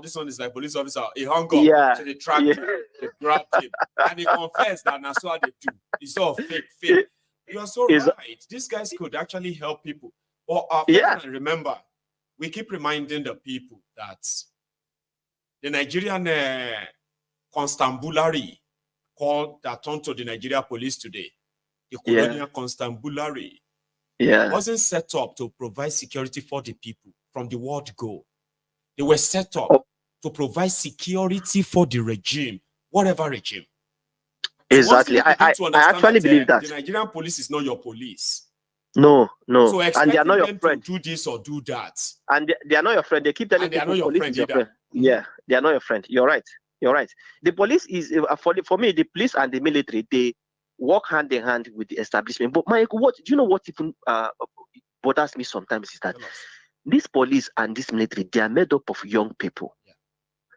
this one is like police officer, he hung up, so they tracked him, they grabbed him, and he confessed that that's what they do. It's all fake. You are so right. These guys could actually help people. But remember, we keep reminding the people that the Nigerian constabulary that turned to the Nigeria police today, the colonial constabulary, wasn't set up to provide security for the people from the word go. They were set up to provide security for the regime, whatever regime. Exactly. So I actually believe that the Nigerian police is not your police. No. So and they are not your friend. To do this or do that. And they are not your friend. They keep telling people police is your friend. Yeah, they are not your friend. You're right. The police is for me. The police and the military, they work hand in hand with the establishment. But Mike, do you know what even bothers me sometimes is that this police and this military, they are made up of young people.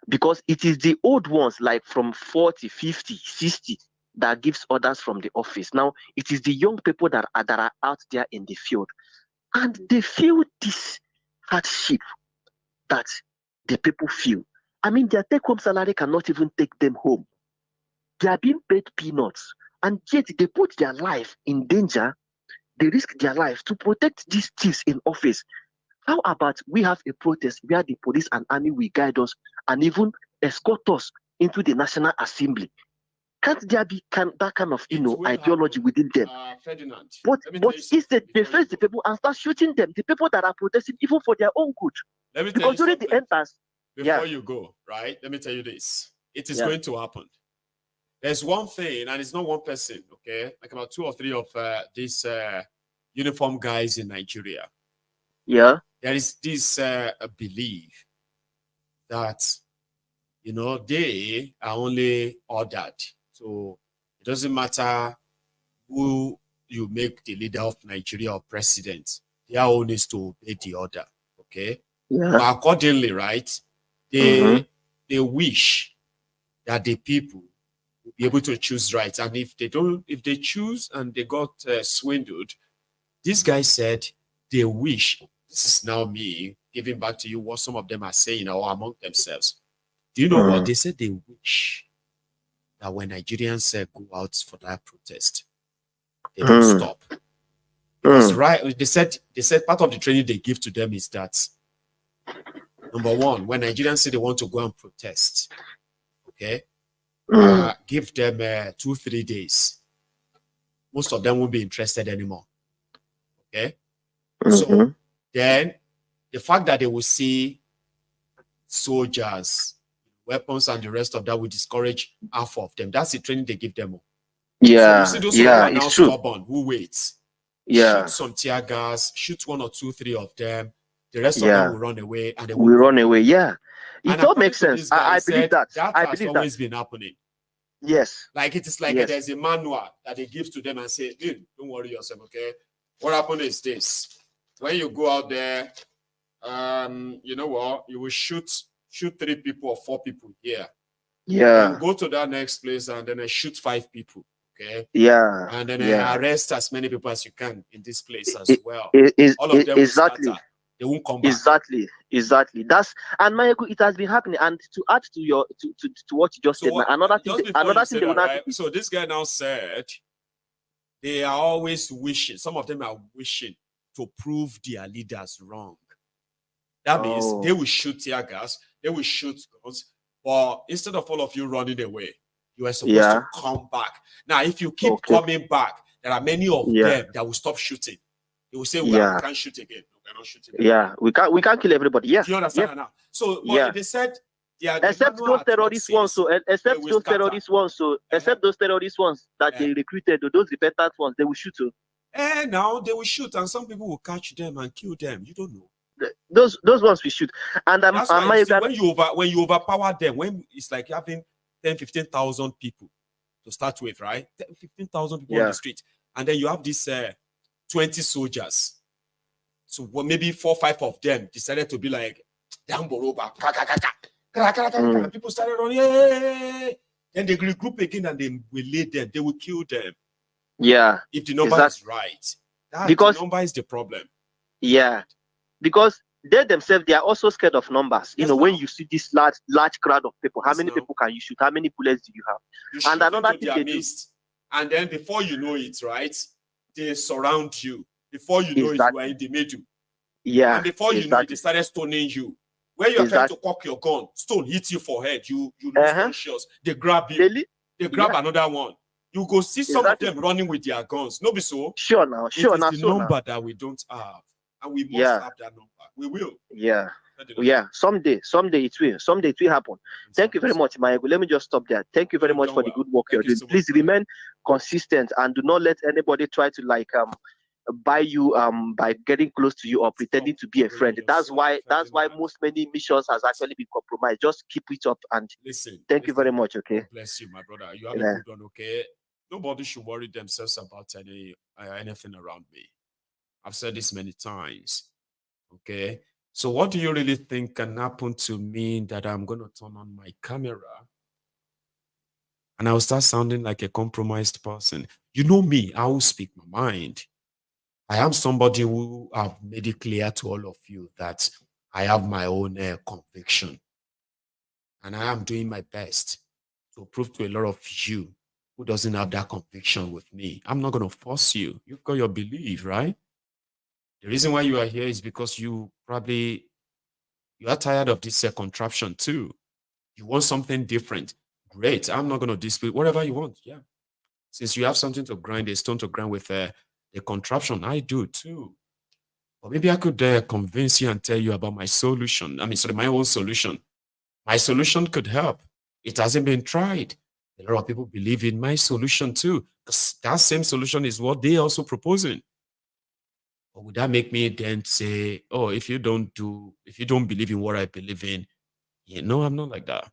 Because it is the old ones, like from 40, 50, 60, that gives orders from the office. Now, it is the young people that are out there in the field. And they feel this hardship that the people feel. I mean, their take-home salary cannot even take them home. They are being paid peanuts. And yet they put their life in danger. They risk their life to protect these thieves in office. How about we have a protest where the police and army will guide us and even escort us into the National Assembly? Can't there be that kind of ideology within them? Ferdinand, but instead they face the people and start shooting them, the people that are protesting even for their own good. Let me because during the enters, before you go, right? Let me tell you this. It is going to happen. There's one thing, and it's not one person, okay? Like about 2 or 3 of these uniform guys in Nigeria. Yeah. There is this belief that, they are only ordered. So it doesn't matter who you make the leader of Nigeria or president. Their own is to obey the order, okay? Yeah. But accordingly, right, they wish that the people will be able to choose right. And if they choose and they got swindled, this guy said they wish, this is now me giving back to you what some of them are saying or among themselves. Do you know what? They said they wish that when Nigerians go out for that protest, they don't stop. Because they said part of the training they give to them is that, number one, when Nigerians say they want to go and protest, okay, give them 2-3 days. Most of them won't be interested anymore. Okay, so then the fact that they will see soldiers, weapons, and the rest of that will discourage half of them. That's the training they give them. Yeah, so you see those who are now stubborn, who waits. Shoot some tear gas, shoot 1 or 2, 3 of them. The rest of them will run away, and they will run away. Yeah, it all makes sense. I believe that. That has always been happening. Yes, like it is like there's a manual that they give to them and say, hey, don't worry yourself, okay? What happened is this: when you go out there, you know what? You will shoot 3 people or 4 people here. Yeah. Then go to that next place and then shoot 5 people. Okay. Yeah. And then arrest as many people as you can in this place as well. All of them exactly. will scatter. They won't come back. Exactly. That's and Mayego, it has been happening. And to add to your to what you just said, another thing they will not. So this guy now said they are always wishing. Some of them are wishing to prove their leaders wrong. That means they will shoot tear gas, they will shoot guns, but instead of all of you running away, you are supposed to come back. Now, if you keep coming back, there are many of them that will stop shooting. They will say, well, we can't shoot again. We cannot shoot again. Yeah, we can't kill everybody. Yes. Do you understand now? So they said except those terrorist ones, except those terrorist ones that they recruited, those repentant ones, they will shoot too. And now they will shoot, and some people will catch them and kill them. You don't know. Those ones we shoot. And that's why when you overpower them, when it's like having 10,000-15,000 people to start with, right? 15,000 people on the street, and then you have these 20 soldiers. So maybe 4 or 5 of them decided to be like down Boroba. People started running. Then they regroup again and they will lay them. They will kill them. Yeah. If the number is right. Because the number is the problem. Yeah. Because they themselves, they are also scared of numbers. You know, when you see this large crowd of people, how many people can you shoot? How many bullets do you have? And another thing they do. And then before you know it, right, they surround you. Before you know it, you are in the middle. Yeah. And before you know it, they started stoning you. When you are trying to cock your gun, stone hits you forehead. You lose conscious. They grab you. They grab another one. You go see some of them running with their guns. No be so. Sure now. It is the number that we don't have. And we must have that number. We will. Yeah. Someday it will. Someday it will happen. Thank you very much, Mayego. Let me just stop there. Thank you very much for the good work you're doing. Please remain consistent and do not let anybody try to buy you by getting close to you or pretending to be a friend. That's why many missions has actually been compromised. Just keep it up and thank you very much. Okay. God bless you, my brother. You have a good one. Okay. Nobody should worry themselves about anything around me. I've said this many times. Okay. So what do you really think can happen to me that I'm going to turn on my camera and I'll start sounding like a compromised person? You know me, I will speak my mind. I am somebody who have made it clear to all of you that I have my own conviction. And I am doing my best to prove to a lot of you who doesn't have that conviction with me. I'm not going to force you. You've got your belief, right? The reason why you are here is because you are tired of this contraption too. You want something different. Great. I'm not going to dispute whatever you want. Yeah. Since you have something to grind, a stone to grind with the contraption, I do too. But maybe I could convince you and tell you about my solution. My own solution. My solution could help. It hasn't been tried. A lot of people believe in my solution too, because that same solution is what they also proposing. But would that make me then say, oh, if you don't believe in what I believe in, no, I'm not like that.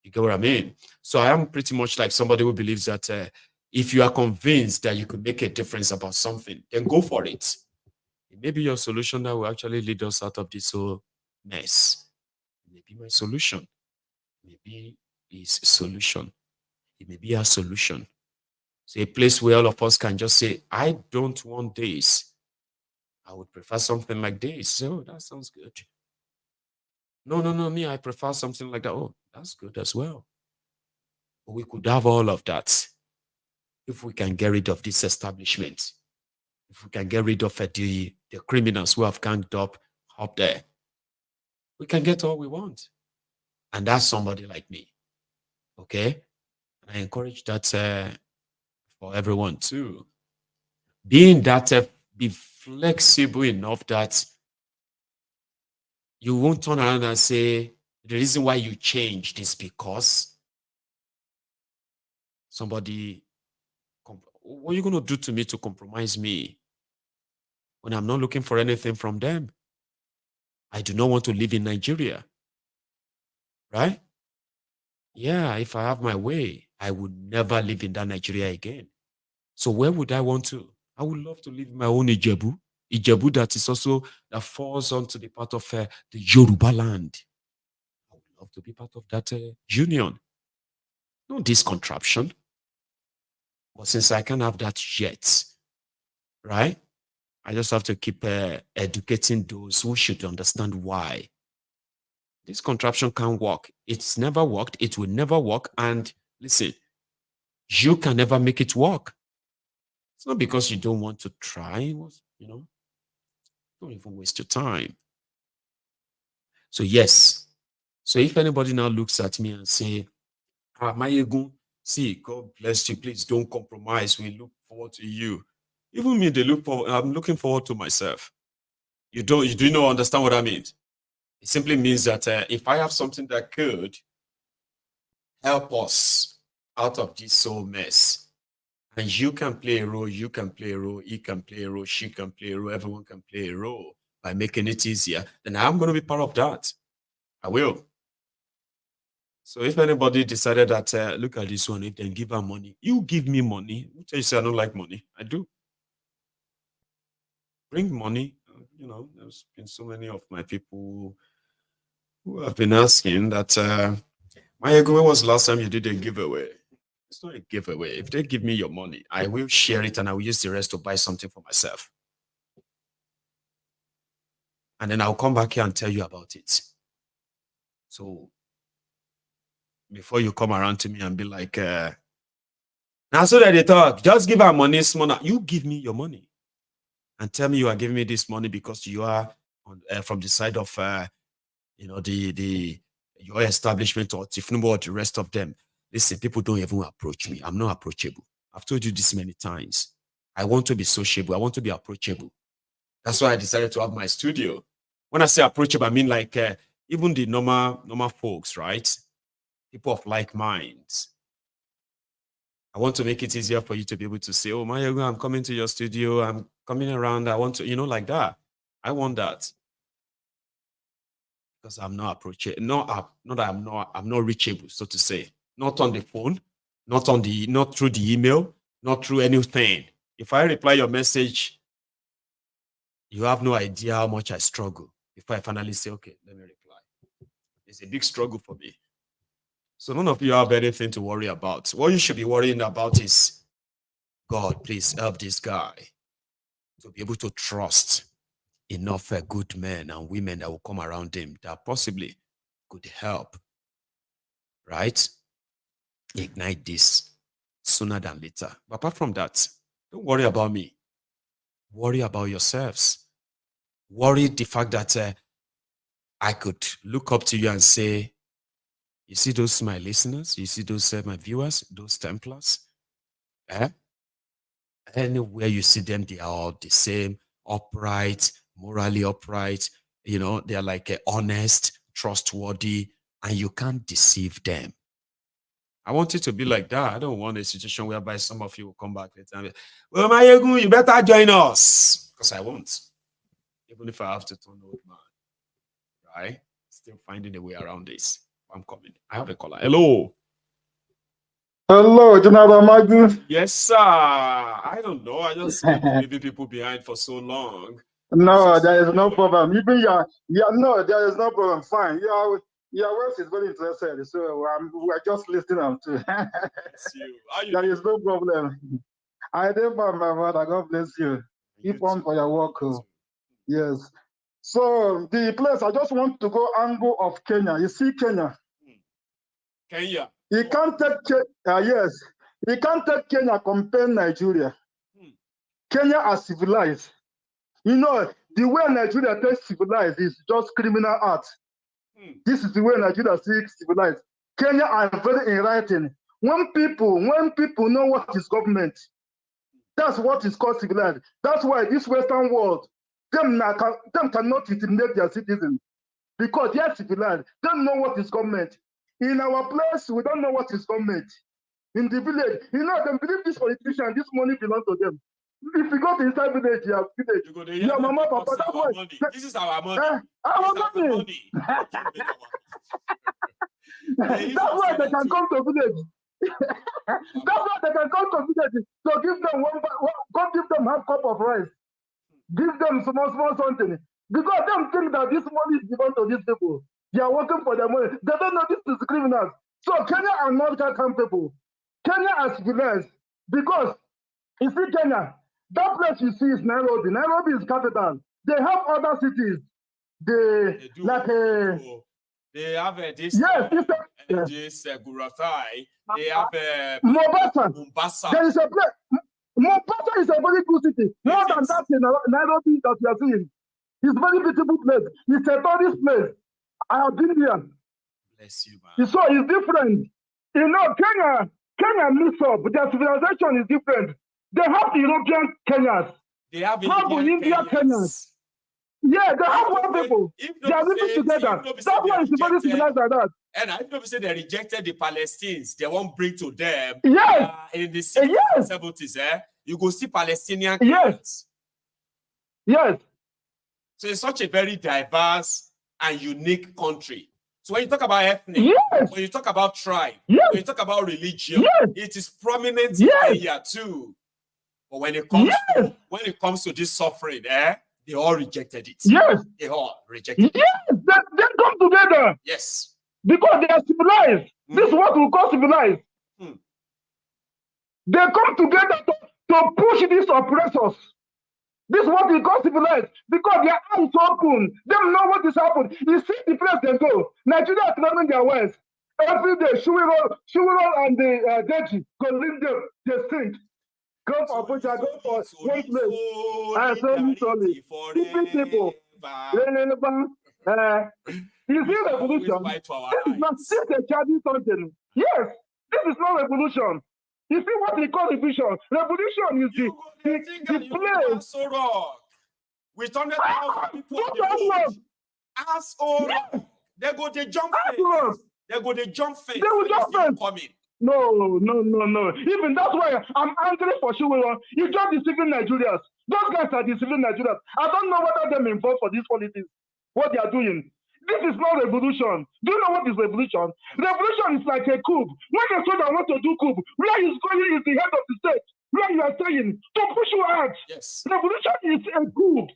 You get what I mean? So I am pretty much like somebody who believes that if you are convinced that you could make a difference about something, then go for it. It may be your solution that will actually lead us out of this whole mess. It may be my solution. Maybe his solution. It may be our solution. So a place where all of us can just say, I don't want this. I would prefer something like this. So that sounds good. No, me, I prefer something like that. Oh, that's good as well. But we could have all of that if we can get rid of this establishment. if we can get rid of the criminals who have ganged up there, we can get all we want. And that's somebody like me. Okay? And I encourage that for everyone too. Being that, be flexible enough that you won't turn around and say, the reason why you changed is because somebody, what are you going to do to me to compromise me when I'm not looking for anything from them? I do not want to live in Nigeria. Right? Yeah, if I have my way, I would never live in that Nigeria again. So where would I want to? I would love to live in my own Ijebu. Ijebu that is also, that falls onto the part of the Yoruba land. I would love to be part of that union. Not this contraption. But since I can't have that yet, right? I just have to keep educating those who should understand why. This contraption can't work. It's never worked. It will never work. And listen, you can never make it work. It's not because you don't want to try, you know. Don't even waste your time. So yes. So if anybody now looks at me and say, Mayegun, see, God bless you. Please don't compromise. We look forward to you. Even me, I'm looking forward to myself. You do not understand what I mean? It simply means that if I have something that could help us out of this soul mess, and you can play a role, you can play a role, he can play a role, she can play a role, everyone can play a role by making it easier, then I'm going to be part of that. I will. So if anybody decided that, look at this one, if they give her money, you give me money. Who tell you say I don't like money? I do. Bring money. You know, there's been so many of my people who have been asking that, Mayegun, when was the last time you did a giveaway? It's not a giveaway. If they give me your money, I will share it and I will use the rest to buy something for myself. And then I'll come back here and tell you about it. So before you come around to me and be like, now so that they talk, just give her money, small. You give me your money and tell me you are giving me this money because you are on, from the side of, you know, your establishment or Tinubu or the rest of them. Listen, people don't even approach me. I'm not approachable. I've told you this many times. I want to be sociable. I want to be approachable. That's why I decided to have my studio. When I say approachable, I mean like even the normal folks, right? People of like minds. I want to make it easier for you to be able to say, oh, Mayegun, I'm coming to your studio. I'm coming around. I want to, you know, like that. I want that. Because I'm not approachable. I'm not reachable, so to say. Not on the phone, not through the email, not through anything. If I reply your message, you have no idea how much I struggle. If I finally say, okay, let me reply. It's a big struggle for me. So none of you have anything to worry about. What you should be worrying about is, God, please help this guy to be able to trust enough good men and women that will come around him that possibly could help, right? Ignite this sooner than later. But apart from that, don't worry about me. Worry about yourselves. Worry the fact that I could look up to you and say, you see those my listeners, you see those my viewers, those Templars, anywhere you see them, they are all the same, upright, morally upright, you know, they're like honest, trustworthy, and you can't deceive them. I want it to be like that. I don't want a situation whereby some of you will come back later and be, well, Mayegun, you better join us. Because I won't. Even if I have to turn old man. Right? Still finding a way around this. I'm coming. I have a caller. Hello. Hello, General Mayegun. Yes, sir. I don't know. I just keep leaving people behind for so long. No, there is no problem. Even no, there is no problem. Fine. Your voice is very interesting. So we're just listening to. There is no problem. I did my mother. God bless you. Keep on for your work. Yes. So the place, I just want to go angle of Kenya. You see Kenya. Kenya. You can't take yes. You can't take Kenya compare Nigeria. Kenya are civilized. You know, the way Nigeria takes civilized is just criminal art. This is the way Nigeria seeks civilized. Kenya are very enlightened. When people know what is government, that's what is called civilized. That's why this Western world, them cannot intimidate their citizens because they are civilized. They don't know what is government. In our place, we don't know what is government. In the village, you know, they believe this politician, this money belongs to them. If you go to inside village, you have village. Your mama, papa, that's why. This is our money. Our money. That's why they can come to village. That's why they can come to village. So give them give them half cup of rice. Give them small something. Because they think that this money is given to these people. They are working for their money. They don't know this is criminals. So Kenya are not Kakan people. Kenya are civilized. Because you see Kenya, that place you see is Nairobi. Nairobi is capital. They have other cities. They have this. Yes, this Gurathai. They have Mombasa. There is a place. Mombasa is a very good city. More than that in Nairobi that you are seeing. It's a very beautiful place. It's a tourist place. I have been here. Bless you, man. So it's different. You know, Kenya mix up. Their civilization is different. They have European Kenyans. They have Indian Kenyans. Yeah, they have one people. They are living together. That's why it's very civilized like that. And I know say they rejected the Palestinians. They won't bring to them. Yes. In the 60s and 70s, you go see Palestinian Kenyans. Yes. So it's such a very diverse and unique country. So when you talk about ethnic, when you talk about tribe, when you talk about religion, it is prominent in Kenya too. But when it comes to this suffering, they all rejected it. Yes. They all rejected it. Yes, they come together. Yes. Because they are civilized. This is what we call civilized. They come together to push these oppressors. This is what we call civilized. Because their eyes open. They know what is happening. You see the place they go. Nigeria is learning their ways. Every day, Shewiro and the Deji go leave them. They sink. Go for Abuja, go for one place. I saw sorry. People. You see revolution? This is not just a charging something. Yes, this is not revolution. You see what we call revolution? Revolution is the place. So wrong. We turned 1,000 people on the asshole. They go they jump face. They go they jump face. They will jump face. Coming. No. Even that's why I'm angry for Shewiro. He's just deceiving Nigerians. Those guys are deceiving Nigerians. I don't know what them involved for these politics. What they are doing. This is not revolution. Do you know what is revolution? Revolution is like a coup. When a soldier wants to do coup, where he's going is the head of the state. Where you are saying to push you out. Yes. Revolution is a coup.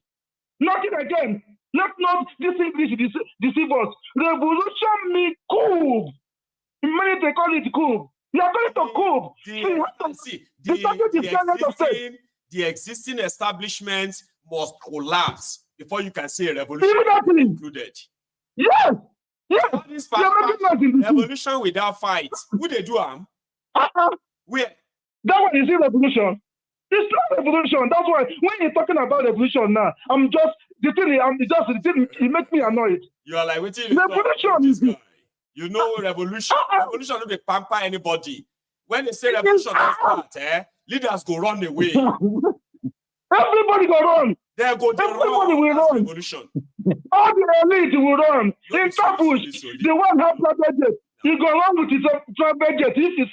Nothing again. Let's not deceive us. Revolution means coup. Many they call it coup. You are going to coup. The existing establishments must collapse before you can say a revolution included. Yes. All this revolution without fight. Who they do Where? That one is revolution. It's not revolution. That's why when you're talking about revolution now, it makes me annoyed. You are like, wait till revolution is you know revolution. Revolution don't pamper anybody. When they say revolution does start, leaders go run away. Everybody go run. Everybody will run. Revolution. All the elite will run. In Tapush, the one have private jet. He go run with his private jet if you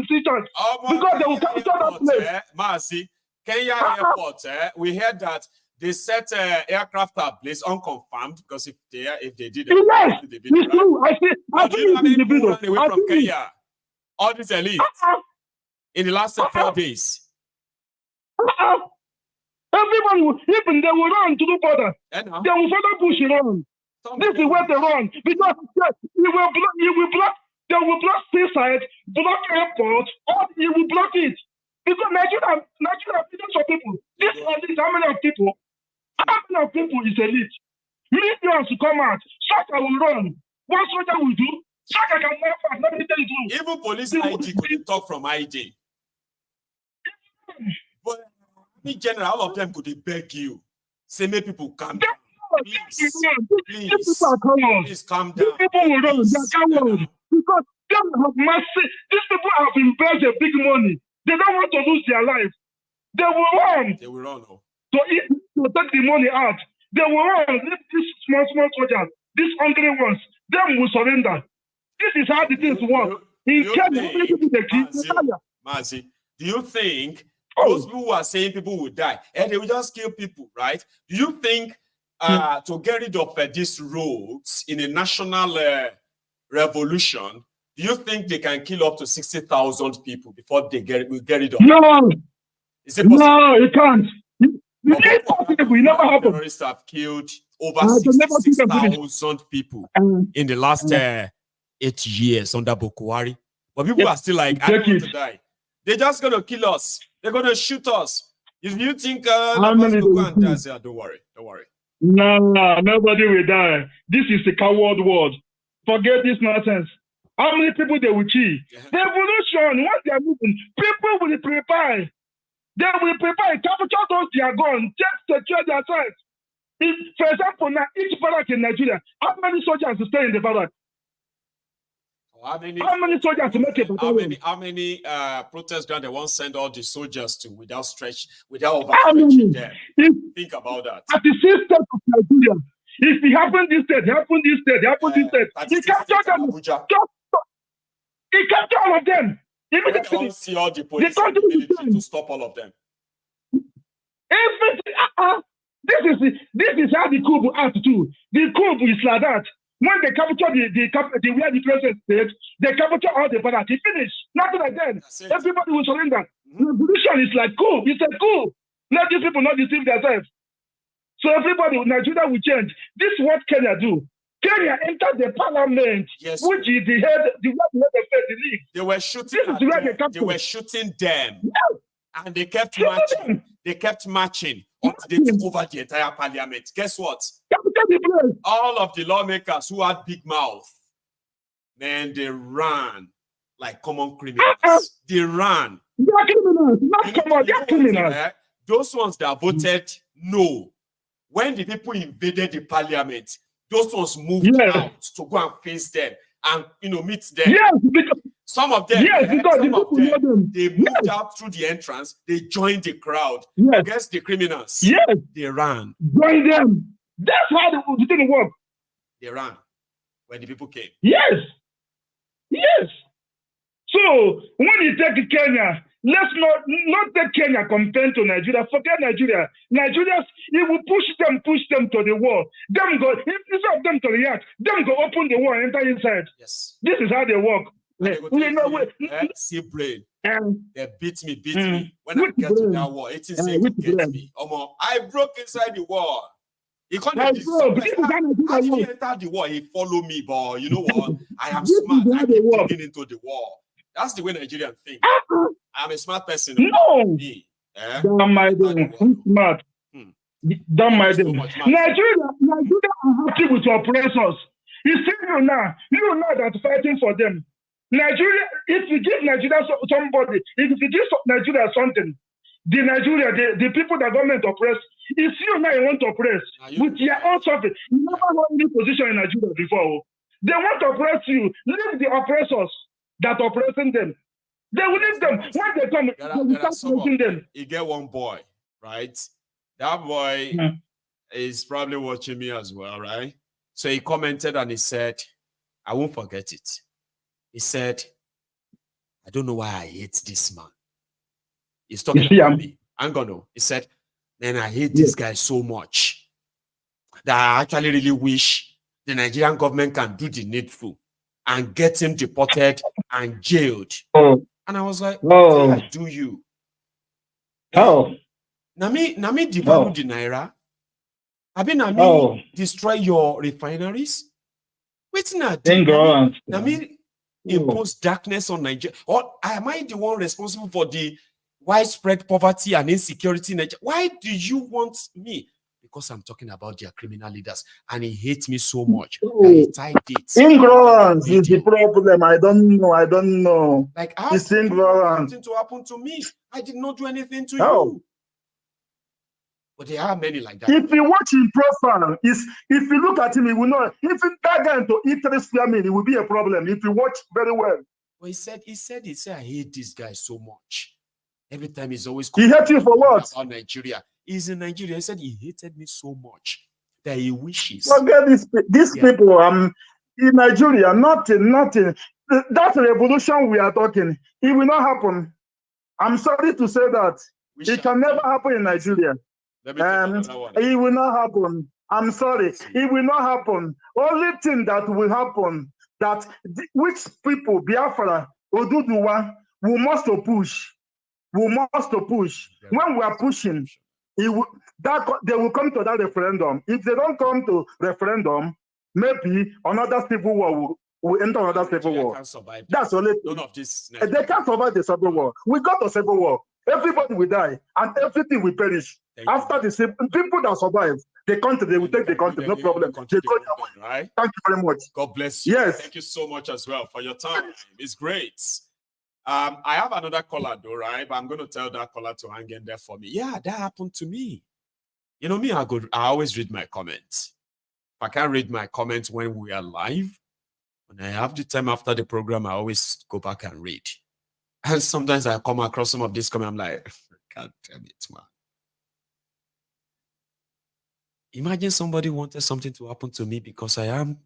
see chance. Because they will capture that place. Marcy, Kenyan Airport, we heard that they set aircraft ablaze unconfirmed because if they did it, yes, it's true. I see in the video. Run away from Kenya. All these elites in the last 4 days. Everybody, even they will run to the border. They will further push it on. This is where they run because they will block seaside, block airport, or he will block it. Because Nigeria millions of people. This elite, how many of people? How many of people is elite? Millions to come out. Soccer will run. What soldier will do? Soccer can move fast. Let me tell you. Even police IG could talk from IG. But Army general, all of them could beg you. Say, make people calm down. Please calm down. These people will run. They are cowards. Because they have massive. These people have invested big money. They don't want to lose their life. They will run. They will run. Oh. To take the money out. They will run. These small soldiers, these hungry ones, them will surrender. This is how the things work. Mazi, do you think those people who are saying people will die and they will just kill people, right? Do you think to get rid of these roads in a national revolution, do you think they can kill up to 60,000 people before they get rid of No! Is it possible? No, it can't. We never happen. Terrorists have killed over 66,000 people in the last 8 years under Boko Haram. But people are still like, I don't want to die. They're just going to kill us. They're going to shoot us. If you think don't worry. No, nobody will die. This is a coward word. Forget this nonsense. How many people they will kill? The revolution, once they are moving, people will prepare. They will prepare, capture those they are gone, just secure their sites. If, for example, now each barrack in Nigeria, how many soldiers stay in the barrack? How many soldiers to make it? How many protest ground they won't send all the soldiers to without overstretching them? Think about that. At the same state of Nigeria, if it happened this state, it happened this state, it happened this state, he captured them. He captured all of them. I don't see all the police and the military to stop all of them. Everything. This is how the coup will act too. The coup is like that. When they capture the where the president stayed, they capture all the barracks. It finished. Nothing like that. Everybody will surrender. Revolution is like coup. It's a coup. Let these people not deceive themselves. So everybody, Nigeria will change. This is what Kenya do. Kenya entered the parliament, which is the head of the league. They were shooting they were shooting them. And they kept marching. They kept marching until they took over the entire parliament. Guess what? All of the lawmakers who had big mouth, man, they ran like common criminals. They ran. They are criminals. Not common, they are criminals. Those ones that voted no, when the people invaded the parliament, those ones moved out to go and face them and meet them. Yes, because some of them, they moved out through the entrance. They joined the crowd against the criminals. Yes, they ran. Join them. That's how the thing work. They ran when the people came. Yes. So when you take Kenya, let's not take Kenya compared to Nigeria. Forget Nigeria. Nigerians, it will push them to the wall. Them go instead of them to react. Them go open the wall and enter inside. Yes. This is how they work. See brain. They beat me. When I get to that wall, it is to get me. I broke inside the wall. He can't how did he enter the wall? He follow me, but you know what? I am smart. I keep digging into the wall. That's the way Nigerians think. I'm a smart person. No. Me. Don't mind them. Smart. Don't mind them. Nigeria are happy with your oppressors. You see you now that fighting for them. Nigeria, if you give Nigeria somebody, if you give Nigeria something, the people that government oppress, it's you now you want to oppress with your own suffering. You never had any position in Nigeria before. They want to oppress you. Leave the oppressors that oppressing them. They will leave them. When they come, they will start oppressing them. You get one boy, right? That boy is probably watching me as well, right? So he commented and he said, I won't forget it. He said, I don't know why I hate this man. He's talking about me. I'm gonna. He said, man, I hate this guy so much that I actually really wish the Nigerian government can do the needful and get him deported and jailed. And I was like, what do you? Nami devalue the naira. Nami destroy your refineries. Waiting at Nami impose darkness on Nigeria. Or am I the one responsible for the widespread poverty and insecurity in Nigeria? Why do you want me? Because I'm talking about their criminal leaders, and he hates me so much. Ignorance is the problem. I don't know. Like, how did something to happen to me? I did not do anything to you. But there are many like that. If you watch him profile, if you look at him, he will know. If that guy to eat 3 square meal, it will be a problem. If you watch very well. Well, he said, I hate this guy so much. Every time he's always he hates you for what? About Nigeria. He's in Nigeria. He said he hated me so much that he wishes. Forget these people. In Nigeria, nothing. That revolution we are talking, it will not happen. I'm sorry to say that. It can never happen in Nigeria. Let me take another one. It will not happen. I'm sorry. It will not happen. Only thing that will happen, that which people, Biafra, Oduduwa, we must push. We must push. When we are pushing, they will come to that referendum. If they don't come to referendum, maybe another civil war will enter another civil war. That's only. None of this. They can't survive the civil war. We got a civil war. Everybody will die and everything will perish. After the people that survive, the country, they will take the country, no problem. Right? Thank you very much. God bless you. Yes. Thank you so much as well for your time. It's great. I have another caller though, right? But I'm going to tell that caller to hang in there for me. Yeah, that happened to me. You know me, I always read my comments. If I can't read my comments when we are live, when I have the time after the program, I always go back and read. And sometimes I come across some of this comment, I'm like, God damn it, man. Imagine somebody wanted something to happen to me because I am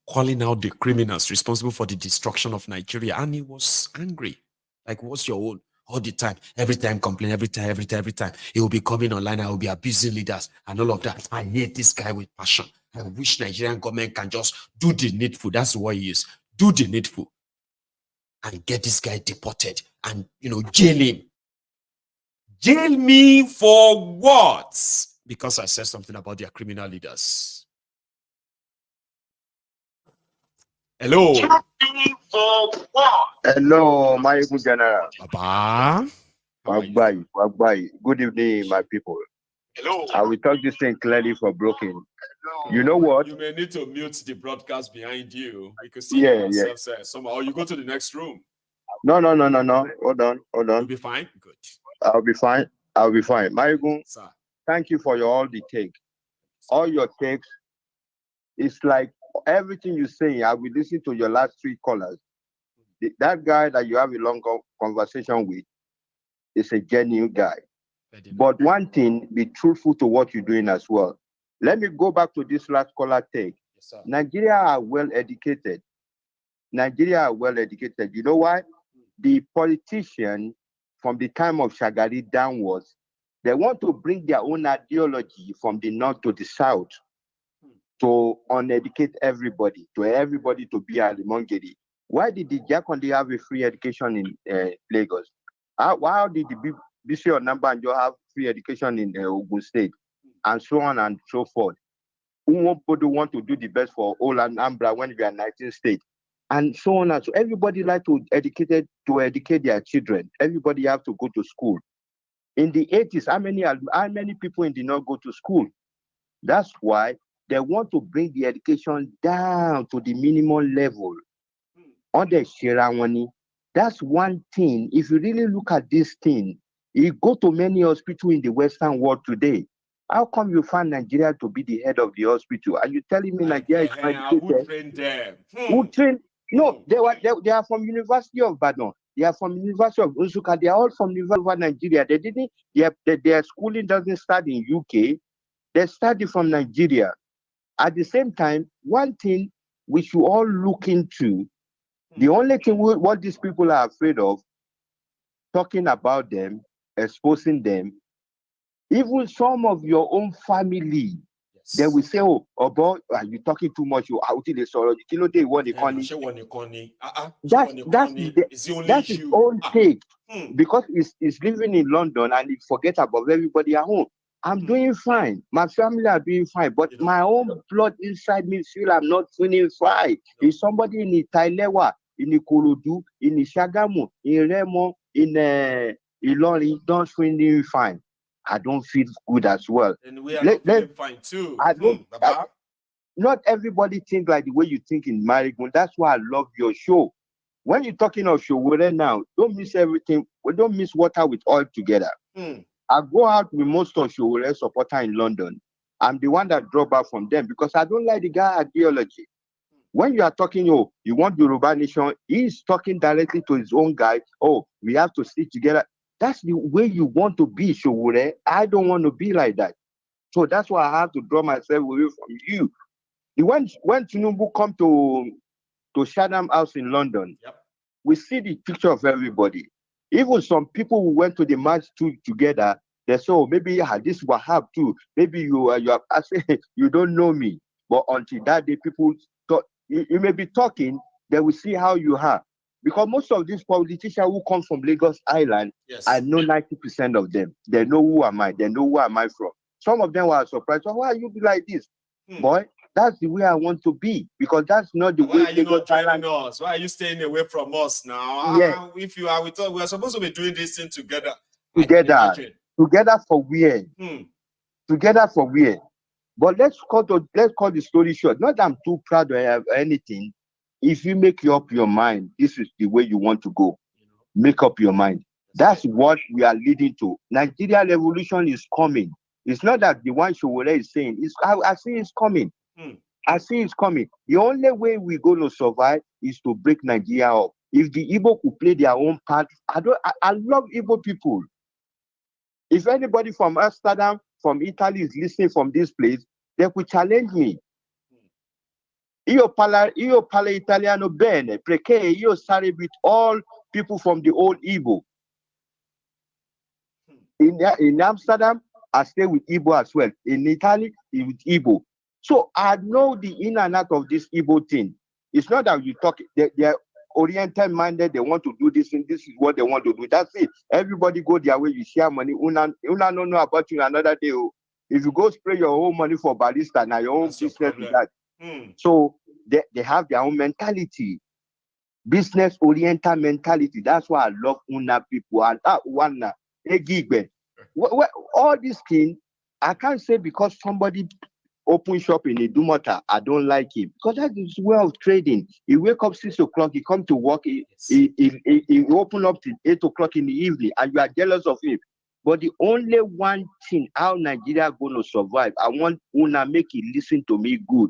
calling out the criminals responsible for the destruction of Nigeria. And he was angry. Like, what's your own? All the time. Every time complain, every time. He will be coming online. I will be abusing leaders and all of that. I hate this guy with passion. I wish Nigerian government can just do the needful. That's what he is. Do the needful. And get this guy deported and, jail him. Jail me for what? Because I said something about their criminal leaders. Hello. Hello, my good general. Baba. Wagbai. Good evening, my people. Hello. I will talk this thing clearly for broken. You know what? You may need to mute the broadcast behind you. We can see yourself somehow. Or you go to the next room. No. Hold on. You'll be fine? Good. I'll be fine. Maigun, thank you for all the takes. All your takes, it's like everything you say, I will listen to your last 3 callers. That guy that you have a long conversation with is a genuine guy. But one thing, be truthful to what you're doing as well. Let me go back to this last caller take. Yes, Nigeria are well educated. You know why? The politician from the time of Shagari downwards, they want to bring their own ideology from the north to the south to uneducate everybody, to be a Limongeri. Why did the Jakondi have a free education in Lagos? Why did the BC or Nambanjo have free education in Ogun State? And so on and so forth. Umwopodo want to do the best for all Anambra when we are 19 states. And so on and so everybody like to educate their children. Everybody have to go to school. In the 80s, how many people in the north go to school? That's why they want to bring the education down to the minimum level. On the Shirawani, that's one thing. If you really look at this thing, you go to many hospitals in the Western world today. How come you find Nigeria to be the head of the hospital? Are you telling me Nigeria is educated? Who trained them? Who trained? No, they are from University of Badon. They are from University of Uzuka. They are all from University of Nigeria. Their schooling doesn't start in UK. They study from Nigeria. At the same time, one thing we should all look into, the only thing what these people are afraid of, talking about them, exposing them, even some of your own family, they will say, oh, about you talking too much, you out in the sorrow, you know they want the that's his own take. Because he's living in London and he forget about everybody at home. I'm doing fine. My family are doing fine, but my own blood inside me feel I'm not feeling fine. If somebody in Itailewa, in Ikorodu, in Shagamu, in Remo, in Ilori don't feel fine, I don't feel good as well. And we are not feeling fine too. Not everybody think like the way you think in Marigold. That's why I love your show. When you're talking of show, we're there now. Don't miss everything. We don't miss water with oil together. I go out with most of Sheu supporter in London. I'm the one that drop out from them because I don't like the guy ideology. When you are talking, you want Yoruba nation, he's talking directly to his own guy. Oh, we have to stick together. That's the way you want to be, Sheu. I don't want to be like that. So that's why I have to draw myself away from you. When Tinubu come to Chatham House in London, we see the picture of everybody. Even some people who went to the march together, they say, oh, maybe this Wahab too. Maybe you are. I say, you don't know me. But until that day, people talk, you may be talking, they will see how you are. Because most of these politicians who come from Lagos Island, I know 90% of them. They know who am I. They know where am I from. Some of them were surprised. Oh, why you be like this? Boy, that's the way I want to be. Because that's not the way. Why are you not joining us? Why are you staying away from us now? Yeah. If you are, we are supposed to be doing this thing together. Together for where? Together for where? But let's cut the story short. Not that I'm too proud of anything. If you make up your mind, this is the way you want to go. Make up your mind. That's what we are leading to. Nigeria revolution is coming. It's not that the one Sheu is saying. I see it's coming. I see it's coming. The only way we're going to survive is to break Nigeria up. If the Igbo could play their own part, I love Igbo people. If anybody from Amsterdam, from Italy is listening from this place, they could challenge me. Io parla italiano bene, perché io sarei with all people from the old Igbo. In Amsterdam, I stay with Igbo as well. In Italy, with Igbo. So I know the in and out of this Igbo thing. It's not that you talk, they're oriented minded, they want to do this and this is what they want to do. That's it. Everybody go their way, you share money. Una don't know about you another day. If you go spray your own money for barista, now your own business with that. So they have their own mentality. Business oriented mentality. That's why I love Una people. And all these things, I can't say because somebody open shop in Idumota, I don't like him. Because that is way of trading. He wake up 6 o'clock, he come to work, he open up till 8 o'clock in the evening, and you are jealous of him. But the only one thing how Nigeria going to survive, I want Una make it listen to me good.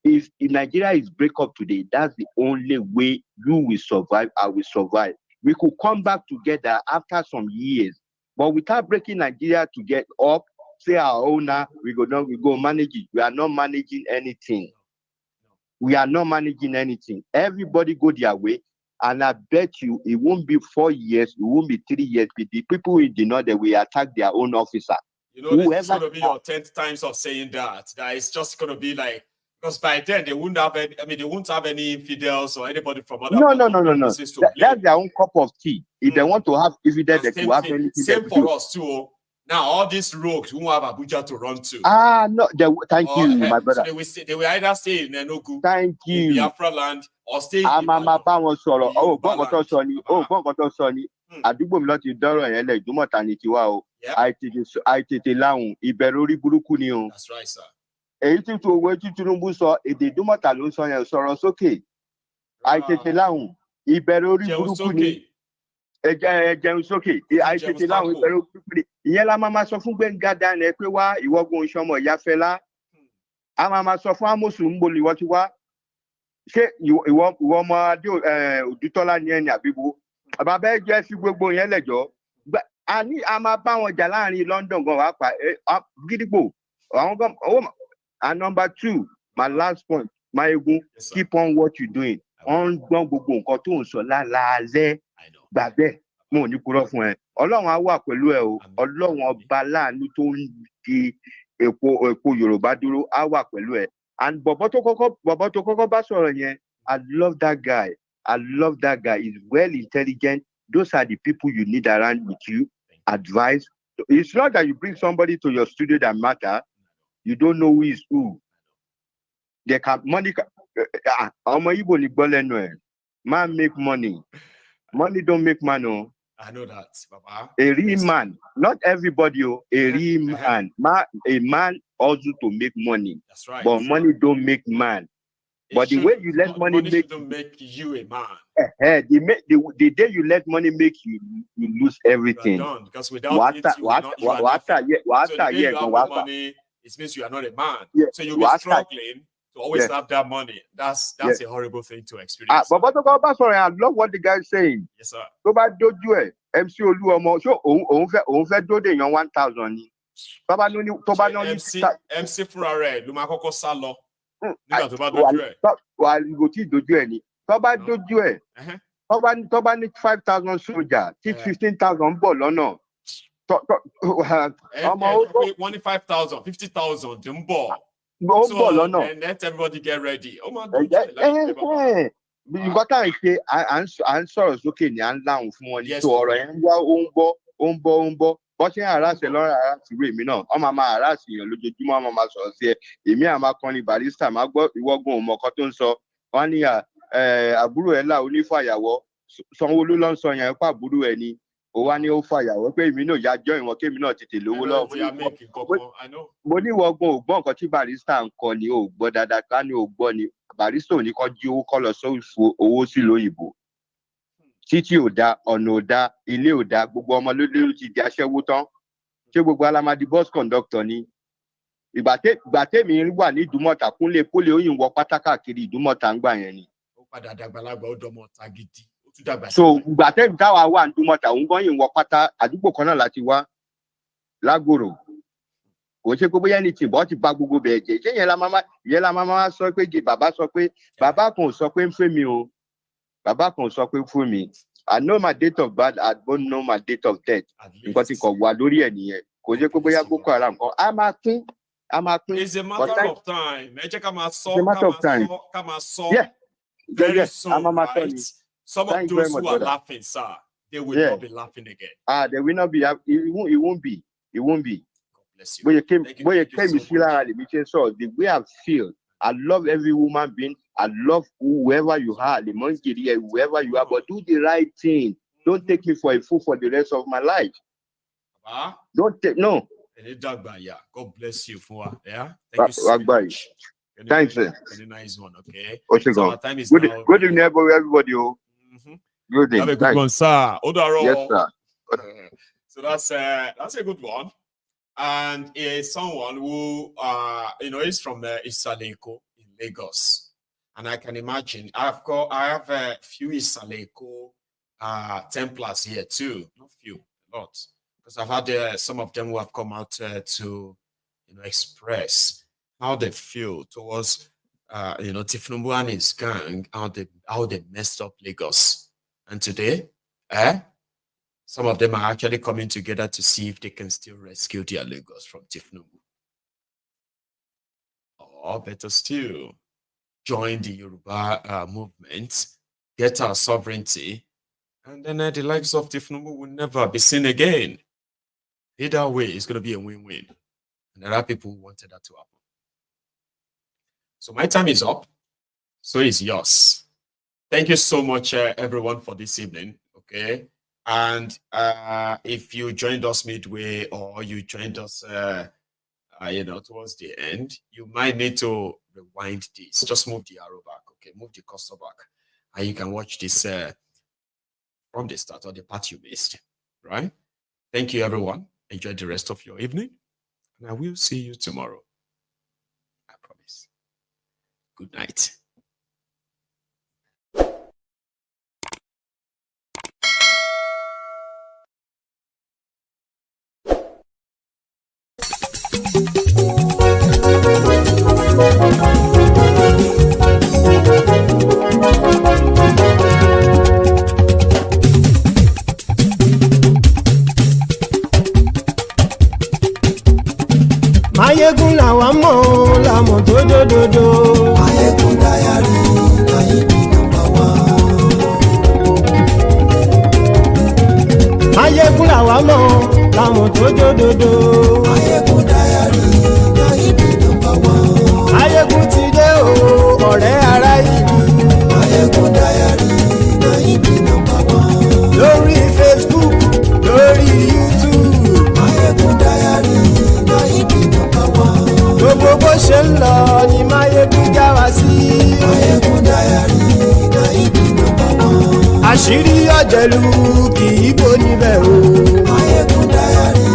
If Nigeria is break up today, that's the only way you will survive, I will survive. We could come back together after some years. But without breaking Nigeria to get up, say our owner, we go manage it. We are not managing anything. We are not managing anything. Everybody go their way. And I bet you it won't be 4 years, it won't be 3 years. But the people in the north, they will attack their own officer. You know, this is going to be your 10th times of saying that. That it's just going to be like, because by then they wouldn't have any, they won't have any infidels or anybody from other No. That's their own cup of tea. If they want to have infidels, they could have anything. Same for us too. Now all these rogues who have Abuja to run to. No, thank you, my brother. So they will either stay in Enugu, thank you, in Biafra land, or stay in àdúgbò mi lọ ti dọ́rọ̀ yẹn lẹ̀ Ìdúmọ̀tà ní tiwa o. Àìtètè láhùn ìbẹ̀rù orí burúkú ni o. That's right, sir. Èyí tí owó tí Tinubu sọ èdè Ìdúmọ̀tà ló ń sọ yẹn sọ̀rọ̀ sókè. Àìtètè láhùn ìbẹ̀rù orí burúkú ni. Ẹjẹun sókè àìtètè láhùn ìbẹ̀rù orí burúkú ni. Ìyẹn la máa sọ fún Gbẹ́ngà Daniel pé wá ìwọ́gun ìṣọmọ ìyá Fẹlá. A máa sọ fún Amosu ń bolì wọ́n ti wá. Ṣé ìwọ ọmọ Adé Òdútọ́lá ni ẹni àbíbo? Bàbá ẹ jẹ́ sí gbogbo yẹn lẹ́jọ́. A máa bá wọn jà láàrin London gan wá pa gidigbo. And number 2, my last point, Mayegun, keep on what you're doing. On gbọ́n gbogbo nǹkan tó ń sọ lálẹ́ gbàgbẹ́ mo ò ní purọ́ fún ẹ. Ọlọ́run á wà pẹ̀lú ẹ o. Ọlọ́run ọba láàánú tó ń di èpo Yorùbá dúró á wà pẹ̀lú ẹ. And bọ̀bọ̀ tó kọ́kọ́ bá sọ̀rọ̀ yẹn, I love that guy. He's well intelligent. Those are the people you need around with you. Advice. It's not that you bring somebody to your studio that matter. You don't know who is who. They can money. Man make money. Money don't make money. I know that, Baba. A real man, not everybody. A real man. A man also to make money. That's right. But money don't make man. But the way you let money make you a man. The day you let money make you lose everything. You are done, because without it, you are money, it means you are not a man. Yeah. So you'll be struggling to always have that money. That's a horrible thing to experience. But sorry, I love what the guy is saying. Yes, sir. Go back to you. MC Oluomo, so on fait do de 1,000. Baba no ni to ba no MC Furare, lu ma kọ́kọ́ sá lọ. Nígbà tó bá dojú ẹ̀. Wa go ti dojú ẹ̀ ni. Tó bá dojú ẹ̀. Tó bá ní 5,000 soldier, 15,000 bọ̀ lọ́nà. Wọ́n ní 5,000, 50,000 ń bọ̀. So and let everybody get ready. Oh my God. Important is say à ń sọ̀rọ̀ sókè ní à ń láhùn fún wọn ní tó ọ̀rọ̀ yẹn ń wá ó ń bọ́ bọ́ ṣe àràṣẹ lọ́rọ̀ àràṣì ìwé mi náà ọmọ máa àràṣì èèyàn lójoojúmọ́ ọmọ máa sọ̀rọ̀ sí ẹ èmi àmà kan ní barista máa gbọ́ ìwọ́gun òun ọkọ tó ń sọ wọn ní àbúrò ẹ̀ là onífàyàwọ́ Sanwó-Olú ló ń sọ yẹn pé àbúrò ẹ̀ ni ó wá ní ó fàyàwọ́ pé èmi náà yá jọ ìwọ̀n kémi náà tètè lówó lọ́wọ́ mo ní ìwọ́gun ògbọ́n nǹkan tí barista ń kọ ni ò gbọ́ dáadáa ká ní ò gbọ́ ni barista ò ní kọ́ jí owó kọ́ lọ sọ́wọ́ owó sí lóyìnbó títí ò da ọ̀nà ò da ilé ò da gbogbo ọmọ lóde ti di aṣẹ́wó tán ṣé gbogbo alamadi bus conductor ni ìgbà tèmi wà ní Ìdúmọ̀tà Kúnlé pólè òyìn wọ pátákà kiri Ìdúmọ̀tà ń gbà yẹn ni. Ó padà dàgbàlagbà ó dọmọ ta gidi ó tún dàgbà. So ìgbà tèmi táwa wà ní Ìdúmọ̀tà òun gan yìn wọ pátá àdúgbò kan náà láti wá lágbòrò kò ṣe pé bóyá ní tìbọn ti ba gbogbo bẹ́ẹ̀ jẹ́ ṣé yẹn la máa sọ pé bàbá sọ pé bàbá kan ò sọ pé ń fẹ́ mi o bàbá kan ò sọ pé ń fún mi I know my date of birth I don't know my date of death nǹkan tí kò wà lórí ẹ̀ nìyẹn kò ṣe pé bóyá Boko Haram kan a máa pín. It's a matter of time. Ẹ jẹ́ ká máa sọ very soon, right? Some of those who are laughing, sir, they will not be laughing again. They will not be. It won't be. But you came so the way I feel, I love every woman being, I love whoever you are, the monkey, whoever you are, but do the right thing. Don't take me for a fool for the rest of my life. Don't take no. God bless you for Thank you so much. Thanks, sir. Very nice one, okay? So time is good evening, everybody. Good evening. Have a good one, sir. Yes, sir. So that's a good one. And is someone who is from Isaleko in Lagos, and I can imagine I have a few Isaleko Templars here too, not few, a lot, because I've had some of them who have come out to express how they feel towards Tinubu and his gang, how they messed up Lagos, and today, some of them are actually coming together to see if they can still rescue their Lagos from Tinubu. Or better still, join the Yoruba movement, get our sovereignty, and then the likes of Tinubu will never be seen again. Either way, it's going to be a win-win. And there are people who wanted that to happen. So my time is up. So is yours. Thank you so much, everyone, for this evening. Okay. And if you joined us midway or you joined us, towards the end, you might need to rewind this. Just move the arrow back, okay? Move the cursor back. And you can watch this from the start or the part you missed, right? Thank you, everyone. Enjoy the rest of your evening. And I will see you tomorrow. I promise. Good night. Mayegun làwa mọ̀ làmọ̀ tó dòdòdò. Mayegun dayari Mayegun number one. Mayegun làwa mọ̀ làmọ̀ tó dòdòdò. Mayegun dayari Mayegun number one. Mayegun ti dé o ọ̀rẹ́ ara ìlú. Mayegun dayari Mayegun number one. Lórí Facebook lórí YouTube. Mayegun dayari Mayegun number one. Gbogbo bó ṣe ń lọ ni Mayegun já wa sí. àṣírí ọ̀jẹ̀lú kì í bò níbẹ̀ o. Máyégún dáyàrí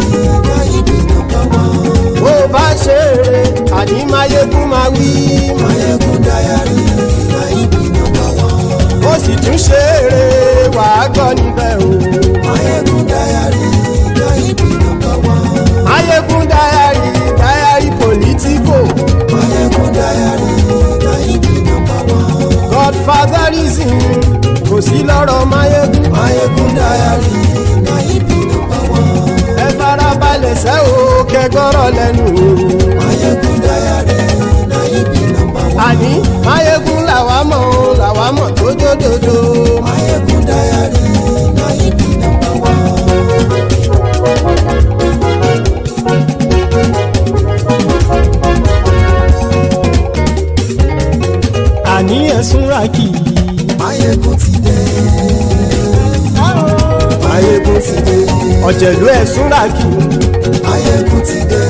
Náíbì nọ́mbà wán. Bó bá ṣe eré àní Máyégún máa wí. Máyégún dáyàrí Náíbì nọ́mbà wán. Ó sì tún ṣe eré wàá gbọ́ níbẹ̀ o. Máyégún dáyàrí Náíbì nọ́mbà wán. Máyégún dáyàrí politico. Máyégún dáyàrí Náíbì nọ́mbà wán. Godfatherism kò sí lọ́rọ̀ Máyégún. Máyégún dáyàrí Náíbì nọ́mbà wán. Ẹ farabalẹ̀ sẹ́ o kẹgọ́rọ̀ lẹ́nu o. Máyégún dáyàrí Náíbì nọ́mbà wán. Àní Máyégún làwa mọ̀ tó dódòdó. Máyégún dáyàrí Náíbì nọ́mbà wán. Àní ẹ̀sùn ràkì. Máyégún ti dé. Máyégún ti dé. Ọ̀jẹ̀lú ẹ̀sùn ràkì. Máyégún ti dé.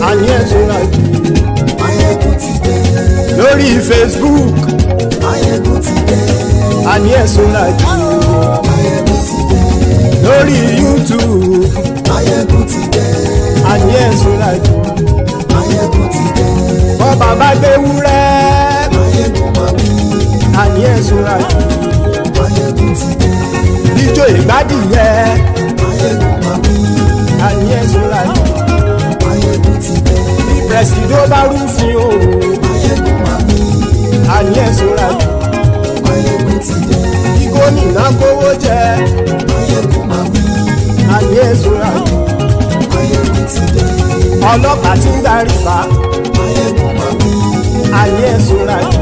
Àní ẹ̀sùn ràkì. Máyégún ti dé. Lórí Facebook. Máyégún ti dé. Àní ẹ̀sùn ràkì. Máyégún ti dé. Lórí YouTube. Máyégún ti dé. Àní ẹ̀sùn ràkì. Máyégún ti dé. Bọ́ bàbá gbé wúrẹ́. Máyégún máa wí. Àní ẹ̀sùn ràkì. Máyégún ti dé. Ijó ìgbádìyẹ. Máyégún máa wí. Àní ẹ̀sùn ràkì. Máyégún ti dé. Pẹ̀sìdó bá rúfin o. Máyégún máa wí. Àní ẹ̀sùn ràkì. Máyégún ti dé. Gómìnà kówó jẹ. Máyégún máa wí. Àní ẹ̀sùn ràkì. Máyégún ti dé. Ọlọ́pàá ti ń darí bá. Máyégún máa wí. Àní ẹ̀sùn ràkì.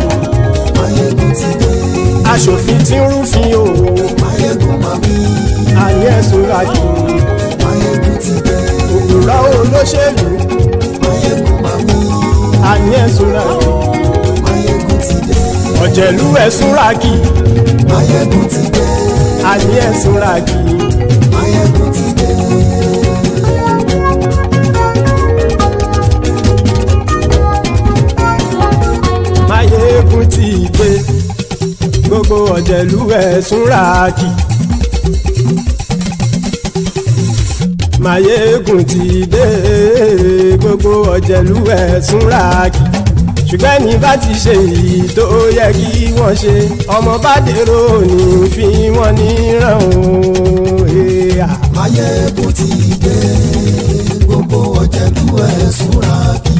Máyégún ti dé. Aṣòfin tí ń rúfin o. Máyégún máa wí. Àní ẹ̀sùn ràkì. Máyégún ti dé. Òpùrọ́ olóṣèlú. Máyégún máa wí. Àní ẹ̀sùn ràkì. Máyégún ti dé. Ọ̀jẹ̀lú ẹ̀sùn ràkì. Máyégún ti dé. Àní ẹ̀sùn ràkì. Máyégún ti dé. Máyégún ti dé. Gbogbo ọ̀jẹ̀lú ẹ̀sùn ràkì. Máyégún ti dé. Gbogbo ọ̀jẹ̀lú ẹ̀sùn ràkì. Ṣùgbọ́n ní bá ti ṣe èyí tó yẹ kí wọ́n ṣe, ọmọ bá dèrò ní fi wọ́n níran o. Máyégún ti dé. Gbogbo ọ̀jẹ̀lú ẹ̀sùn ràkì.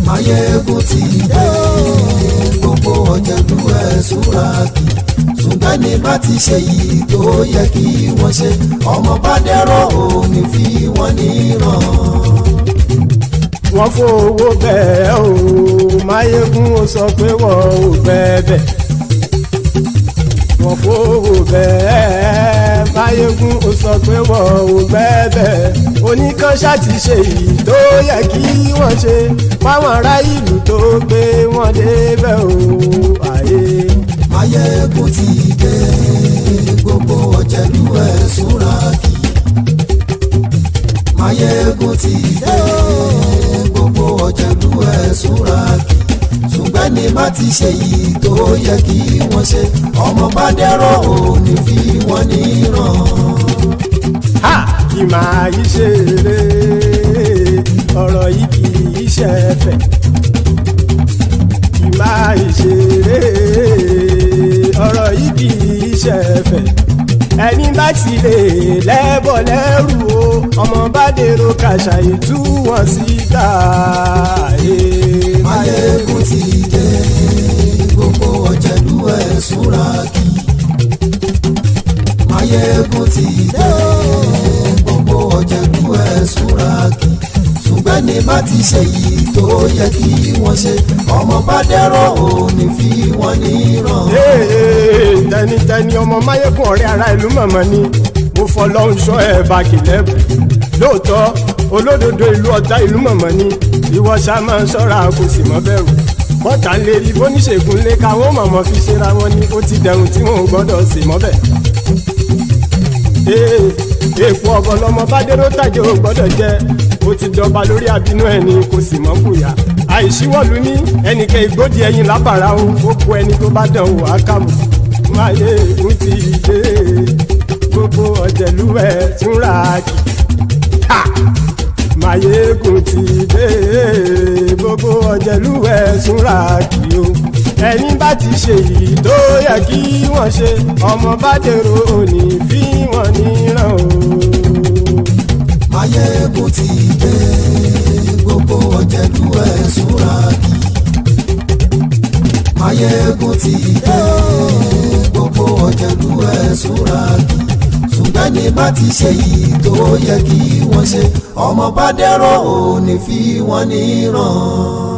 Máyégún ti dé. Gbogbo ọ̀jẹ̀lú ẹ̀sùn ràkì. Ṣùgbọ́n ní bá ti ṣe èyí tó yẹ kí wọ́n ṣe, ọmọ bá dèrò ní fi wọ́n níran. Wọ́n fowó bẹ́ẹ̀ o. Máyégún ó sọ pé wọ́n ò bẹ́ẹ̀. Wọ́n fowó bẹ́ẹ̀. Máyégún ó sọ pé wọ́n ò bẹ́ẹ̀. Oníkanṣá ti ṣe èyí tó yẹ kí wọ́n ṣe fáwọn ará ìlú tó gbé wọn débẹ̀ o. Máyégún ti dé. Gbogbo ọ̀jẹ̀lú ẹ̀sùn ràkì. Máyégún ti dé. Gbogbo ọ̀jẹ̀lú ẹ̀sùn ràkì. Ṣùgbọ́n ní má ti ṣe yìí tó yẹ kí wọ́n ṣe, ọmọ bá dẹ́rọ̀ ò ní fi wọ́n níran. Kì máa yí ṣeré, ọ̀rọ̀ yìí kì í ṣẹ̀fẹ̀. Kì máa yí ṣeré, ọ̀rọ̀ yìí kì í ṣẹ̀fẹ̀. Ẹni bá ti lè lẹ́bọ̀ lẹ́rù o, ọmọ bá dèrò kàṣà ìtú wọn síta. Máyégún ti dé. Gbogbo ọ̀jẹ̀lú ẹ̀sùn ràkì. Máyégún ti dé. Gbogbo ọ̀jẹ̀lú ẹ̀sùn ràkì. Ṣùgbọ́n ní bá ti ṣe yìí tó yẹ kí wọ́n ṣe, ọmọ bá dẹ́rọ̀ ò ní fi wọ́n níran. Tẹnitẹni ọmọ Máyégún ọ̀rẹ́ ara ìlú mọ̀mọ́ ni mo fọlọ́run ṣọ́ ẹ̀ bá kìlẹ́bù. Lóòótọ́ olódodo ìlú ọ̀tá ìlú mọ̀mọ́ ni ìwọ ṣá máa ń ṣọ́ra kò sì mọ́ bẹ̀rù. Bọ́tà ń lè rí bóníṣègùn lé káwọn mọ̀mọ́ fi ṣera wọn ni ó ti dẹrùn tí wọn ò gbọ́dọ̀ sì mọ́ bẹ̀. Èèpo ọ̀gọ̀ lọmọ bá dérò tàjẹ́ ò gbọ́dọ̀ jẹ́, ó ti dọba lórí àbínú ẹni kò sì mọ́ bùyà. Àìsíwọ̀lú ní ẹnìkẹ́ ìgbódì ẹyin lábàrá o, ó kó ẹni tó bá dán wò á kàmù. máyégún ti dé gbogbo ọ̀jẹ̀lú ẹ̀ túnra kì máyégún ti dé gbogbo ọ̀jẹ̀lú ẹ̀ túnra kì o ẹ̀yin bá ti ṣe èyí tó yẹ kí wọ́n ṣe ọmọ bá dèrò òní fi wọ́n níran o. máyégún ti dé gbogbo ọ̀jẹ̀lú ẹ̀ túnra kì máyégún ti dé gbogbo ọ̀jẹ̀lú ẹ̀ túnra kì ṣùgbọ́n ní bá ti ṣe yìí tó yẹ kí wọ́n ṣe ọmọ bá dẹ́rọ̀ ò ní fi wọ́n níran.